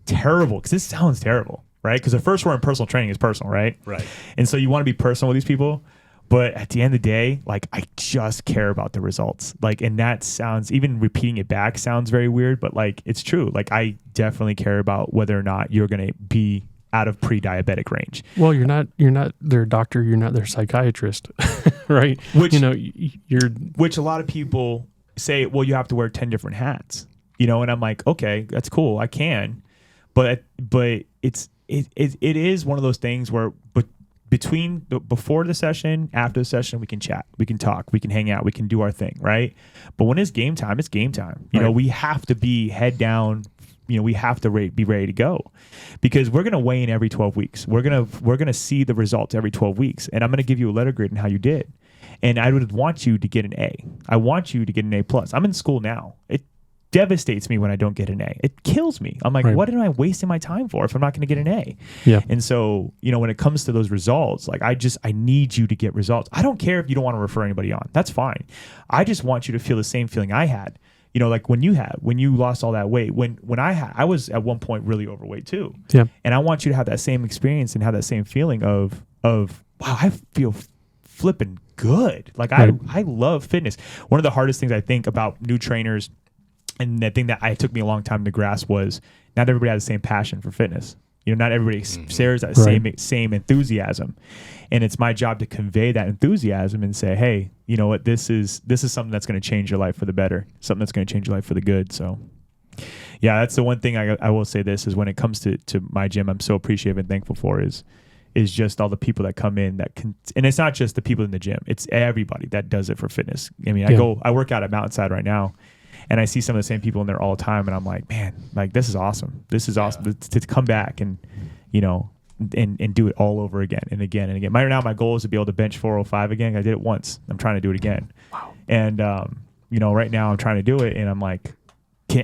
terrible, because this sounds terrible, right? Because the first word in personal training is personal, right? Right. And so you want to be personal with these people. But at the end of the day, like, I just care about the results. Like, and that sounds, even repeating it back sounds very weird, but like, it's true. Like, I definitely care about whether or not you're going to be out of pre-diabetic range. Well, you're not their doctor. You're not their psychiatrist, right? Which, you're, which a lot of people say, well, you have to wear 10 different hats, and I'm like, okay, that's cool. I can, but it is one of those things where, before the session, after the session, we can chat, we can talk, we can hang out, we can do our thing, right? But when it's game time, it's game time. We have to be head down. We have to be ready to go because we're going to weigh in every 12 weeks. We're going to see the results every 12 weeks, and I'm going to give you a letter grade on how you did. And I would want you to get an A. I want you to get an A+. I'm in school now. devastates me when I don't get an A. It kills me. I'm like, what am I wasting my time for if I'm not going to get an A? Yeah. And so, when it comes to those results, like I need you to get results. I don't care if you don't want to refer anybody on. That's fine. I just want you to feel the same feeling I had. Like when you lost all that weight, when I was at one point really overweight too. Yeah. And I want you to have that same experience and have that same feeling of wow, I feel flipping good. Like I love fitness. One of the hardest things I think about new trainers, and the thing that it took me a long time to grasp, was not everybody has the same passion for fitness. Not everybody shares that same enthusiasm, and it's my job to convey that enthusiasm and say, hey, you know what, this is something that's going to change your life for the better, something that's going to change your life for the good. So yeah, that's the one thing I will say. This is when it comes to my gym, I'm so appreciative and thankful for is just all the people that come in that can, and it's not just the people in the gym, it's everybody that does it for fitness. I mean, I work out at Mountainside right now, and I see some of the same people in there all the time, and I'm like, man, like this is awesome. This is awesome to come back and and do it all over again and again and again. Right now, my goal is to be able to bench 405 again. I did it once. I'm trying to do it again. Wow. And right now I'm trying to do it, and I'm like,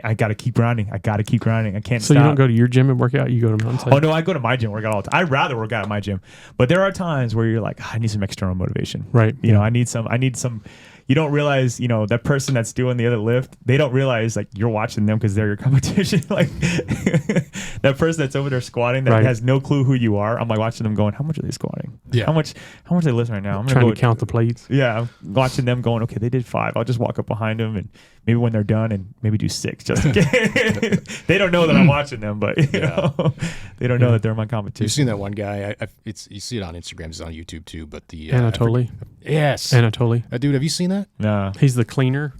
I got to keep grinding. I can't stop. So you don't go to your gym and work out? You go to Mountainside? Oh, no, I go to my gym and work out all the time. I'd rather work out at my gym. But there are times where you're like, I need some external motivation. Right. I need some. You don't realize, that person that's doing the other lift, they don't realize like you're watching them because they're your competition. Like that person that's over there squatting that has no clue who you are. I'm like watching them going, how much are they squatting? Yeah. How much are they lifting right now? I'm trying to count the plates. Yeah. I'm watching them going, okay, they did 5. I'll just walk up behind them and maybe when they're done and maybe do 6 just in case. They don't know that I'm watching them, but you know, they don't know that they're my competition. You've seen that one guy. You see it on Instagram. It's on YouTube too. But the Anatoly. Yes. Anatoly. Dude, have you seen that? No. He's the cleaner.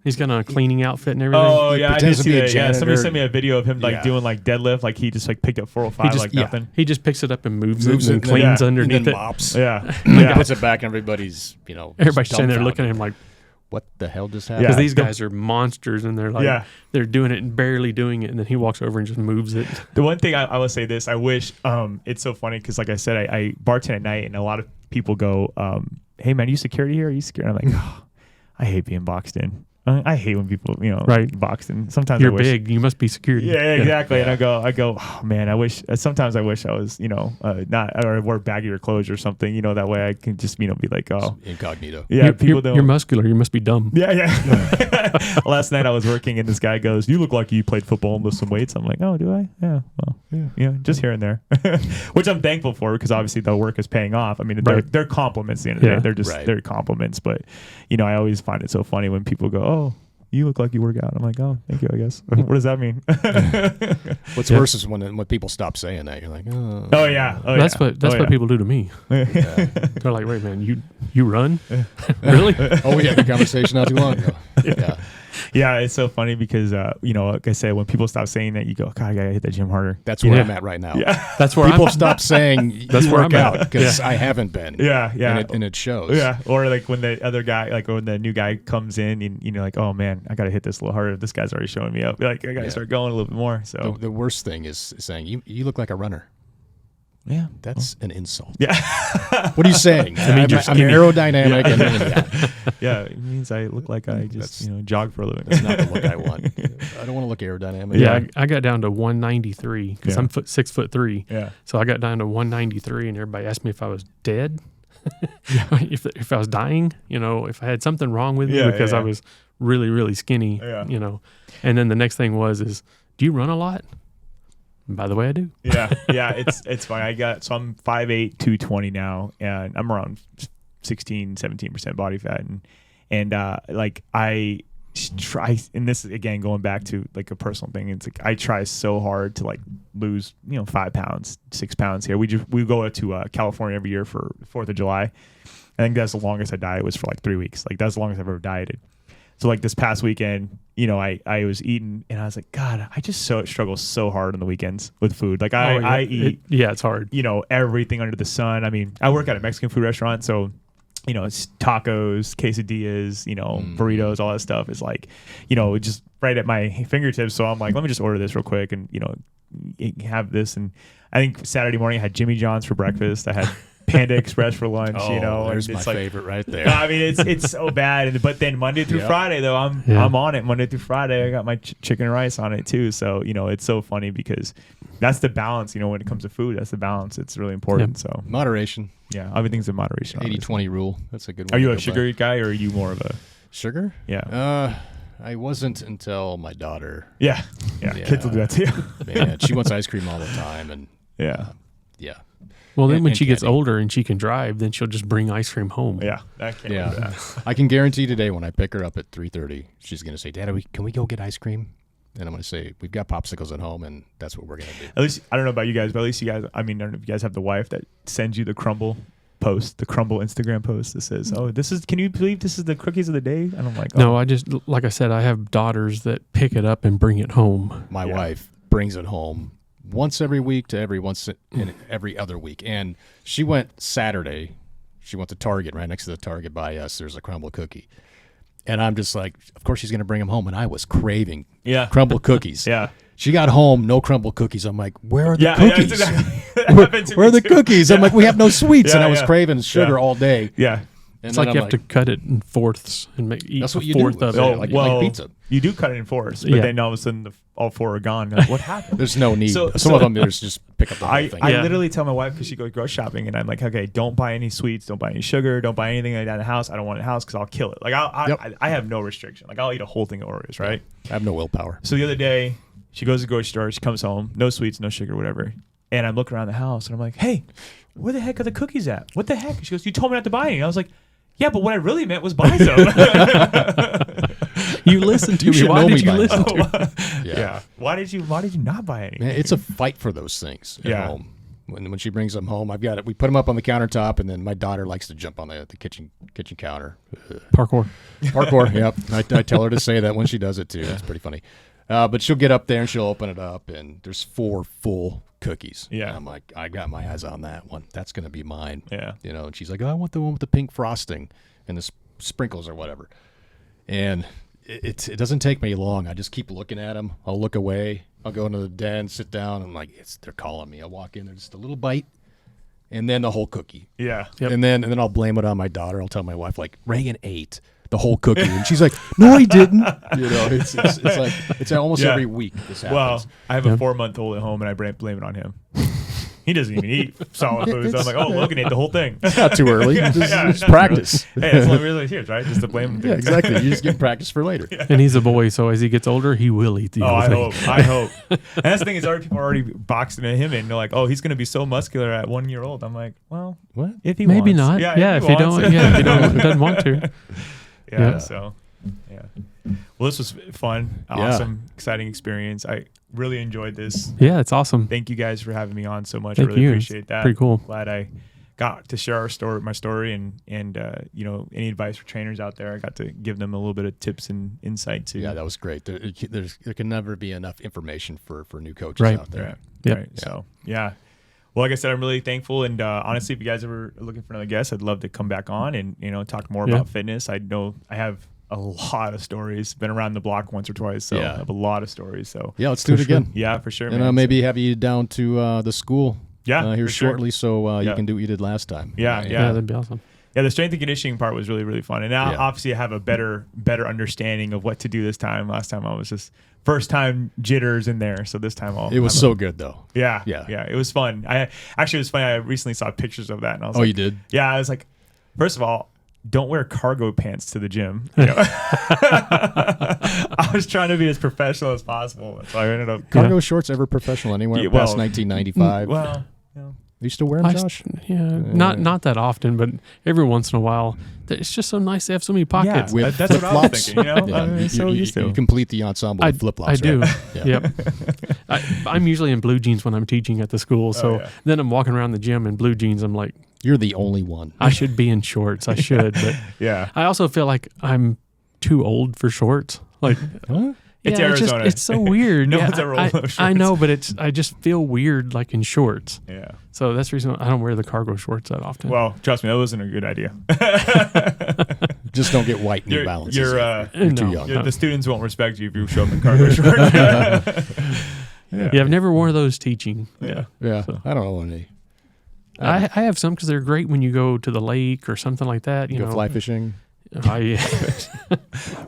He's got a cleaning outfit and everything. Oh yeah, I did see that. Yeah, somebody janitor. sent me a video of him like doing like deadlift, like he just like picked up 405 like nothing. He just picks it up and moves it and cleans underneath and then it. mops. Yeah. Puts it back, and everybody's everybody's standing there looking at him like, what the hell just happened? because these guys are monsters and they're like, they're doing it and barely doing it, and then he walks over and just moves it. The one thing I will say this, I wish it's so funny because like I said, I bartend at night and a lot of people go, hey man, are you security here? Are you security? I'm like, oh, I hate being boxed in. I hate when people, boxed in. Sometimes you're I wish, big. You must be security. Yeah, exactly. Yeah. And I go, oh man, I wish. Sometimes I wish I was, not or wore baggier clothes or something. That way I can just, be like, oh, incognito. Yeah, you're muscular. You must be dumb. Yeah. Last night I was working and this guy goes, "You look like you played football and lift some weights." I'm like, "Oh, do I? Yeah. Well, yeah, just here and there," which I'm thankful for because obviously the work is paying off. I mean, they're compliments. At the end of the day, they're just they're compliments. But I always find it so funny when people go, "Oh, you look like you work out." I'm like, "Oh, thank you, I guess." What does that mean? What's worse is when people stop saying that. You're like, "Oh, oh yeah." That's what people do to me. They're like, "Wait, man, you run? Really?" Oh, we had the conversation not too long ago. Yeah. Yeah, it's so funny because like I said, when people stop saying that, you go, "God, I gotta hit that gym harder." That's where I'm at right now. Yeah, that's where people stop saying that's you where work I'm out at because I haven't been. Yeah. And it shows. Yeah, or like when the other guy, like when the new guy comes in, and like, "Oh man, I gotta hit this a little harder. This guy's already showing me up. Like I gotta start going a little bit more." So the worst thing is saying you look like a runner. Yeah, that's an insult. Yeah. What are you saying? I'm aerodynamic. Yeah, it means I look like I just jog for a living. That's not the look I want. I don't want to look aerodynamic. Yeah, I got down to 193 because I'm 6'3". Yeah. So I got down to 193, and everybody asked me if I was dead, if I was dying, if I had something wrong with me because I was really, really skinny, And then the next thing is, do you run a lot? By the way, I do. Yeah, it's fine. I'm 5'8", 220 now, and I'm around 16-17% body fat, and like I try, and this is again going back to like a personal thing. It's like I try so hard to like lose 5 pounds, 6 pounds here. We go to California every year for 4th of July. I think that's the longest I dieted was for like 3 weeks. Like that's the longest I've ever dieted. So like this past weekend, I was eating and I was like, God, I just struggle so hard on the weekends with food. Like I eat, it's hard. Everything under the sun. I mean, I work at a Mexican food restaurant, so it's tacos, quesadillas, burritos, all that stuff is like, just right at my fingertips. So I'm like, let me just order this real quick and have this. And I think Saturday morning I had Jimmy John's for breakfast. I had Panda Express for lunch. Oh, you know, there's and my it's like, favorite right there. I mean, it's so bad. But then Monday through Friday, though, I'm on it. Monday through Friday, I got my chicken and rice on it too. So it's so funny because that's the balance. When it comes to food, that's the balance. It's really important. So Moderation. Yeah, everything's in moderation. 80-20 rule. That's a good one. Are you a sugar guy or are you more of a sugar? Yeah. I wasn't until my daughter. Yeah. Kids will do that too. Man, she wants ice cream all the time, and yeah. Well, then when and she gets candy. older and she can drive, then she'll just bring ice cream home. Yeah. I can't believe that. I can guarantee today when I pick her up at 3:30, she's going to say, "Dad, can we go get ice cream?" And I'm going to say, "We've got popsicles at home, and that's what we're going to do." At least I don't know about you guys, but at least you guys. I mean, I don't know if you guys have the wife that sends you the crumble post, the crumble Instagram post that says, "Oh, this is. Can you believe this is the cookies of the day?" And I'm like, No, I just like I said, I have daughters that pick it up and bring it home. My wife brings it home once every week to every other week, and she went Saturday. She went to Target, right next to the Target by us. There's a crumble cookie. And I'm just like, of course she's going to bring them home. And I was craving crumble cookies. Yeah. She got home, no crumble cookies. I'm like, where are the Yeah, cookies? exactly. Where are the cookies? Yeah. I'm like, we have no sweets. And Yeah, I was craving sugar all day. Yeah. And It's then like I'm you have to cut it in fourths and eat That's what a you fourth do. of Oh, it. like pizza. You do cut it in fours, but Yeah. then all of a sudden all four are gone. You're like, what happened? There's no need. So- Some of them, there's just pick up the whole I thing. Yeah. literally tell my wife because she goes grocery shopping, and I'm like, okay, don't buy any sweets, don't buy any sugar, don't buy anything like that in the house. I don't want it in the house because I'll kill it. Like I have no restriction. Like I'll eat a whole thing of Oreos, right? I have no willpower. So the other day, she goes to the grocery store. She comes home, no sweets, no sugar, whatever. And I'm looking around the house, and I'm like, hey, where the heck are the cookies at? What the heck? She goes, you told me not to buy any. I was like, yeah, but what I really meant was buy some. You listened to You me. should Why know did me you by listen now. to me? Yeah. Why did you not buy any? Man, it's a fight for those things at Yeah. home. When she brings them home, I've got it. We put them up on the countertop, and then my daughter likes to jump on the kitchen counter. Parkour. Parkour. Yep. I tell her to say that when she does it too. It's pretty funny. But she'll get up there and she'll open it up, and there's 4 full cookies. Yeah. And I'm like, I got my eyes on that one. That's gonna be mine. Yeah. And she's like, oh, I want the one with the pink frosting and the sprinkles or whatever. And it doesn't take me long. I just keep looking at them. I'll look away. I'll go into the den, sit down. I'm like, they're calling me. I walk in there, just a little bite, and then the whole cookie. Yeah. Yep. And then I'll blame it on my daughter. I'll tell my wife, like, Reagan ate the whole cookie, and she's like, no, he didn't. It's like it's almost every week this happens. Well, I have a 4-month-old at home, and I blame it on him. He doesn't even eat solid food. So I'm like, oh, Logan ate the whole thing. Not too early. Just practice. Hey, that's what really is, right? Just to blame him. Yeah, exactly. You just get practice for later. And he's a boy, so as he gets older, he will eat the whole thing. I hope. And that's the thing is, people are already boxing him in. They're like, oh, he's going to be so muscular at 1 year old. I'm like, well, What? if he Maybe wants. not. Yeah, if he wants. doesn't want to. Yeah. Yeah. So, yeah. Well, this was fun. Awesome, exciting experience. I really enjoyed this. Yeah, it's awesome. Thank you guys for having me on so much. Thank I really you. appreciate that. Pretty cool. Glad I got to share my story, and any advice for trainers out there. I got to give them a little bit of tips and insight too. Yeah, that was great. There can never be enough information for new coaches Right. out there. Yep. Right. So yeah. Well, like I said, I'm really thankful, and honestly, if you guys ever are looking for another guest, I'd love to come back on and talk more about fitness. I know I have a lot of stories. Been around the block once or twice, so I have a lot of stories. So Yeah, let's do it again. yeah, for sure. And man. maybe have you down to the school here for sure. shortly, so you Yeah. can do what you did last time. Yeah. That'd be awesome. Yeah, the strength and conditioning part was really, really fun. And now, obviously, I have a better understanding of what to do this time. Last time I was just first time jitters in there. So this time It was so good, though. Yeah. It was fun. It was funny. I recently saw pictures of that, and I was Oh, like, you did? Yeah, I was like, first of all, don't wear cargo pants to the gym. I was trying to be as professional as possible, so I ended up. Cargo shorts ever professional anywhere past 1995? Well, you used to wear them, Josh? Not that often, but every once in a while. It's just so nice to have so many pockets. With that's what I was flip-flops. thinking. I'm so used to. You complete the ensemble with flip-flops. I do. Right? Yep. I'm usually in blue jeans when I'm teaching at the school. So then I'm walking around the gym in blue jeans. I'm like, You're the only one. I should be in shorts. I should. But Yeah. I also feel like I'm too old for shorts. Like, Huh? It's yeah, Arizona. It's so weird. No Yeah, one's ever old enough I know, shorts. but I just feel weird like in shorts. Yeah. So that's the reason I don't wear the cargo shorts that often. Well, trust me, that wasn't a good idea. Just don't get white New You're- Balances. you're, You're too no. young. The students won't respect you if you show up in cargo shorts. yeah, I've never worn those teaching. Yeah. Yeah, So. I don't know any. I have some because they're great when you go to the lake or something like that. You go know, fly fishing.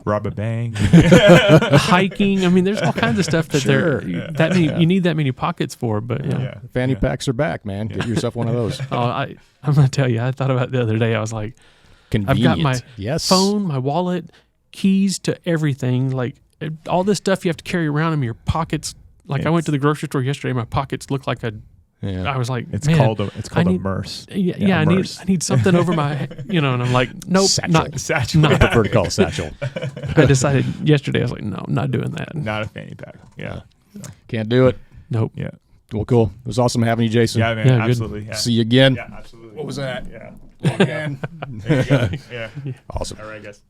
Rob a bank. Hiking. I mean, there's all kinds of stuff that Sure. you need that many pockets for. But yeah. Fanny packs are back, man. Get yourself one of those. I'm gonna tell you. I thought about it the other day. I was like, Convenient. I've got my phone, my wallet, keys to everything. Like all this stuff you have to carry around in your pockets. Like I went to the grocery store yesterday. My pockets looked like I was like, It's man, called a merce. Yeah, I need something over my, and I'm like, nope, Satchel. Satchel. I prefer to call it satchel. I decided yesterday. I was like, no, I'm not doing that. Not a fanny pack. Yeah. Can't do it. Nope. Yeah. Well, cool. It was awesome having you, Jason. Yeah, man. Yeah, good. Absolutely. Yeah. See you again. Yeah, absolutely. What was that? Yeah. Again. There you go. Yeah. Awesome. All right, guys.